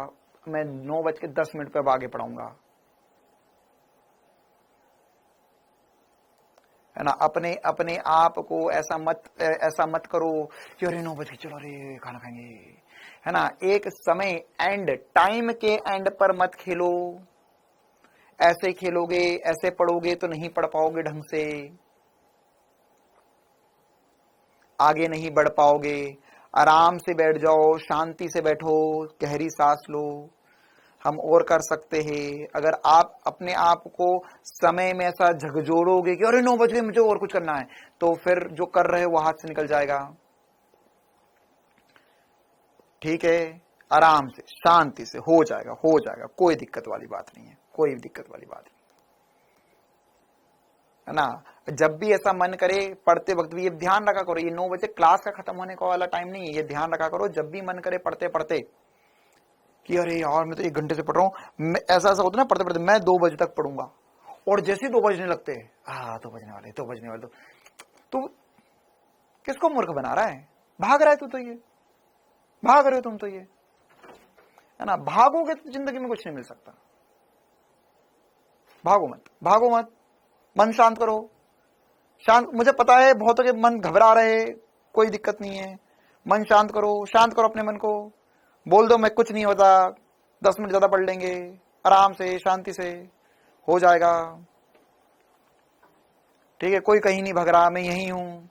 मैं 9:10 पे अब आगे पढ़ाऊंगा, है ना। अपने अपने आप को ऐसा मत करो कि अरे 9 बजे चलो, अरे खाना खाएंगे, है ना। एक समय एंड, टाइम के एंड पर मत खेलो। ऐसे खेलोगे, ऐसे पढ़ोगे तो नहीं पढ़ पाओगे ढंग से, आगे नहीं बढ़ पाओगे। आराम से बैठ जाओ, शांति से बैठो, गहरी सांस लो। हम और कर सकते हैं। अगर आप अपने आप को समय में ऐसा झकझोरोगे कि अरे 9 बज गए, मुझे और कुछ करना है, तो फिर जो कर रहे हो वो हाथ से निकल जाएगा। ठीक है, आराम से शांति से हो जाएगा, कोई दिक्कत वाली बात नहीं है, कोई दिक्कत वाली बात नहीं है ना। जब भी ऐसा मन करे पढ़ते वक्त भी ये ध्यान रखा करो, ये 9 बजे क्लास का खत्म होने का वाला टाइम नहीं है। ये ध्यान रखा करो जब भी मन करे पढ़ते पढ़ते कि अरे यार मैं तो 1 घंटे से पढ़ रहा हूं। ऐसा होता ना, पढ़ते पढ़ते मैं 2 बजे तक पढ़ूंगा, और जैसे ही 2 बजने लगते हैं, 2 बजने वाले, 2 बजने वाले, तो किसको मूर्ख बना रहा है? भाग रहा है तू तो, ये भाग रहे हो तुम तो, ये है ना। भागोगे तो जिंदगी में कुछ नहीं मिल सकता। भागो मत, भागो मत, मन शांत करो। मुझे पता है बहुतों के मन घबरा रहे, कोई दिक्कत नहीं है। मन शांत करो अपने मन को। बोल दो मैं कुछ नहीं होता, 10 मिनट ज्यादा पढ़ लेंगे, आराम से शांति से हो जाएगा। ठीक है, कोई कहीं नहीं भग रहा, मैं यही हूं,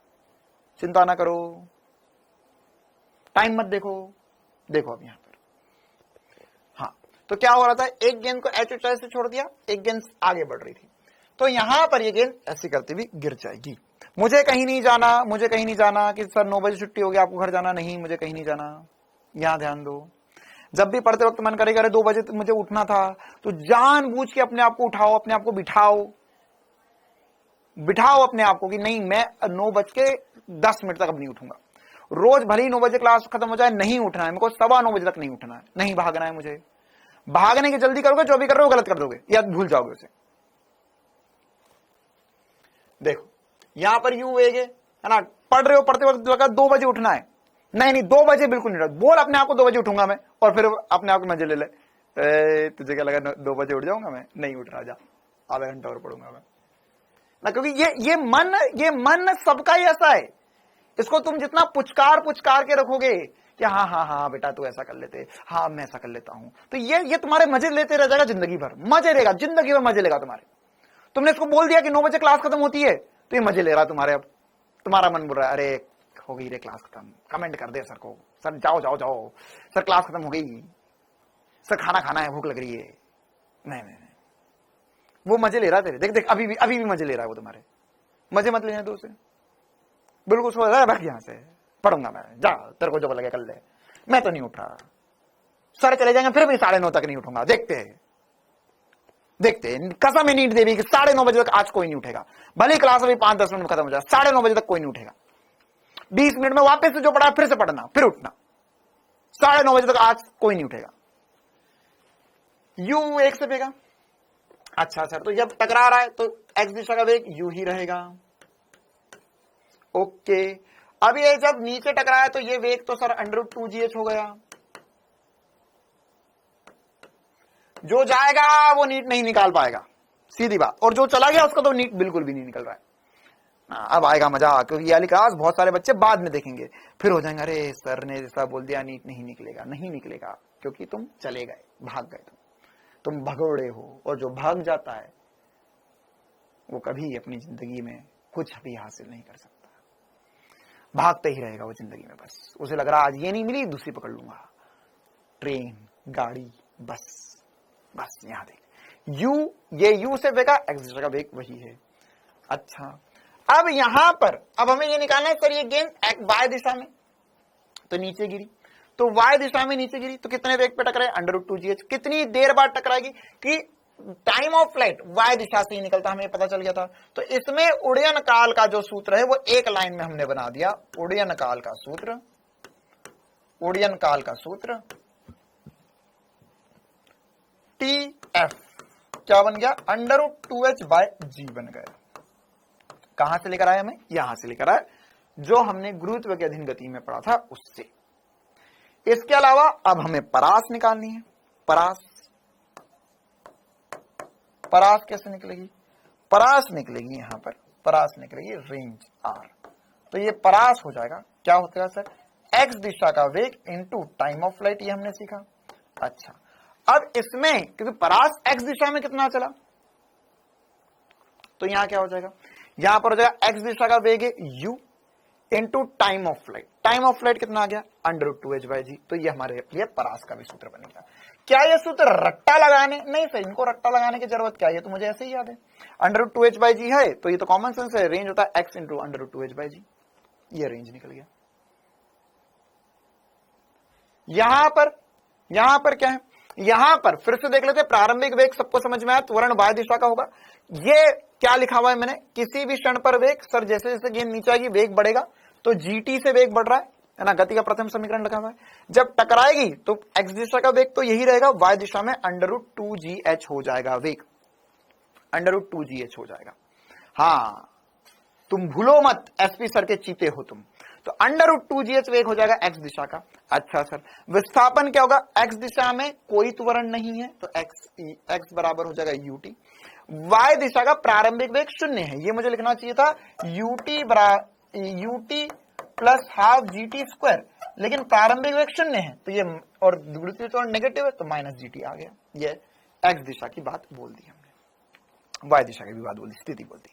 चिंता ना करो। टाइम मत देखो अब यहां पर। हाँ, तो क्या हो रहा था, एक गेंद को ऐसे ऊंचाई से छोड़ दिया, एक गेंद आगे बढ़ रही थी, तो यहां पर ये गेंद ऐसी करती हुई गिर जाएगी। मुझे कहीं नहीं जाना कि सर 9 बजे छुट्टी हो गई, आपको घर जाना, नहीं, मुझे कहीं नहीं जाना। यहां ध्यान दो। जब भी पढ़ते वक्त मन करेगा अरे 2 बजे मुझे उठना था, तो जानबूझ के अपने आप को उठाओ, अपने आप को बिठाओ अपने आप को कि नहीं, मैं 9:10 तक अब नहीं उठूंगा। रोज भले ही 9 बजे क्लास खत्म हो जाए, नहीं उठना है मेरे को, 9:15 बजे तक नहीं उठना है, नहीं भागना है मुझे। भागने की जल्दी करोगे, जो भी कर रहे हो गलत कर दोगे या भूल जाओगे उसे। देखो यहां पर यूं वेग है ना, पढ़ रहे हो, पढ़ते वक्त लगा 2 बजे उठना है, नहीं 2 बजे बिल्कुल नहीं, बोल अपने आप को 2 बजे उठूंगा मैं, और फिर अपने आप को मजे ले ले, तुझे क्या लगा 2 बजे उठ जाऊंगा मैं? नहीं उठ रहा, जा आधा घंटा और पढ़ूंगा मैं ना। क्योंकि ये मन सबका ही ऐसा है। इसको तुम जितना पुचकार के रखोगे कि हाँ बेटा तू ऐसा कर लेते, हाँ मैं ऐसा कर लेता हूं, तो ये तुम्हारे मजे लेते रह जाएगा जिंदगी भर, मजे लेगा, जिंदगी भर मजे लेगा तुम्हारे। तुमने इसको बोल दिया कि 9 बजे क्लास खत्म होती है, तो ये मजे ले रहा तुम्हारे। अब तुम्हारा मन बोल रहा है अरे हो गई रे क्लास खत्म, कमेंट कर दे सर को, सर जाओ सर क्लास खत्म हो गई, सर खाना खाना है, भूख लग रही है। नहीं, वो मजे ले रहा है तेरे, देख अभी भी मजे ले रहा है वो तुम्हारे। मजे मत लेने दो उसे, बिल्कुल सो रहा है, भाग यहां से, पढ़ूंगा मैं, जा तेरे को जो लगे कर ले, मैं तो नहीं उठ रहा। सर चले जाएंगे फिर भी 9:30 तक नहीं उठूंगा, देखते कसम में नींद देवी कि 9:30 बजे तक आज कोई नहीं उठेगा, भले क्लास अभी 5-10 मिनट में खत्म हो जाए, 9:30 बजे तक कोई नहीं उठेगा। 20 मिनट में वापस से जो पढ़ा फिर से पढ़ना, फिर उठना, 9:30 बजे तक आज कोई नहीं उठेगा। यू एक से पेगा। अच्छा सर, तो जब टकरा रहा है तो एक्स दिशा का वेग यू ही रहेगा। ओके, अब ये जब नीचे टकराया तो ये वेग तो सर √2gh हो गया। जो जाएगा वो नीट नहीं निकाल पाएगा, सीधी बात, और जो चला गया उसका तो नीट बिल्कुल भी नहीं निकल रहा है। अब आएगा मजा, क्योंकि ये वाली क्लास बहुत सारे बच्चे बाद में देखेंगे, फिर हो जाएंगे अरे सर ने जैसा बोल दिया नीट नहीं निकलेगा, क्योंकि तुम चले गए, भाग गए, तुम भगोड़े हो, और जो भाग जाता है वो कभी अपनी जिंदगी में कुछ भी हासिल नहीं कर सकता, भागते ही रहेगा वो जिंदगी में। बस उसे लग रहा आज ये नहीं मिली दूसरी पकड़ लूंगा, ट्रेन, गाड़ी, बस, बस यहां देख u, ये u से वेग, x दिशा का वेग वही है। अच्छा, अब यहां पर अब हमें ये निकालना है सर ये गेंद y दिशा में तो नीचे गिरी, तो y दिशा में नीचे गिरी तो कितने वेग पे टकराए, √2gh। कितनी देर बाद टकराएगी कि टाइम ऑफ फ्लाइट y दिशा से ही निकलता, हमें पता चल गया था। तो इसमें उड़यन काल का जो सूत्र है वो एक लाइन में हमने बना दिया। उड़यन काल का सूत्र, उड़यन काल का सूत्र TF क्या बन गया, √2h/g बन गया। कहां से लेकर आए, हमें यहां से लेकर आए, जो हमने गुरुत्व के अधीन गति में पढ़ा था उससे। इसके अलावा अब हमें परास निकालनी है। परास, परास कैसे निकलेगी, परास निकलेगी यहां पर, परास निकलेगी रेंज r। तो ये परास हो जाएगा, क्या होता है सर, x दिशा का वेग इनटू टाइम ऑफ फ्लाइट, ये हमने सीखा। अच्छा, अब इसमें क्योंकि परास x दिशा में कितना चला, तो यहां क्या हो जाएगा, यहां पर हो जाएगा x दिशा का वेग है u into time of flight. Time of flight कितना आ गया, √2h/g। तो ये हमारे लिए परास का भी सूत्र बनेगा। क्या ये सूत्र रट्टा लगाने, नहीं सर, इनको रट्टा लगाने की जरूरत क्या है, तो मुझे ऐसे ही याद है। √2h/g है तो ये तो कॉमन सेंस है, रेंज होता है x इंटू √2h/g। ये रेंज निकल गया। यहां पर क्या है, यहां पर फिर से देख लेते, प्रारंभिक वेग सबको समझ में आया, त्वरण y दिशा का होगा। ये क्या लिखा हुआ है मैंने, किसी भी क्षण पर वेग, सर जैसे जैसे गेंद नीचे आएगी वेग बढ़ेगा, तो gt से वेग बढ़ रहा है ना, गति का प्रथम समीकरण लिखा हुआ है। जब टकराएगी तो x दिशा का वेग तो यही रहेगा, y दिशा में √2gh हो जाएगा वेग, √2gh हो जाएगा। हाँ, तुम भूलो मत, एसपी सर के चीते हो तुम। तो √2gh वेग हो जाएगा x दिशा का। अच्छा सर, विस्थापन क्या होगा, x दिशा में कोई त्वरण नहीं है तो x बराबर हो जाएगा ut। y दिशा का प्रारंभिक वेग 0 है, ये मुझे लिखना चाहिए था ut प्लस हाफ GT², लेकिन प्रारंभिक वेग 0 है तो ये, और गुरुत्वीय त्वरण नेगेटिव है तो -gt आ गया। ये x दिशा की बात बोल दी हमने, y दिशा की भी बात बोल दी, स्थिति बोल दी।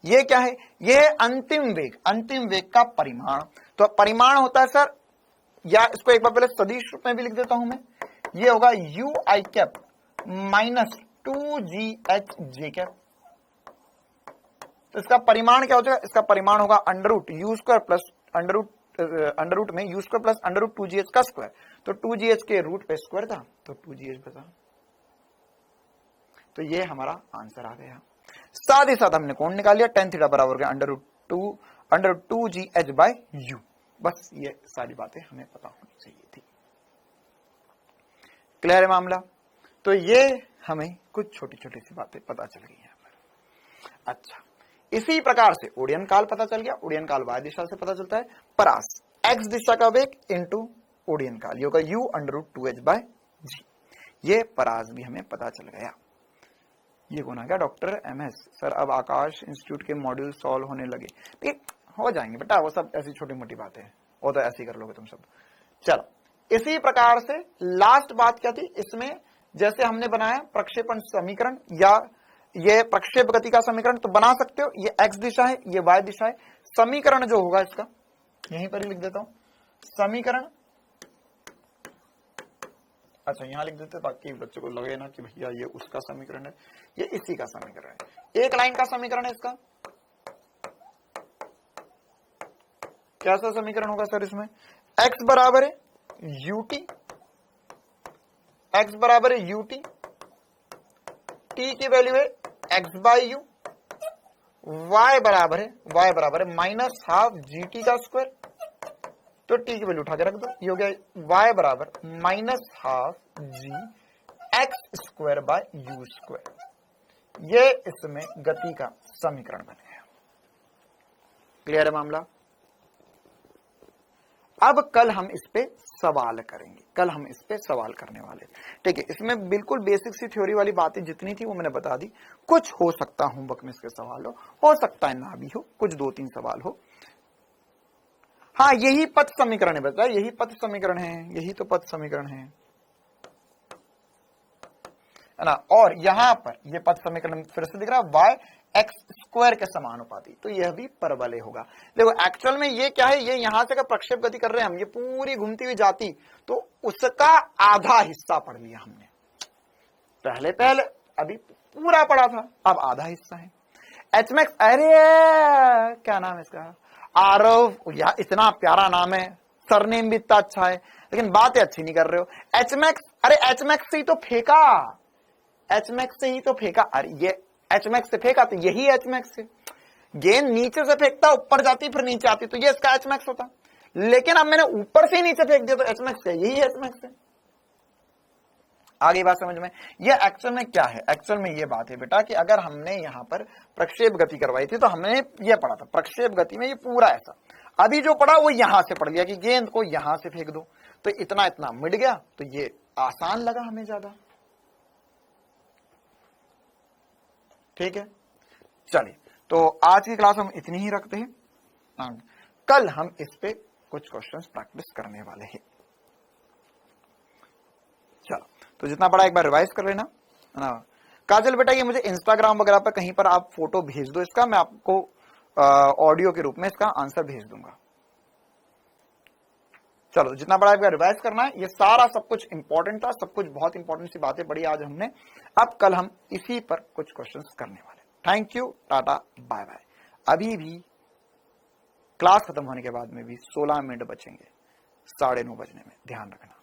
ये क्या है, ये है अंतिम वेग, अंतिम वेग का परिमाण। तो परिमाण होता है सर, या इसको एक बार पहले सदिश रूप में भी लिख देता हूं मैं, ये होगा ui कैप माइनस 2gh/j। तो इसका परिमाण क्या हो जाएगा, इसका परिमाण होगा √u² प्लस अंडर रूट में u² प्लस √2gh का स्क्वायर। तो 2gh के रूट पे स्क्वायर था तो 2gh बचा। तो ये हमारा आंसर आ गया। साथ ही साथ हमने कोण निकाल लिया, tan थीटा बराबर गया √2gh/u। बस ये सारी बातें हमें पता होनी चाहिए थी। क्लियर है मामला। तो ये हमें कुछ छोटी छोटी सी बातें पता चल गई यहाँ पर। अच्छा, इसी प्रकार से उड़यन काल पता चल गया, उड़यन काल y दिशा से पता चलता है। परास x दिशा का वेग इंटू उड़यन काल, ये होगा u √2h/g। ये परास भी हमें पता चल गया। ये कौन आ गया, डॉक्टर MS सर। अब आकाश इंस्टीट्यूट के मॉड्यूल सॉल्व होने लगे, ठीक हो जाएंगे बेटा, वो सब ऐसी छोटी मोटी बातें हैं, वो तो ऐसे ही कर लोगे तुम सब। चलो, इसी प्रकार से लास्ट बात क्या थी इसमें, जैसे हमने बनाया प्रक्षेपण समीकरण या ये प्रक्षेप गति का समीकरण, तो बना सकते हो। ये x दिशा है, ये y दिशा है। समीकरण जो होगा इसका यहीं पर ही लिख देता हूं, समीकरण। अच्छा, यहां लिख देते ताकि बच्चों को लगे ना कि भैया ये उसका समीकरण है, ये इसी का समीकरण है। एक लाइन का समीकरण है इसका। कैसा समीकरण होगा सर इसमें, x बराबर है ut, x बराबर है ut, t की वैल्यू है x/u, y बराबर है माइनस हाफ gt का स्क्वायर। तो t की वैल्यू उठा के रख दो, ये हो गया y बराबर माइनस हाफ g x²/u²। ये इसमें गति का समीकरण बन गया। क्लियर है मामला। अब कल हम इस पे सवाल करेंगे, कल हम इस पे सवाल करने वाले। ठीक है, इसमें बिल्कुल बेसिक सी थ्योरी वाली बातें जितनी थी वो मैंने बता दी। कुछ हो सकता होमवर्क में इसके सवाल हो सकता है ना भी हो, कुछ 2-3 सवाल हो। हाँ, यही पथ समीकरण है बता, यही पथ समीकरण है, यही तो पथ समीकरण है ना। और यहां पर ये पथ समीकरण फिर से दिख रहा है y x² के समानुपाती, तो यह भी परवलय होगा। देखो एक्चुअल में ये क्या है, ये यहां से अगर प्रक्षेप गति कर रहे हैं हम, ये पूरी घूमती हुई जाती, तो उसका आधा हिस्सा पढ़ लिया हमने, पहले पहले अभी पूरा पढ़ा था, अब आधा हिस्सा है। एचमैक्स, अरे क्या नाम है इसका, आरव, यार इतना प्यारा नाम है, सरनेम भी इतना अच्छा है, लेकिन बातें अच्छी नहीं कर रहे हो। एचमैक्स, अरे एचमैक्स से ही तो फेंका, एचमैक्स से ही तो फेंका, अरे ये एचमैक्स से फेंका तो यही एचमैक्स से। गेंद नीचे से फेंकता ऊपर जाती फिर नीचे आती तो ये इसका एचमैक्स होता, लेकिन अब मैंने ऊपर से ही नीचे फेंक दिया तो एचमैक्स है, यही एचमैक्स है। आगे बात समझ में, ये एक्चुअल में क्या है, एक्चुअल में ये बात है बेटा कि अगर हमने यहां पर प्रक्षेप गति करवाई थी तो हमने ये पढ़ा था प्रक्षेप गति में ये पूरा ऐसा, अभी जो पढ़ा वो यहां से पढ़ लिया कि गेंद को यहां से फेंक दो तो इतना इतना मिट गया, तो ये आसान लगा हमें ज्यादा। ठीक है, चलिए तो आज की क्लास हम इतनी ही रखते हैं, कल हम इस पे कुछ क्वेश्चंस प्रैक्टिस करने वाले हैं। चलो तो जितना पढ़ा एक बार रिवाइज कर लेना, है ना। काजल बेटा ये मुझे इंस्टाग्राम वगैरह पर कहीं पर आप फोटो भेज दो इसका, मैं आपको ऑडियो के रूप में इसका आंसर भेज दूंगा। चलो जितना पढ़ा एक बार रिवाइज करना है, ये सारा सब कुछ इंपॉर्टेंट था, सब कुछ बहुत इंपॉर्टेंट सी बातें पढ़ी आज हमने। अब कल हम इसी पर कुछ क्वेश्चंस करने वाले। Thank you, tata, bye bye. अभी भी क्लास खत्म होने के बाद में भी 16 मिनट बचेंगे 9:30 बजने में, ध्यान रखना।